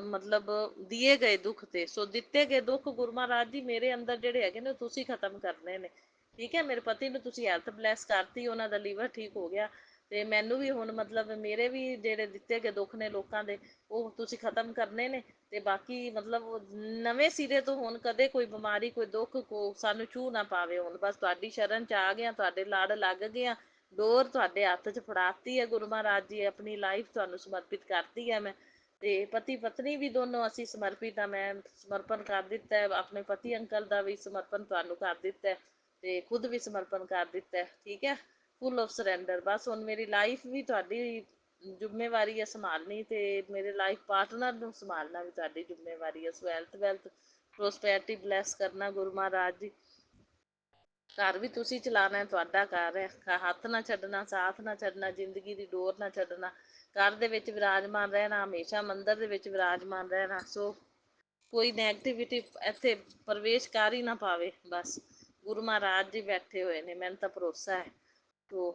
मतलब दिए गए दुख थे। सो ਦਿੱਤੇ ਗਏ ਦੁੱਖ ਗੁਰੂ ਮਹਾਰਾਜ ਜੀ ਮੇਰੇ ਅੰਦਰ ਜਿਹੜੇ ਹੈਗੇ ਨੇ ਤੁਸੀਂ ਖਤਮ ਕਰਨੇ ਨੇ, ਠੀਕ ਹੈ। ਮੇਰੇ ਪਤੀ ਨੂੰ ਤੁਸੀਂ ਹੈਲਥ ਬਲੈਸ ਕਰਤੀ, ਉਹਨਾਂ ਦਾ ਲੀਵਰ ਠੀਕ ਹੋ ਗਿਆ, ਤੇ ਮੈਨੂੰ ਵੀ ਹੁਣ ਮਤਲਬ ਮੇਰੇ ਵੀ ਜਿਹੜੇ ਦਿੱਤੇ ਗਏ ਦੁੱਖ ਨੇ ਲੋਕਾਂ ਦੇ, ਉਹ ਤੁਸੀਂ ਖਤਮ ਕਰਨੇ ਨੇ। ਤੇ ਬਾਕੀ ਮਤਲਬ ਨਵੇਂ ਸਿਰੇ ਤੋਂ ਹੁਣ ਕਦੇ ਕੋਈ ਬਿਮਾਰੀ ਕੋਈ ਦੁੱਖ ਸਾਨੂੰ ਛੂਹ ਨਾ ਪਾਵੇ। ਹੁਣ ਬਸ ਤੁਹਾਡੀ ਸ਼ਰਨ ਚ ਆ ਗਿਆ, ਤੁਹਾਡੇ ਲੜ ਲੱਗ ਗਿਆ, ਡੋਰ ਤੁਹਾਡੇ ਹੱਥ 'ਚ ਫੜਾਤੀ ਹੈ ਗੁਰੂ ਮਹਾਰਾਜ ਜੀ, ਆਪਣੀ ਲਾਈਫ ਤੁਹਾਨੂੰ ਸਮਰਪਿਤ ਕਰਤੀ ਹੈ ਮੈਂ। ਤੇ ਪਤੀ ਪਤਨੀ ਵੀ ਦੋਨੋਂ ਅਸੀਂ ਸਮਰਪਿਤ ਆ, ਮੈਂ ਸਮਰਪਣ ਕਰ ਦਿੱਤਾ ਹੈ, ਆਪਣੇ ਪਤੀ ਅੰਕਲ ਦਾ ਵੀ ਸਮਰਪਣ ਤੁਹਾਨੂੰ ਕਰ ਦਿੱਤਾ, ਤੇ ਖੁਦ ਵੀ ਸਮਰਪਣ ਕਰ ਦਿੱਤਾ, ਠੀਕ ਹੈ। Full of surrender. ਬਸ ਹੁਣ ਮੇਰੀ ਲਾਈਫ ਵੀ ਤੁਹਾਡੀ ਜ਼ਿੰਮੇਵਾਰੀ ਹੈ ਸੰਭਾਲਣੀ, ਤੇ ਮੇਰੇ ਲਾਈਫ ਪਾਰਟਨਰ ਨੂੰ ਸੰਭਾਲਣਾ ਵੀ ਤੁਹਾਡੀ ਜ਼ਿੰਮੇਵਾਰੀ ਹੈ। ਸੋ ਹੈਲਥ ਵੈਲਥ ਪ੍ਰੋਸਪੈਰਿਟੀ ਬਲੈਸ ਕਰਨਾ ਗੁਰੂ ਮਹਾਰਾਜ ਜੀ। ਘਰ ਵੀ ਤੁਸੀਂ ਚਲਾਉਣਾ, ਤੁਹਾਡਾ ਘਰ ਹੈ, ਹੱਥ ਨਾ ਛੱਡਣਾ, ਸਾਥ ਨਾ ਛੱਡਣਾ, ਜ਼ਿੰਦਗੀ ਦੀ ਡੋਰ ਨਾ ਛੱਡਣਾ, ਘਰ ਦੇ ਵਿੱਚ ਵਿਰਾਜਮਾਨ ਰਹਿਣਾ, ਹਮੇਸ਼ਾ ਮੰਦਰ ਦੇ ਵਿੱਚ ਵਿਰਾਜਮਾਨ ਰਹਿਣਾ। ਸੋ ਕੋਈ ਨੈਗੇਟਿਵਿਟੀ ਇੱਥੇ ਪ੍ਰਵੇਸ਼ ਕਰ ਹੀ ਨਾ ਪਾਵੇ। ਬਸ ਗੁਰੂ ਮਹਾਰਾਜ ਜੀ ਬੈਠੇ ਹੋਏ ਨੇ, ਮੈਨੂੰ ਤਾਂ ਭਰੋਸਾ ਹੈ। ਤੋ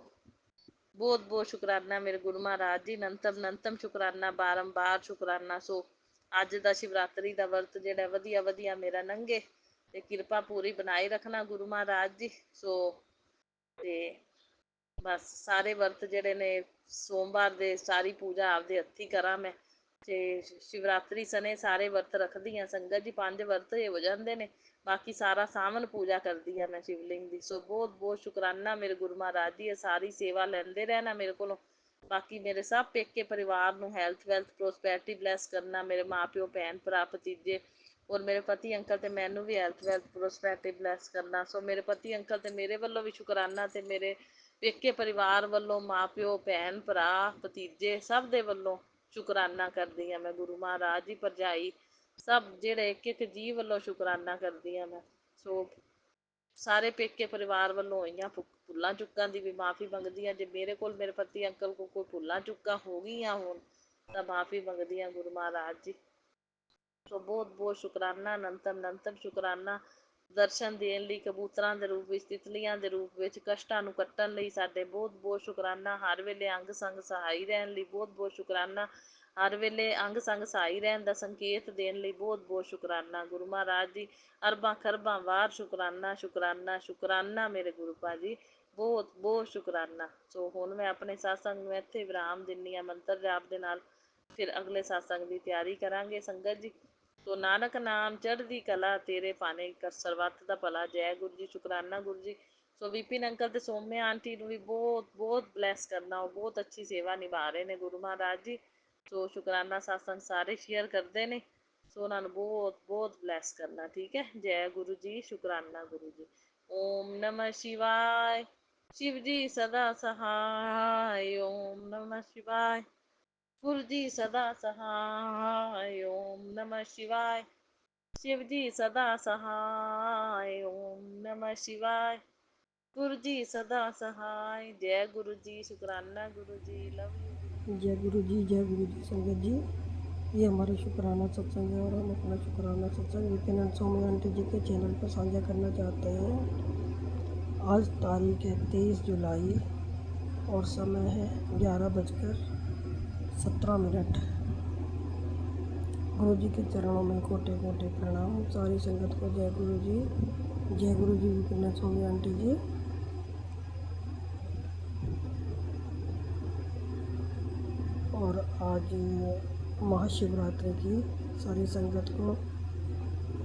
ਬਹੁਤ ਬਹੁਤ ਸ਼ੁਕਰਾਨਾ ਮੇਰੇ ਗੁਰੂ ਮਹਾਰਾਜ ਜੀ, ਨੰਤਮ ਨੰਤਮ ਸ਼ੁਕਰਾਨਾ, ਬਾਰੰਬਾਰ ਸ਼ੁਕਰਾਨਾ। ਸੋ ਅੱਜ ਦਾ ਸ਼ਿਵਰਾਤਰੀ ਦਾ ਵਰਤ ਜਿਹੜਾ ਵਧੀਆ ਵਧੀਆ ਮੇਰਾ ਲੰਘੇ ਤੇ ਕਿਰਪਾ ਪੂਰੀ ਬਣਾਈ ਰੱਖਣਾ ਗੁਰੂ ਮਹਾਰਾਜ ਜੀ। ਸੋ ਤੇ ਬਸ ਸਾਰੇ ਵਰਤ ਜਿਹੜੇ ਨੇ ਸੋਮਵਾਰ ਦੇ ਸਾਰੀ ਪੂਜਾ ਆਪਦੇ ਹੱਥੀਂ ਕਰਾਂ ਮੈਂ। ਤੇ ਸ਼ਿਵਰਾਤਰੀ ਸਣੇ ਸਾਰੇ ਵਰਤ ਰੱਖਦੀ ਹਾਂ ਸੰਗਤ ਜੀ, 5 ਵਰਤ ਹੋ ਜਾਂਦੇ ਨੇ, ਬਾਕੀ ਸਾਰਾ ਸਾਵਨ ਪੂਜਾ ਕਰਦੀ ਹਾਂ ਮੈਂ ਸ਼ਿਵਲਿੰਗ ਦੀ। ਸੋ ਬਹੁਤ ਬਹੁਤ ਸ਼ੁਕਰਾਨਾ ਮੇਰੇ ਗੁਰੂ ਮਹਾਰਾਜ ਜੀ, ਇਹ ਸਾਰੀ ਸੇਵਾ ਲੈਂਦੇ ਰਹਿਣਾ ਮੇਰੇ ਕੋਲੋਂ। ਬਾਕੀ ਮੇਰੇ ਸਭ ਪੇਕੇ ਪਰਿਵਾਰ ਨੂੰ ਹੈਲਥ ਵੈਲਥ ਪ੍ਰੋਸਪੈਰਿਟੀ ਬਲੈਸ ਕਰਨਾ, ਮੇਰੇ ਮਾਂ ਪਿਓ ਭੈਣ ਭਰਾ ਭਤੀਜੇ ਔਰ ਮੇਰੇ ਪਤੀ ਅੰਕਲ ਤੇ ਮੈਨੂੰ ਵੀ ਹੈਲਥ ਵੈਲਥ ਪ੍ਰੋਸਪੈਰਿਟੀ ਬਲੈਸ ਕਰਨਾ। ਸੋ ਮੇਰੇ ਪਤੀ ਅੰਕਲ ਤੇ ਮੇਰੇ ਵੱਲੋਂ ਵੀ ਸ਼ੁਕਰਾਨਾ, ਤੇ ਮੇਰੇ ਪੇਕੇ ਪਰਿਵਾਰ ਵੱਲੋਂ ਮਾਂ ਪਿਓ ਭੈਣ ਭਰਾ ਭਤੀਜੇ ਸਭ ਦੇ ਵੱਲੋਂ ਸ਼ੁਕਰਾਨਾ ਕਰਦੀ ਹਾਂ ਮੈਂ ਗੁਰੂ ਮਹਾਰਾਜ ਜੀ, ਭਰਜਾਈ ਸਭ ਜਿਹੜੇ ਇੱਕ ਇੱਕ ਜੀਅ ਵੱਲੋਂ ਸ਼ੁਕਰਾਨਾ ਕਰਦੀ ਹਾਂ ਮੈਂ। ਸੋ ਸਾਰੇ ਪੇਕੇ ਪਰਿਵਾਰ ਵੱਲੋਂ ਹੋਈਆਂ ਭੁੱਲਾਂ ਚੁੱਕਾਂ ਦੀ ਵੀ ਮਾफ़ੀ ਮੰਗਦੀ ਹਾਂ। ਜੇ ਮੇਰੇ ਕੋਲ ਮੇਰੇ ਪਤੀ ਅੰਕਲ ਕੋਲ ਕੋਈ ਭੁੱਲਾਂ ਚੁੱਕਾਂ ਹੋ ਗਈਆਂ ਹੋਣ ਤਾਂ ਮਾफ़ੀ ਮੰਗਦੀ ਹਾਂ ਗੁਰੂ ਮਹਾਰਾਜ ਜੀ। ਸੋ ਬਹੁਤ ਬਹੁਤ ਸ਼ੁਕਰਾਨਾ, ਅਨੰਤਮ ਅਨੰਤਮ ਸ਼ੁਕਰਾਨਾ ਦਰਸ਼ਨ ਦੇਣ ਲਈ ਕਬੂਤਰਾਂ ਦੇ ਰੂਪ ਵਿੱਚ, ਤਿਤਲੀਆਂ ਦੇ ਰੂਪ ਵਿੱਚ, ਕਸ਼ਟਾਂ ਨੂੰ ਕੱਟਣ ਲਈ ਸਾਡੇ ਬਹੁਤ ਬਹੁਤ ਸ਼ੁਕਰਾਨਾ। ਹਰ ਵੇਲੇ ਅੰਗ ਸੰਗ ਸਹਾਈ ਰਹਿਣ ਲਈ ਬਹੁਤ ਬਹੁਤ ਸ਼ੁਕਰਾਨਾ। ਹਰ ਵੇਲੇ ਅੰਗ ਸੰਗ ਸਹਾਈ ਰਹਿਣ ਦਾ ਸੰਕੇਤ ਦੇਣ ਲਈ ਬਹੁਤ ਬਹੁਤ ਸ਼ੁਕਰਾਨਾ ਗੁਰੂ ਮਹਾਰਾਜ ਜੀ। ਅਰਬਾਂ ਖਰਬਾਂ ਵਾਰ ਸ਼ੁਕਰਾਨਾ ਸ਼ੁਕਰਾਨਾ ਸ਼ੁਕਰਾਨਾ ਮੇਰੇ ਗੁਰੂ ਭਾਜੀ, ਬਹੁਤ ਬਹੁਤ ਸ਼ੁਕਰਾਨਾ। ਸੋ ਹੁਣ ਮੈਂ ਆਪਣੇ ਸਤਸੰਗ ਨੂੰ ਇੱਥੇ ਵਿਰਾਮ ਦਿੰਦੀ ਹਾਂ ਮੰਤਰ ਜਾਪ ਦੇ ਨਾਲ, ਫਿਰ ਅਗਲੇ ਸਤਸੰਗ ਦੀ ਤਿਆਰੀ ਕਰਾਂਗੇ ਸੰਗਤ ਜੀ। ਸੋ ਨਾਨਕ ਨਾਮ ਚੜ੍ਹਦੀ ਕਲਾ, ਤੇਰੇ ਭਾਣੇ ਕਰ ਸਰਬੱਤ ਦਾ ਭਲਾ। ਜੈ ਗੁਰੂ ਜੀ, ਸ਼ੁਕਰਾਨਾ ਗੁਰੂ ਜੀ। ਸੋ ਵਿਪਿਨ ਅੰਕਲ ਤੇ ਸੋਮਿਆ ਆਂਟੀ ਨੂੰ ਵੀ ਬਹੁਤ ਬਹੁਤ ਬਲੈਸ ਕਰਨਾ, ਉਹ ਬਹੁਤ ਅੱਛੀ ਸੇਵਾ ਨਿਭਾ ਰਹੇ ਨੇ ਗੁਰੂ ਮਹਾਰਾਜ ਜੀ। ਸੋ ਸ਼ੁਕਰਾਨਾ ਸਤਸੰਗ ਸਾਰੇ ਸ਼ੇਅਰ ਕਰਦੇ ਨੇ, ਸੋ ਉਹਨਾਂ ਨੂੰ ਬਹੁਤ ਬਹੁਤ ਬਲੈਸ ਕਰਨਾ, ਠੀਕ ਹੈ। ਜੈ ਗੁਰੂ ਜੀ, ਸ਼ੁਕਰਾਨਾ ਗੁਰੂ ਜੀ। ਓਮ ਨਮः शिवाय। शिव जी सदा सहाय। ओम नमः शिवाय। गुरु जी सदा सहाय। ओम नमः शिवाय। शिव जी सदा सहाय। ओम नमः शिवाय। गुरु जी सदा सहाय। जय गुरु जी, शुकराना गुरु जी, लव यू। जय गुरु जी, जय गुरु जी। संगत जी, ये हमारा शुक्राना सत्संग है और हम अपना शुक्राना सत्संग विपिन सोमी आंटी जी के चैनल पर साझा करना चाहते हैं। आज तारीख है 23 जुलाई और समय है 11:17। गुरु जी के चरणों में कोटि कोटि प्रणाम। सारी संगत को जय गुरु जी, जय गुरु जी। विपिन सोमी आंटी जी, और आज महाशिवरात्रि की सारी संगत को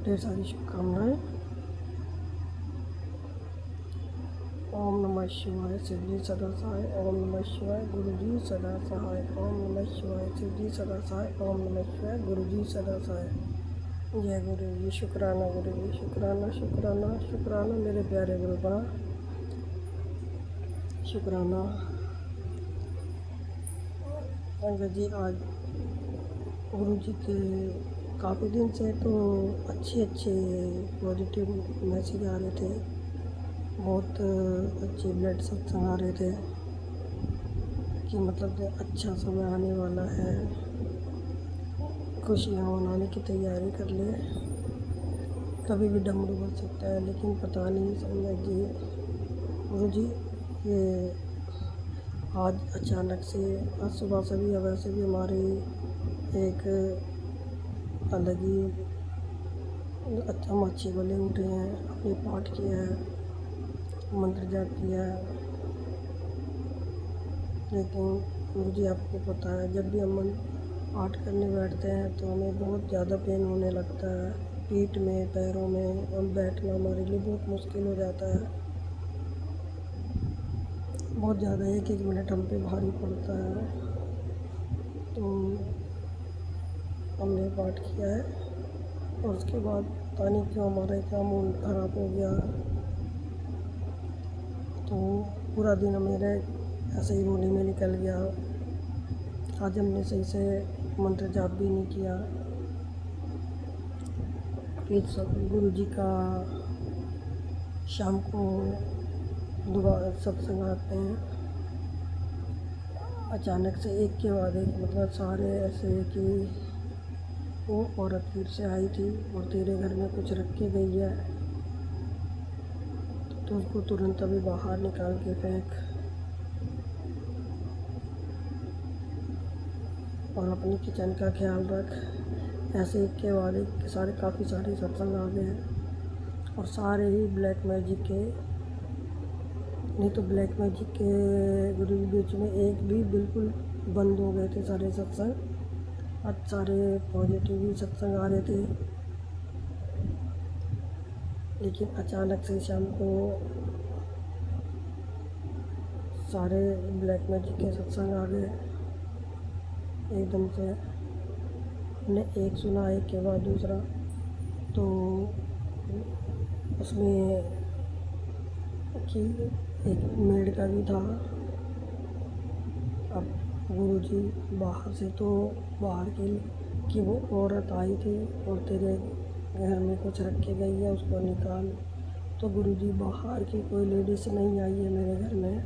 ढेर सारी शुभकामनाएं। ओम नमः शिवाय। शिव जी सदा सहाय। ओम नमः शिवाय। गुरु जी सदा सहाय। ओम नमः शिवाय। शिव जी सदा सहाय। ओम नमः शिवाय। गुरु जी सदा सहाय। जय गुरु जी, शुक्राना गुरु जी, शुक्राना शुक्राना शुक्राना मेरे प्यारे गुरु बा, शुक्राना। संगत जी, आज गुरु जी के काफ़ी दिन से तो अच्छे पॉजिटिव मैसेज आ रहे थे, बहुत अच्छे ब्लड सत्संग आ रहे थे कि मतलब अच्छा समय आने वाला है, खुशियाँ मनाने की तैयारी कर ले, कभी भी डमरू बज सकता है। लेकिन पता नहीं संगत जी, गुरु जी ये आज अचानक से, आज सुबह से भी वैसे भी हमारी एक अलग ही हम अच्छे भले उठे हैं, अपने पाठ किया है, मंत्र जाप किया है। लेकिन गुरु जी आपको पता है, जब भी हम पाठ करने बैठते हैं तो हमें बहुत ज़्यादा पेन होने लगता है, पीठ में पैरों में, और बैठना हमारे लिए बहुत मुश्किल हो जाता है। बहुत ज़्यादा एक एक मिनट हम पे भारी पड़ता है। तो हमने पाठ किया है और उसके बाद पता नहीं क्यों हमारा इतना मूड खराब हो गया, तो पूरा दिन मेरे ऐसे ही रोने में निकल गया। आज हमने सही से मंत्र जाप भी नहीं किया। फिर सब गुरु जी का शाम को दोबारा सत्संग आते हैं, अचानक से एक के बाद एक, मतलब सारे ऐसे कि वो औरत फिर से आई थी और तेरे घर में कुछ रख के गई है, तो उसको तुरंत अभी बाहर निकाल के फेंक, और अपनी किचन का ख्याल रख। ऐसे एक के बाद एक सारे काफ़ी सारे सत्संग आ गए हैं और सारे ही ब्लैक मैजिक के, नहीं तो ब्लैक मैजिक के गुरु जी बीच में एक भी बिल्कुल बंद हो गए थे सारे सत्संग। आज सारे पॉजिटिव ही सत्संग आ रहे थे, लेकिन अचानक से शाम को सारे ब्लैक मैजिक के सत्संग आ गए एकदम से। हमने एक सुना एक के बाद दूसरा, तो उसमें कि एक मेड का भी था। अब गुरुजी बाहर से तो बाहर की वो औरत आई थी और तेरे घर में कुछ रख के गई है, उसको निकाल। तो गुरुजी बाहर की कोई लेडीज़ नहीं आई है मेरे घर में,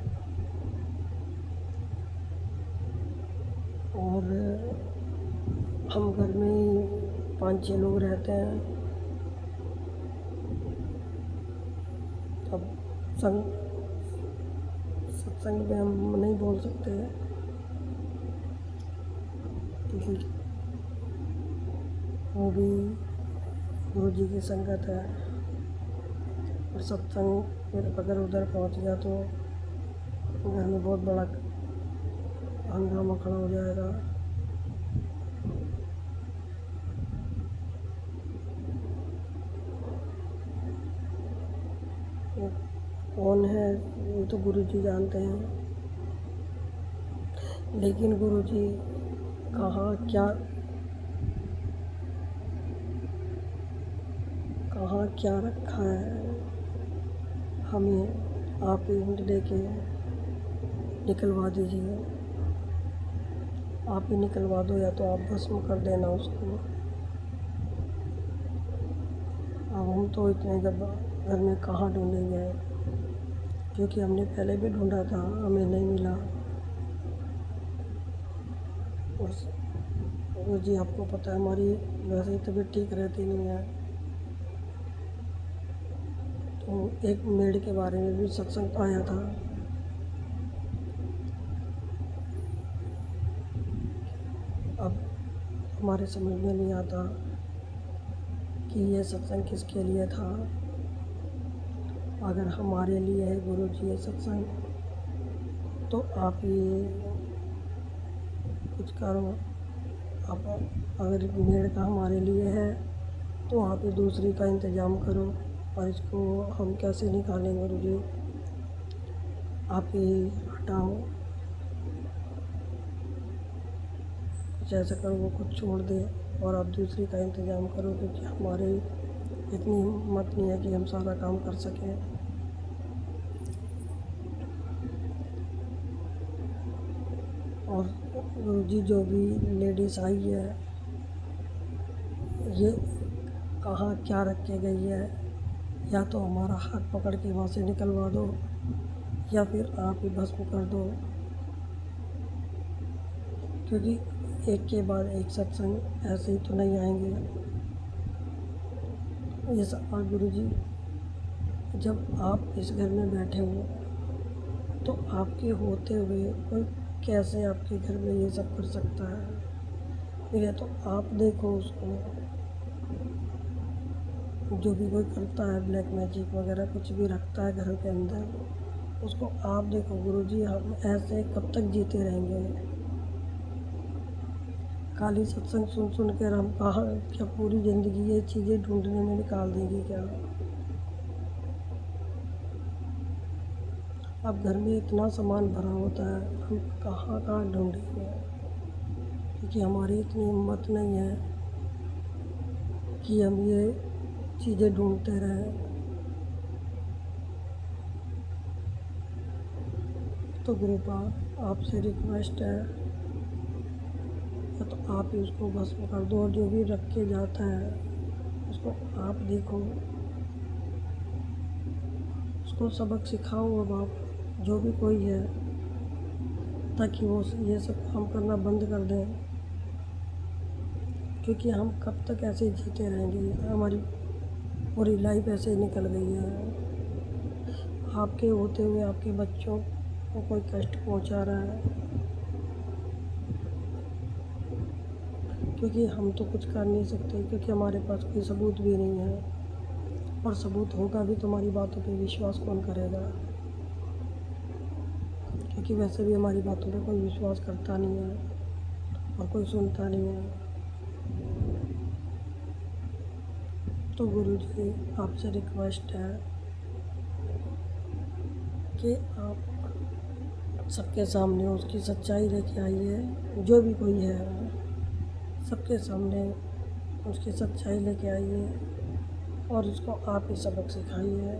और हम घर में 5-6 लोग रहते हैं। अब सत्संग में हम नहीं बोल सकते हैं, क्योंकि वो भी गुरुजी की संगत है। और सत्संग फिर अगर उधर पहुंच गया तो घर में बहुत बड़ा हंगामा खड़ा हो जाएगा। वो कौन है ये तो गुरुजी जानते हैं, लेकिन गुरुजी कहाँ क्या रखा है हमें आप ही हिंट देके निकलवा दीजिए। आप ही निकलवा दो, या तो आप भस्म कर देना उसको। अब हम तो इतने घर में कहाँ ढूंढेंगे, क्योंकि हमने पहले भी ढूंढा था, हमें नहीं मिला। और जी आपको पता है हमारी वैसे ही तबीयत ठीक रहती नहीं है, तो एक मेड के बारे में भी सत्संग आया था। अब हमारे समझ में नहीं आता कि ये सत्संग किसके लिए था। अगर हमारे लिए है गुरुजी ये सत्संग, तो आप ये कुछ करो। आप अगर मेड का हमारे लिए है तो आप ही दूसरी का इंतज़ाम करो, और इसको हम कैसे निकालें गुरुजी, आप ही हटाओ। कुछ ऐसा करो वो कुछ छोड़ दे और आप दूसरी का इंतज़ाम करो, क्योंकि हमारे इतनी हिम्मत नहीं है कि हम सारा काम कर सकें। और गुरुजी जो भी लेडीज़ आई है, ये कहाँ क्या रख के गई है, या तो हमारा हाथ पकड़ के वहाँ से निकलवा दो, या फिर आप ही भस्म कर दो, क्योंकि एक के बाद एक सत्संग ऐसे ही तो नहीं आएंगे। ये सब। और गुरुजी जब आप इस घर में बैठे हो, तो आपके होते हुए कोई कैसे आपके घर में ये सब कर सकता है। फिर या तो आप देखो उसको, जो भी कोई करता है ब्लैक मैजिक वगैरह कुछ भी रखता है घर के अंदर, उसको आप देखो। गुरुजी हम ऐसे कब तक जीते रहेंगे। खाली सत्संग सुन सुन कर हम कहाँ क्या पूरी ज़िंदगी ये चीज़ें ढूंढने में निकाल देंगे क्या। अब घर में इतना सामान भरा होता है, हम कहाँ कहाँ ढूंढेंगे, क्योंकि हमारी इतनी हिम्मत नहीं है कि हम ये चीज़ें ढूंढते रहें। तो गुरुपा आपसे रिक्वेस्ट है, या तो आप ही उसको भस्म कर दो, और जो भी रख के जाता है उसको आप देखो, उसको सबक सिखाओ। अब आप जो भी कोई है, ताकि वो ये सब काम करना बंद कर दें, क्योंकि हम कब तक ऐसे जीते रहेंगे। हमारी पूरी लाइफ ऐसे ही निकल गई है। आपके होते हुए आपके बच्चों को कोई कष्ट पहुंचा रहा है, क्योंकि हम तो कुछ कर नहीं सकते, क्योंकि हमारे पास कोई सबूत भी नहीं है, और सबूत होगा भी तुम्हारी बातों पे विश्वास कौन करेगा, क्योंकि वैसे भी हमारी बातों पे कोई विश्वास करता नहीं है और कोई सुनता नहीं है। तो गुरुजी आपसे रिक्वेस्ट है कि आप सबके सामने उसकी सच्चाई लेके आइए, जो भी कोई है सबके सामने उसकी सच्चाई लेके आइए और उसको आप ही सबक सिखाइए।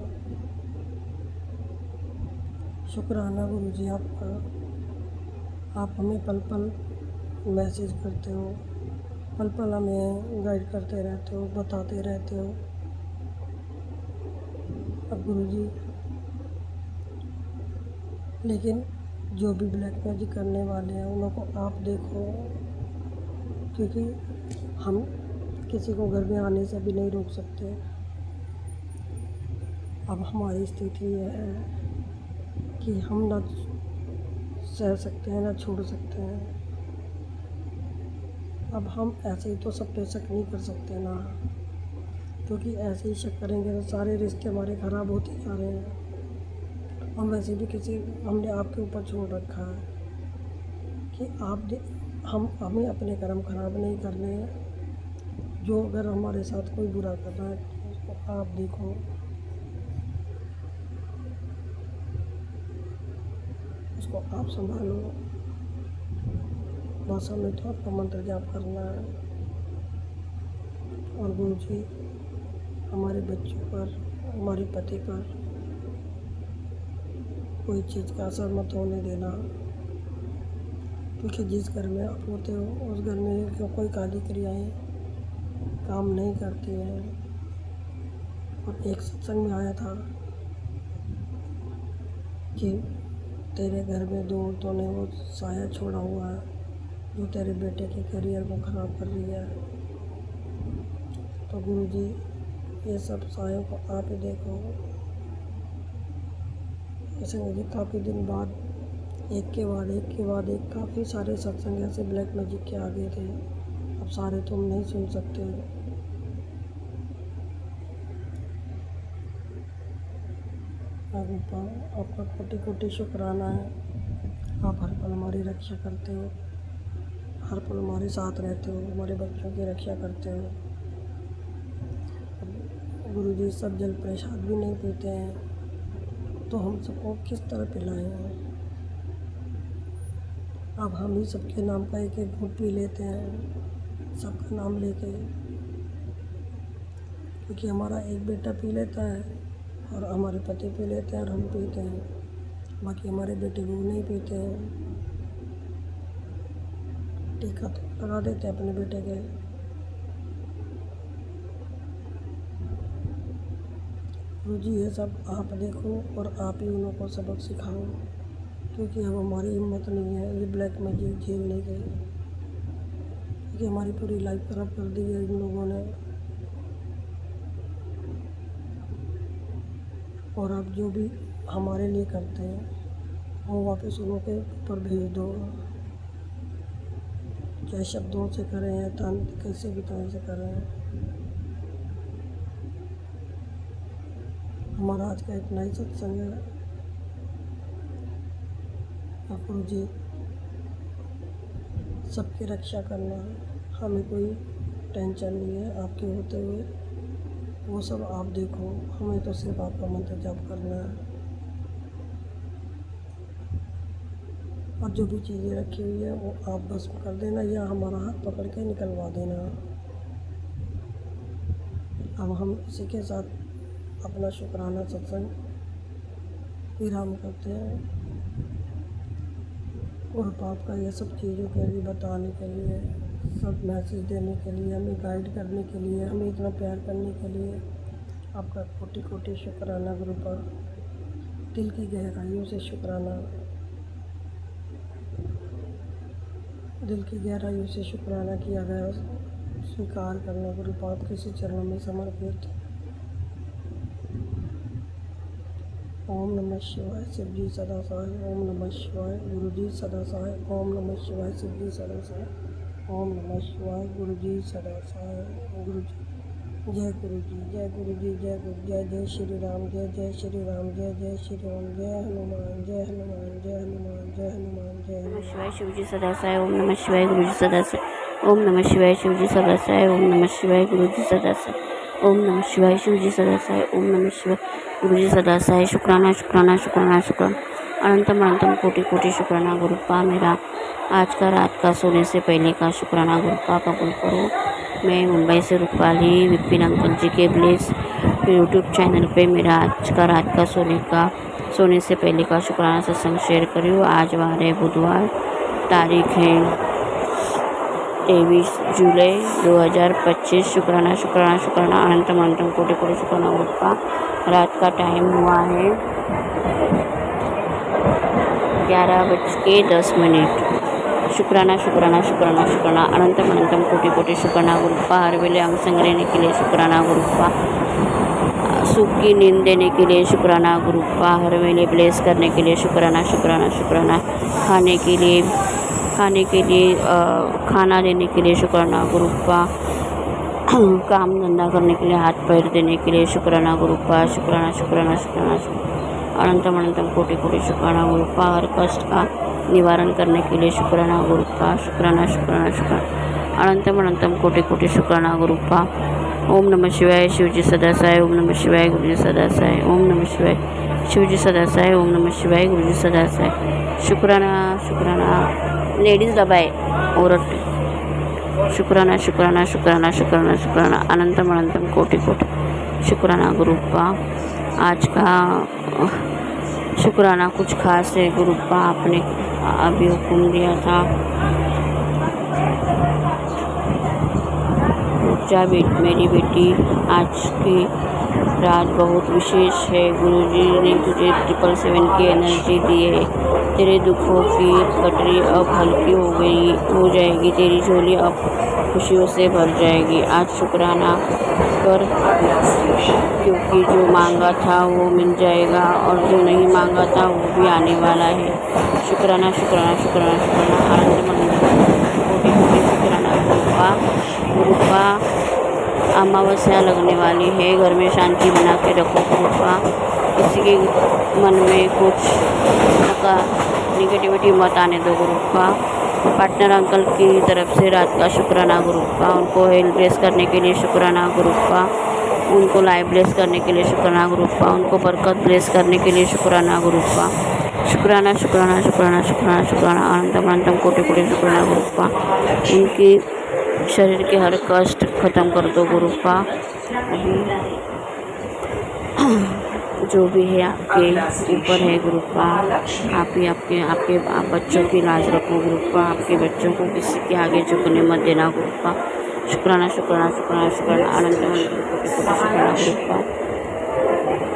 शुक्राना गुरुजी आपका, आप हमें पल पल मैसेज करते हो, पल पल हमें गाइड करते रहते हो, बताते रहते हो। अब गुरुजी लेकिन जो भी ब्लैक मैजिक करने वाले हैं उनको आप देखो, क्योंकि हम किसी को घर में आने से भी नहीं रोक सकते। अब हमारी स्थिति यह है कि हम ना सह सकते हैं ना छोड़ सकते हैं। अब हम ऐसे ही तो सब पे शक नहीं कर सकते ना, क्योंकि ऐसे ही शक करेंगे तो सारे रिश्ते हमारे ख़राब होते जा रहे हैं। हम वैसे भी हमने आपके ऊपर छोड़ रखा है कि हमें अपने कर्म ख़राब नहीं करने हैं। जो अगर हमारे साथ कोई बुरा कर रहा है तो उसको आप देखो, उसको आप संभालो। बस हमें तो आपका मंत्र जाप करना है। और गुरुजी हमारे बच्चों पर, हमारे पति पर कोई चीज़ का असर मत होने देना, क्योंकि जिस घर में आप होते हो उस घर में कोई काली क्रियाएं काम नहीं करती हैं। और एक सत्संग में आया था कि तेरे घर में 2 औरतों ने वो साया छोड़ा हुआ है जो तेरे बेटे के करियर को ख़राब कर रही है। तो गुरुजी ये सब सायों को आप ही देखो। ऐसे मुझे काफ़ी दिन बाद एक के बाद एक काफ़ी सारे सत्संग ऐसे ब्लैक मैजिक के आ गए थे। अब सारे तुम नहीं सुन सकते। रूपा आपका कोटि कोटि शुक्राना है। आप हर पल हमारी रक्षा करते हो, हर पल हमारे साथ रहते हो, हमारे बच्चों की रक्षा करते हो। गुरुजी सब जल प्रसाद भी नहीं पीते हैं तो हम सबको किस तरह पिलाएं। अब हम ही सबके नाम का एक एक घूंट पी लेते हैं, सबका नाम लेके, क्योंकि हमारा एक बेटा पी लेता है और हमारे पति पी लेते हैं और हम पीते हैं, बाकी हमारे बेटे वो नहीं पीते हैं। टीका तो लगा देते हैं अपने बेटे के। गुरुजी ये सब आप देखो और आप ही उन को सबक सिखाओ, क्योंकि अब हमारी हिम्मत नहीं है ये ब्लैक मैजिक झेलने की, क्योंकि हमारी पूरी लाइफ ख़राब कर दी है इन लोगों ने। और अब जो भी हमारे लिए करते हैं वो वापस उनके ऊपर भेज दो, चाहे शब्दों से करें या कैसे भी तरह से करें। हमारा आज का इतना ही सत्संग है। गुरुजी सबकी रक्षा करना, हमें कोई टेंशन नहीं है आपके होते हुए, वो सब आप देखो, हमें तो सिर्फ आपका मंत्र जाप करना है। और जो भी चीज़ें रखी हुई है वो आप बस कर देना या हमारा हाथ पकड़ के निकलवा देना। अब हम इसी के साथ अपना शुक्राना सत्संग विराम करते हैं। और पाप का ये सब चीज़ों के लिए बताने के लिए, सब मैसेज देने के लिए, हमें गाइड करने के लिए, हमें इतना प्यार करने के लिए आपका कोटि कोटि शुक्राना गुरुपा। दिल की गहराइयों से शुक्राना, दिल की गहराइयों से शुक्राना किया गया, स्वीकार करना गुरुपा आपके श्री चरणों में समर्पित। ओम नमः शिवाय शिव जी सदा सहाय। ओम नमः शिवाय गुरु जी सदा सहाय। ओम नमः शिवाय शिव जी सदा सहाय। ओम नमः शिवाय। गुरु जी सदा सहाय। गुरु जी जय गुरु जी, जय गुरु जी, जय गुरु, जय जय श्री राम, जय जय श्री राम, जय जय श्री राम, जय हनुमान, जय हनुमान, जय हनुमान, जय हनुमान, जय नमः हनुमान। शिवाय शिवजी सदासाय ओम नमः शिवाय गुरुजी सदासाय ओम नमः शिवाय शिवजी सदासाय ओम नमः शिवाय गुरुजी सदासाय ओम नमः शिवाय शिवजी सदासाय ओम नमः शिवाय गुरुजी सदासाय शुक्राना शुक्राना शुक्राना शुक्राना अनंतम अनंतम कोटि कोटि शुक्राना गुरुपा मेरा आज का रात का सोने से पहले का शुक्राना गुरुपा कबूल करो। मैं मुंबई से रूपाली विपिन अंकल जी के ब्लेस यूट्यूब चैनल पे मेरा आज का रात का सोने से पहले का शुक्राना सत्संग शेयर करियो। आज वार है बुधवार, तारीख है 23 जुलाई 2025। शुक्राना शुक्राना शुक्राना अनंतम अनंतम कोटि कोटि शुक्राना गुरुपा। रात का टाइम हुआ है 11:10। शुक्राना शुक्राना शुक्राना शुक्राना अनंतम अनंतम कोटि कोटि शुक्राना गुरुपा। हर वेले अंग संग रहने के लिए शुक्राना गुरुपा। सुख की नींद देने के लिए शुक्राना गुरुपा। हर वेले ब्लेस करने के लिए शुक्राना शुक्राना शुक्राना। खाने के लिए खाना देने के लिए शुक्राना गुरुपा। काम धंधा करने के लिए हाथ पैर देने के लिए शुक्राना गुरुपा। शुक्राना शुक्राना शुक्राना अनंतम अनंतम कोटि कोटि शुक्राना गुरुपा। हर कष्ट का निवारण करने के लिए शुक्राना गुरुपा। शुक्राना शुक्राना शुक्राना अनंतम अनंतम कोटि कोटि शुक्राना गुरुपा। ओम नमः शिवाय शिवजी सदासाय ओम नमः शिवाय गुरुजी सदासाय ओम नमः शिवाय शिवजी सदासाय ओम नमः शिवाय गुरुजी सदासाय। शुक्राना शुक्राना लेडीज दबाए औरत। शुक्राना शुक्राना शुक्राना शुक्राना शुक्राना अनंतम अनंतम कोटि कोटि शुक्राना गुरुपा। आज का शुक्राना कुछ खास है गुरुपा। आपने अभी हुक्म दिया था जा मेरी बेटी, आज की रात बहुत विशेष है। गुरुजी ने तुझे 777 की एनर्जी दी है। तेरे दुखों की पटरी अब हल्की हो जाएगी। तेरी झोली अब खुशियों से भर जाएगी। आज शुक्राना कर, क्योंकि जो मांगा था वो मिल जाएगा और जो नहीं मांगा था वो भी आने वाला है। शुक्राना शुक्राना शुक्राना शुक्राना कोटि कोटि शुक्राना गुरुपा। अमावस्या लगने वाली है, घर में शांति बना के रखो गुरुपा। किसी के मन में कुछ निगेटिविटी मत आने दो गुरुपा। पार्टनर अंकल की तरफ से रात का शुक्राना गुरुपा। उनको हेल्थ ब्लेस करने के लिए शुक्राना गुरुपा। उनको लाइफ ब्लेस करने के लिए शुक्राना गुरुपा। उनको बरकत ब्लेस करने के लिए शुक्राना गुरुपा। शुक्राना शुक्राना शुक्राना शुक्राना शुक्राना अनंतम अनंतम कोटि कोटि शुक्राना गुरुपा। उनकी शरीर के हर कष्ट खत्म कर दो गुरुपा। जो भी है आपके ऊपर है गुरुपा। आप ही आपके बच्चों की लाज रखो गुरुपा। आपके बच्चों को किसी के आगे झुकने मत देना गुरुपा। शुक्राना शुक्राना शुक्राना शुक्राना अनंत कोटि कोटि शुक्राना गुरुपा।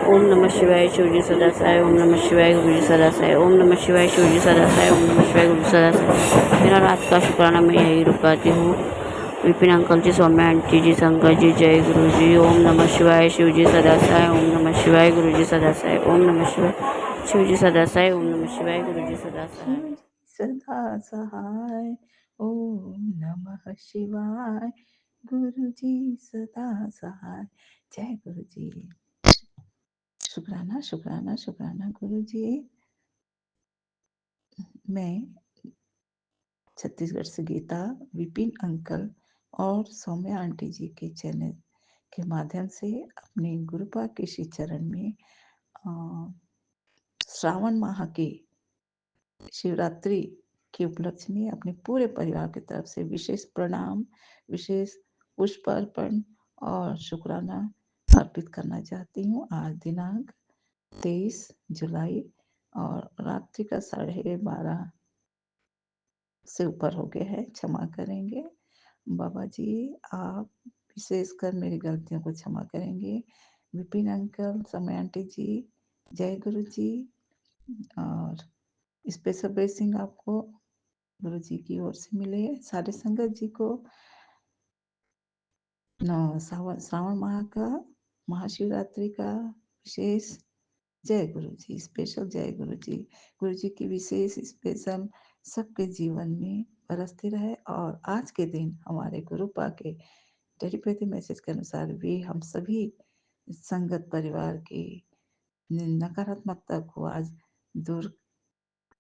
ओम नमः शिवाय शिवजी सदासाय ओम नमः शिवाय गुरुजी सदासाय ओम नमः शिवाय शिवजी सदासाय ओम नमः शिवाय गुरुजी सदासाय। मेरा रात का शुक्राना मैं यही रुकाती हूँ। विपिन अंकल जी, सौम्या आंटी जी, शंकर जी, जय गुरु जी। ओम नमः शिवाय शिवजी सदासाय ओम नमः शिवाय गुरुजी सदासाय ओम नमः शिवाय शिवजी सदासाय ओम नमः शिवाय गुरुजी सदासाय। सदा सहाय ओम नमः शिवाय गुरुजी सदा सहाय। जय गुरुजी। शुक्राना शुक्राना शुक्राना गुरुजी। मैं छत्तीसगढ़ से गीता, विपिन अंकल और सौम्या आंटी जी के चैनल के माध्यम से अपने गुरुपा के श्री चरण में श्रावण माह के शिवरात्रि के उपलक्ष्य में अपने पूरे परिवार की तरफ से विशेष प्रणाम, विशेष पुष्प अर्पण और शुक्राना अर्पित करना चाहती हूँ। आज दिनांक 23 जुलाई और रात्रि का 12:30 से ऊपर हो गया है, क्षमा करेंगे बाबा जी। आप विशेषकर मेरी गलतियों को क्षमा करेंगे। विपिन अंकल, समय आंटी जी, जय गुरु जी। और स्पेशल ब्लेसिंग आपको गुरु जी की ओर से मिले। सारे संगत जी को श्रावण माह का, महाशिवरात्रि का विशेष जय गुरु जी, स्पेशल जय गुरु जी। गुरु जी की विशेष स्पेशल सबके जीवन में बरसती रहे। और आज के दिन हमारे गुरुपा के टेलीपैथी मैसेज के अनुसार भी हम सभी संगत परिवार की नकारात्मकता को आज दूर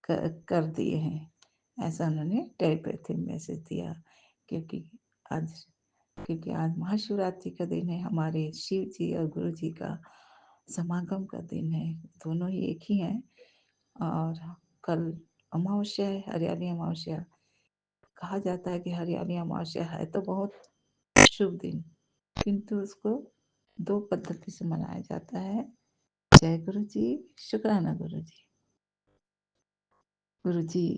कर दिए हैं। ऐसा उन्होंने टेलीपैथी मैसेज दिया। क्योंकि आज क्योंकि आज महाशिवरात्रि का दिन है, हमारे शिव जी और गुरु जी का समागम का दिन है। दोनों ही एक ही हैं। और कल अमावस्या है, हरियाली अमावस्या। कहा जाता है कि हरियाली अमावस्या है तो बहुत शुभ दिन, किंतु उसको दो पद्धति से मनाया जाता है। जय गुरु जी, शुक्राना गुरु जी। गुरु जी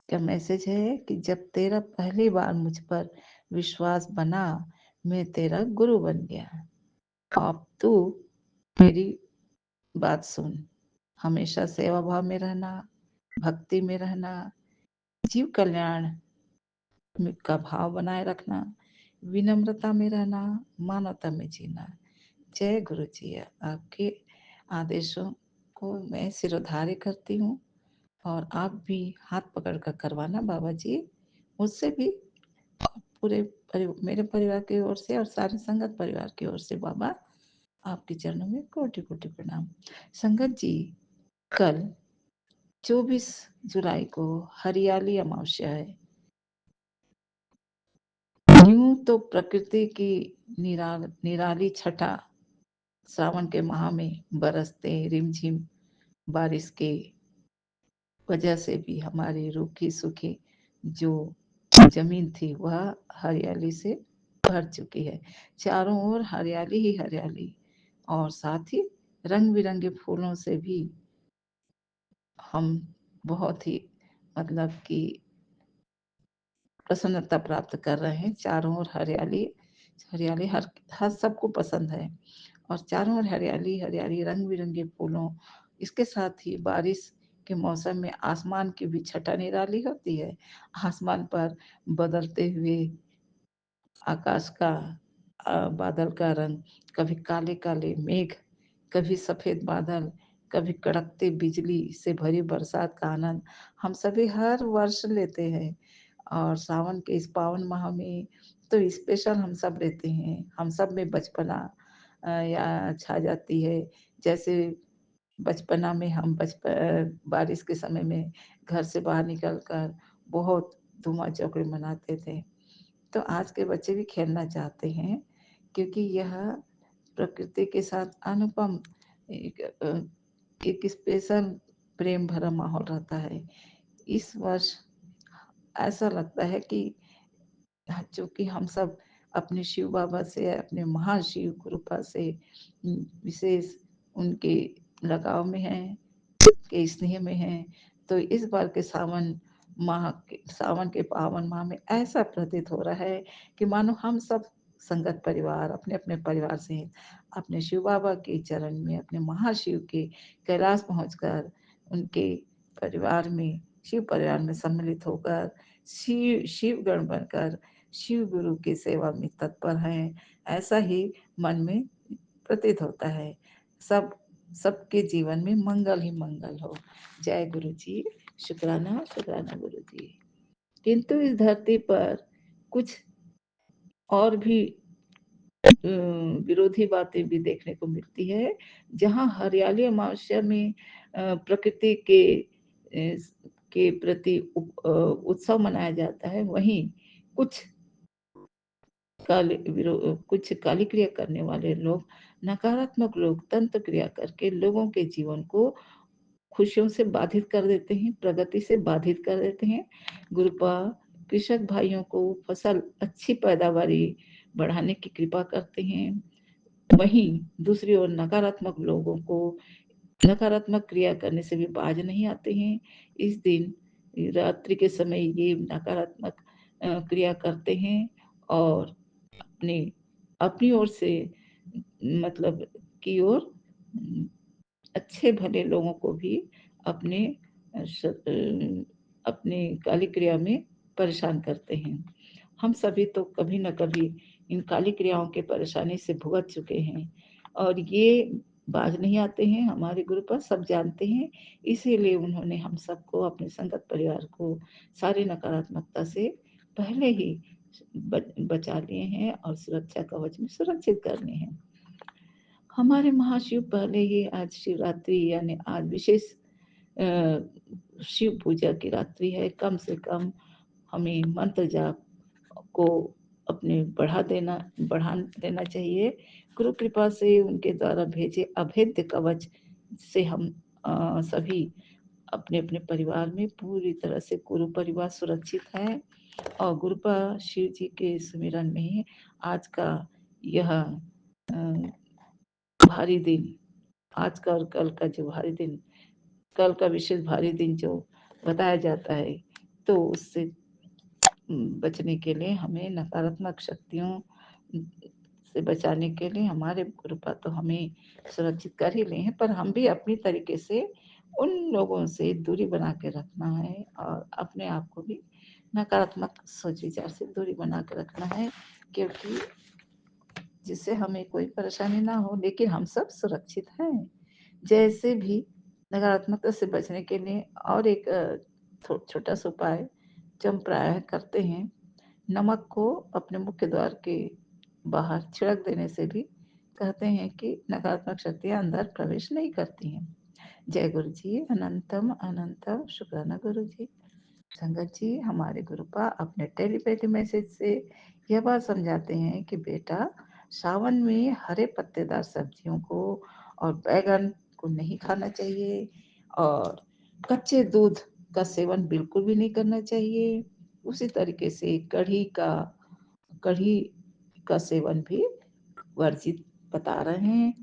का मैसेज है कि जब तेरा पहली बार मुझ पर विश्वास बना, मैं तेरा गुरु बन गया। अब तू मेरी बात सुन। हमेशा सेवा भाव में रहना, भक्ति में रहना, जीव कल्याण का भाव बनाए रखना, विनम्रता में रहना, मानवता में जीना। जय गुरु जी। आपके आदेशों को मैं सिरोधार्य करती हूँ। और आप भी हाथ पकड़ कर करवाना बाबा जी मुझसे भी, पूरे मेरे परिवार की ओर से और सारे संगत परिवार की ओर से। बाबा आपके चरणों में कोटि कोटि प्रणाम। संगत जी, कल 24 जुलाई को हरियाली अमावस्या है। यूं तो प्रकृति की निराली छटा सावन के माह में बरसते रिमझिम बारिश के वजह से भी हमारी रूखी सूखी जो जमीन थी वह हरियाली से भर चुकी है। चारों ओर हरियाली ही हरियाली, और साथ ही रंग बिरंगे फूलों से भी हम बहुत ही मतलब कि प्रसन्नता प्राप्त कर रहे हैं। चारों ओर हरियाली हरियाली हर सबको पसंद है। और चारों ओर हरियाली हरियाली, रंग बिरंगे फूलों, इसके साथ ही बारिश के मौसम में आसमान की भी छटा निराली होती है। आसमान पर बदलते हुए आकाश का बादल का रंग, कभी काले काले मेघ, कभी सफेद बादल, कभी कड़कते बिजली से भरी बरसात का आनंद हम सभी हर वर्ष लेते हैं। और सावन के इस पावन माह में तो स्पेशल हम सब लेते हैं। हम सब में बचपना या छा जाती है। जैसे बचपना में हम बारिश के समय में घर से बाहर निकल कर बहुत धुआं चौकड़ी मनाते थे। तो आज के बच्चे भी खेलना चाहते हैं, क्योंकि यह प्रकृति के साथ अनुपम एक स्पेशल प्रेम भरा माहौल रहता है। इस वर्ष ऐसा लगता है कि चूंकि हम सब अपने शिव बाबा से, अपने महाशिव कृपा से विशेष उनके लगाव में हैं, के स्नेह में हैं, तो इस बार के सावन के पावन माह में ऐसा प्रतीत हो रहा है कि मानो हम सब संगत परिवार अपने अपने परिवार से अपने शिव बाबा के चरण में, अपने महाशिव के कैलाश पहुंचकर उनके परिवार में, शिव परिवार में सम्मिलित होकर शिव गण बनकर शिव गुरु की सेवा में तत्पर हैं। ऐसा ही मन में प्रतीत होता है। सबके जीवन में मंगल ही मंगल हो। जय गुरु जी, शुक्राना शुक्राना गुरु जी। किंतु इस धरती पर कुछ और भी विरोधी बातें भी देखने को मिलती है। जहाँ हरियाली अमावस्या में प्रकृति के प्रति उत्सव मनाया जाता है, वहीं कुछ काली क्रिया करने वाले लोग, नकारात्मक लोग तंत्र क्रिया करके लोगों के जीवन को खुशियों से बाधित कर देते हैं, प्रगति से बाधित कर देते हैं। गुरुपा कृषक भाइयों को फसल अच्छी पैदावारी बढ़ाने की कृपा करते हैं। वहीं दूसरी ओर नकारात्मक लोगों को नकारात्मक क्रिया करने से भी बाज नहीं आते हैं। इस दिन रात्रि के समय ये नकारात्मक क्रिया करते हैं और अपनी ओर से मतलब की ओर अच्छे भले लोगों को भी अपने काली क्रिया में परेशान करते हैं। हम सभी तो कभी न कभी इन काली क्रियाओं के परेशानी से भुगत चुके हैं। और ये बाज नहीं आते हैं। हमारे गुरु पर सब जानते हैं, इसीलिए उन्होंने हम सबको, अपने संगत परिवार को सारी नकारात्मकता से पहले ही बचा लिए हैं और सुरक्षा कवच में सुरक्षित कर लिए हैं। हमारे महाशिव पहले ही आज शिवरात्रि यानी आज विशेष शिव पूजा की रात्रि है। कम से कम हमें मंत्र जाप को अपने बढ़ा देना चाहिए। गुरु कृपा से उनके द्वारा भेजे अभेद्य कवच से हम सभी अपने अपने परिवार में पूरी तरह से गुरु परिवार सुरक्षित है और गुरुपा शिव जी के सुमिरन में आज का यह भारी दिन, आज का और कल का जो भारी दिन, कल का विशेष भारी दिन जो बताया जाता है, तो उससे बचने के लिए हमें नकारात्मक शक्तियों से बचाने के लिए हमारे गुरुपा तो हमें सुरक्षित कर ही ले हैं, पर हम भी अपनी तरीके से उन लोगों से दूरी बना के रखना है और अपने आप को भी नकारात्मक सोच विचार से दूरी बना के रखना है, क्योंकि जिससे हमें कोई परेशानी ना हो, लेकिन हम सब सुरक्षित हैं। जैसे भी नकारात्मकता से बचने के लिए और एक छोटा सा उपाय जो हम प्रायः करते हैं, नमक को अपने मुख्य द्वार के बाहर छिड़क देने से भी कहते हैं कि नकारात्मक शक्तियाँ अंदर प्रवेश नहीं करती हैं। जय गुरु जी, अनंतम अनंतम शुक्राना गुरु जी। संगत जी, हमारे गुरुपा अपने टेलीपैथी मैसेज से यह बात समझाते हैं कि बेटा, सावन में हरे पत्तेदार सब्जियों को और बैगन को नहीं खाना चाहिए और कच्चे दूध का सेवन बिल्कुल भी नहीं करना चाहिए। उसी तरीके से कढ़ी का सेवन भी वर्जित बता रहे हैं।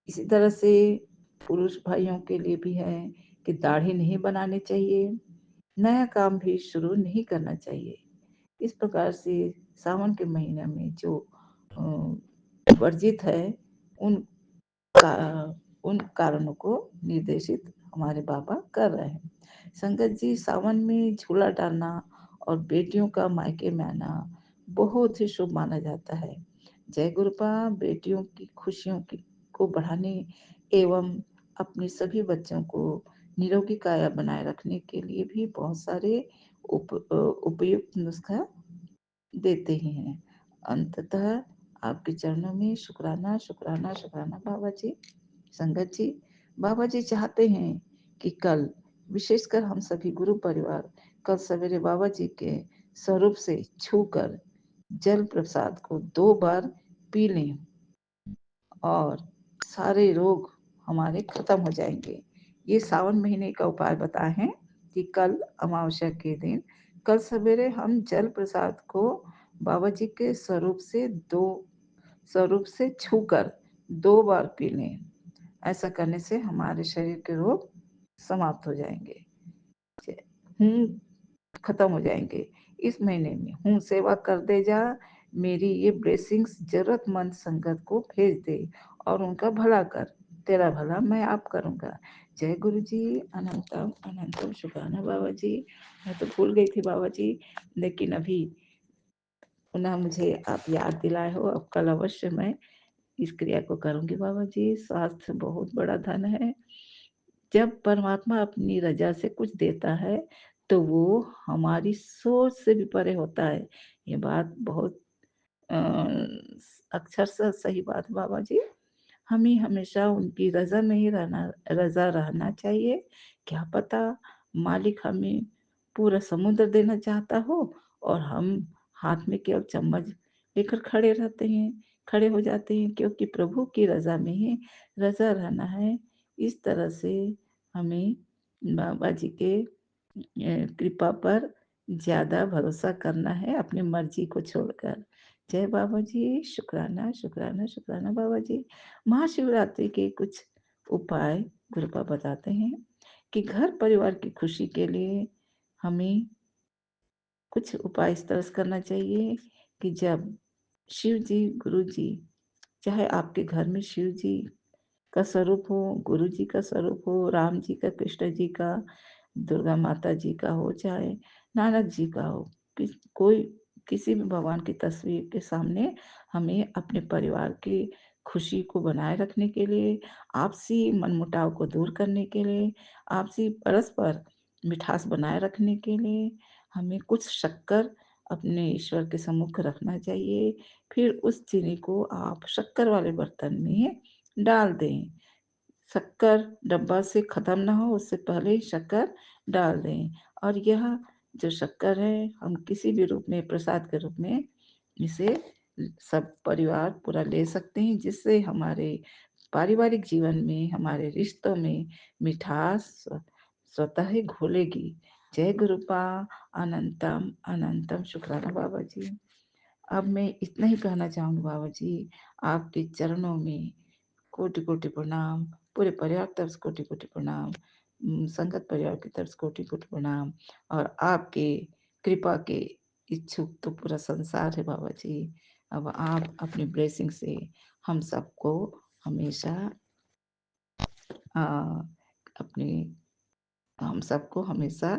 इसी तरह से पुरुष भाइयों के लिए भी है कि दाढ़ी नहीं बनानी चाहिए, नया काम भी शुरू नहीं करना चाहिए। इस प्रकार से सावन के महीने में जो वर्जित है उन कारणों को निर्देशित हमारे बाबा कर रहे हैं। संगत जी, सावन में झूला डालना और बेटियों का मायके में आना बहुत ही शुभ माना जाता है। जय गुरुपा, बेटियों की खुशियों को बढ़ाने एवं अपने सभी बच्चों को निरोगी काया बनाए रखने के लिए भी बहुत सारे उपयुक्त नुस्खा देते ही हैं। अंततः आपके चरणों में शुक्राना शुक्राना शुक्राना बाबा जी। संगत जी, बाबा जी चाहते हैं कि कल विशेषकर हम सभी गुरु परिवार कल सवेरे बाबा जी के स्वरूप से छूकर जल प्रसाद को 2 बार पी लें और सारे रोग हमारे खत्म हो जाएंगे। ये सावन महीने का उपाय बताए हैं कि कल अमावस्या के दिन कल सवेरे हम जल प्रसाद को बाबा जी के स्वरूप से छूकर 2 बार पी लें। ऐसा करने से हमारे शरीर के रोग समाप्त हो जाएंगे, खत्म हो जाएंगे। इस महीने में हूँ सेवा कर दे जा, मेरी ये ब्लेसिंग्स जरूरतमंद संगत को भेज दे और उनका भला कर, तेरा भला मैं आप करूँगा। जय गुरु जी, अनंतम अनंतम शुक्राना बाबा जी। मैं तो भूल गई थी बाबा जी, लेकिन अभी पुनः मुझे आप याद दिलाए हो। अब कल अवश्य मैं इस क्रिया को करूँगी बाबा जी। स्वास्थ्य बहुत बड़ा धन है। जब परमात्मा अपनी रजा से कुछ देता है तो वो हमारी सोच से भी परे होता है। ये बात बहुत अक्षर से सही बात बाबा जी। हमें हमेशा उनकी रजा रहना चाहिए। क्या पता मालिक हमें पूरा समुद्र देना चाहता हो और हम हाथ में केवल चम्मच लेकर खड़े हो जाते हैं, क्योंकि प्रभु की रजा में ही रजा रहना है। इस तरह से हमें बाबा जी के कृपा पर ज़्यादा भरोसा करना है अपनी मर्जी को छोड़कर। जय बाबा जी, शुक्राना शुक्राना शुक्राना बाबा जी। महाशिवरात्रि के कुछ उपाय गुरुपा बताते हैं कि घर परिवार की खुशी के लिए हमें कुछ उपाय इस तरह से करना चाहिए कि जब शिव जी, गुरु जी, चाहे आपके घर में शिव जी का स्वरूप हो, गुरु जी का स्वरूप हो, राम जी का, कृष्ण जी का, दुर्गा माता जी का हो, चाहे नानक जी का हो, कोई किसी भी भगवान की तस्वीर के सामने हमें अपने परिवार की खुशी को बनाए रखने के लिए, आपसी मनमुटाव को दूर करने के लिए, आपसी परस्पर मिठास बनाए रखने के लिए हमें कुछ शक्कर अपने ईश्वर के सम्मुख रखना चाहिए। फिर उस चीनी को आप शक्कर वाले बर्तन में डाल दें। शक्कर डब्बा से ख़त्म ना हो उससे पहले ही शक्कर डाल दें और यह जो शक्कर है हम किसी भी रूप में प्रसाद के रूप में इसे सब परिवार पूरा ले सकते हैं जिससे हमारे पारिवारिक जीवन में, हमारे रिश्तों में मिठास स्वतः ही घुलेगी। जय गुरुपा अनंतम अनंतम शुक्राना बाबा जी। अब मैं इतना ही कहना चाहूँगी बाबा जी, आपके चरणों में कोटि-कोटि प्रणाम, पूरे परिवार की तरफ से कोटि-कोटि प्रणाम, संगत परिवार की तरफ से कोटि-कोटि प्रणाम और आपके कृपा के इच्छुक तो पूरा संसार है बाबा जी। अब आप अपनी ब्लेसिंग से हम सबको हमेशा अ, अपनी हम सबको हमेशा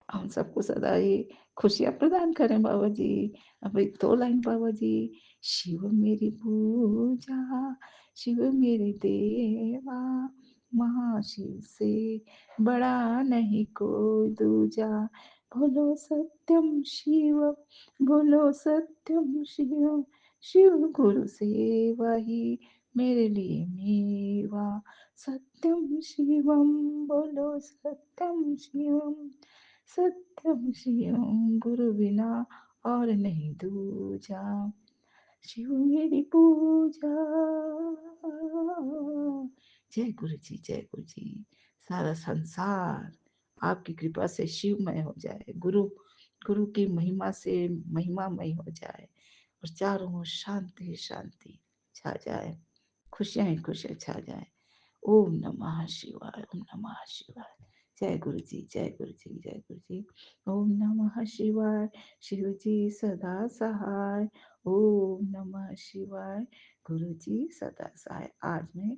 हम सबको सदा ही खुशियाँ प्रदान करें बाबा जी। अब एक 2 लाइन बाबा जी। शिव मेरी पूजा, शिव मेरे देवा, महाशिव से बड़ा नहीं कोई दूजा। बोलो सत्यम शिव, बोलो सत्यम शिव, शिव गुरु सेवा ही मेरे लिए मेवा। सत्यम शिवम, बोलो सत्यम शिवम, सत्यम शिवम गुरु बिना और नहीं दूजा। शिव मेरी पूजा। जय गुरु जी, जय गुरु जी। सारा संसार आपकी कृपा से शिवमय हो जाए, गुरु गुरु की महिमा से महिमामय हो जाए और चारों ओर शांति शांति छा जाए, खुशियां ही खुशियां छा जाए। ओम नमः शिवाय, ओम नमः शिवाय। जय गुरु जी, जय गुरु जी, जय गुरु जी। ओम नमः शिवाय, शिव जी सदा सहाय। ओम नमः शिवाय, गुरु जी सदा सहाय। आज मैं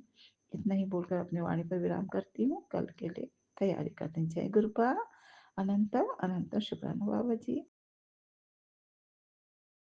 इतना ही बोलकर अपने वाणी पर विराम करती हूँ। कल के लिए तैयारी करते हैं। जय गुरुपा अनंतम अनंत शुक्राणु बाबा जी।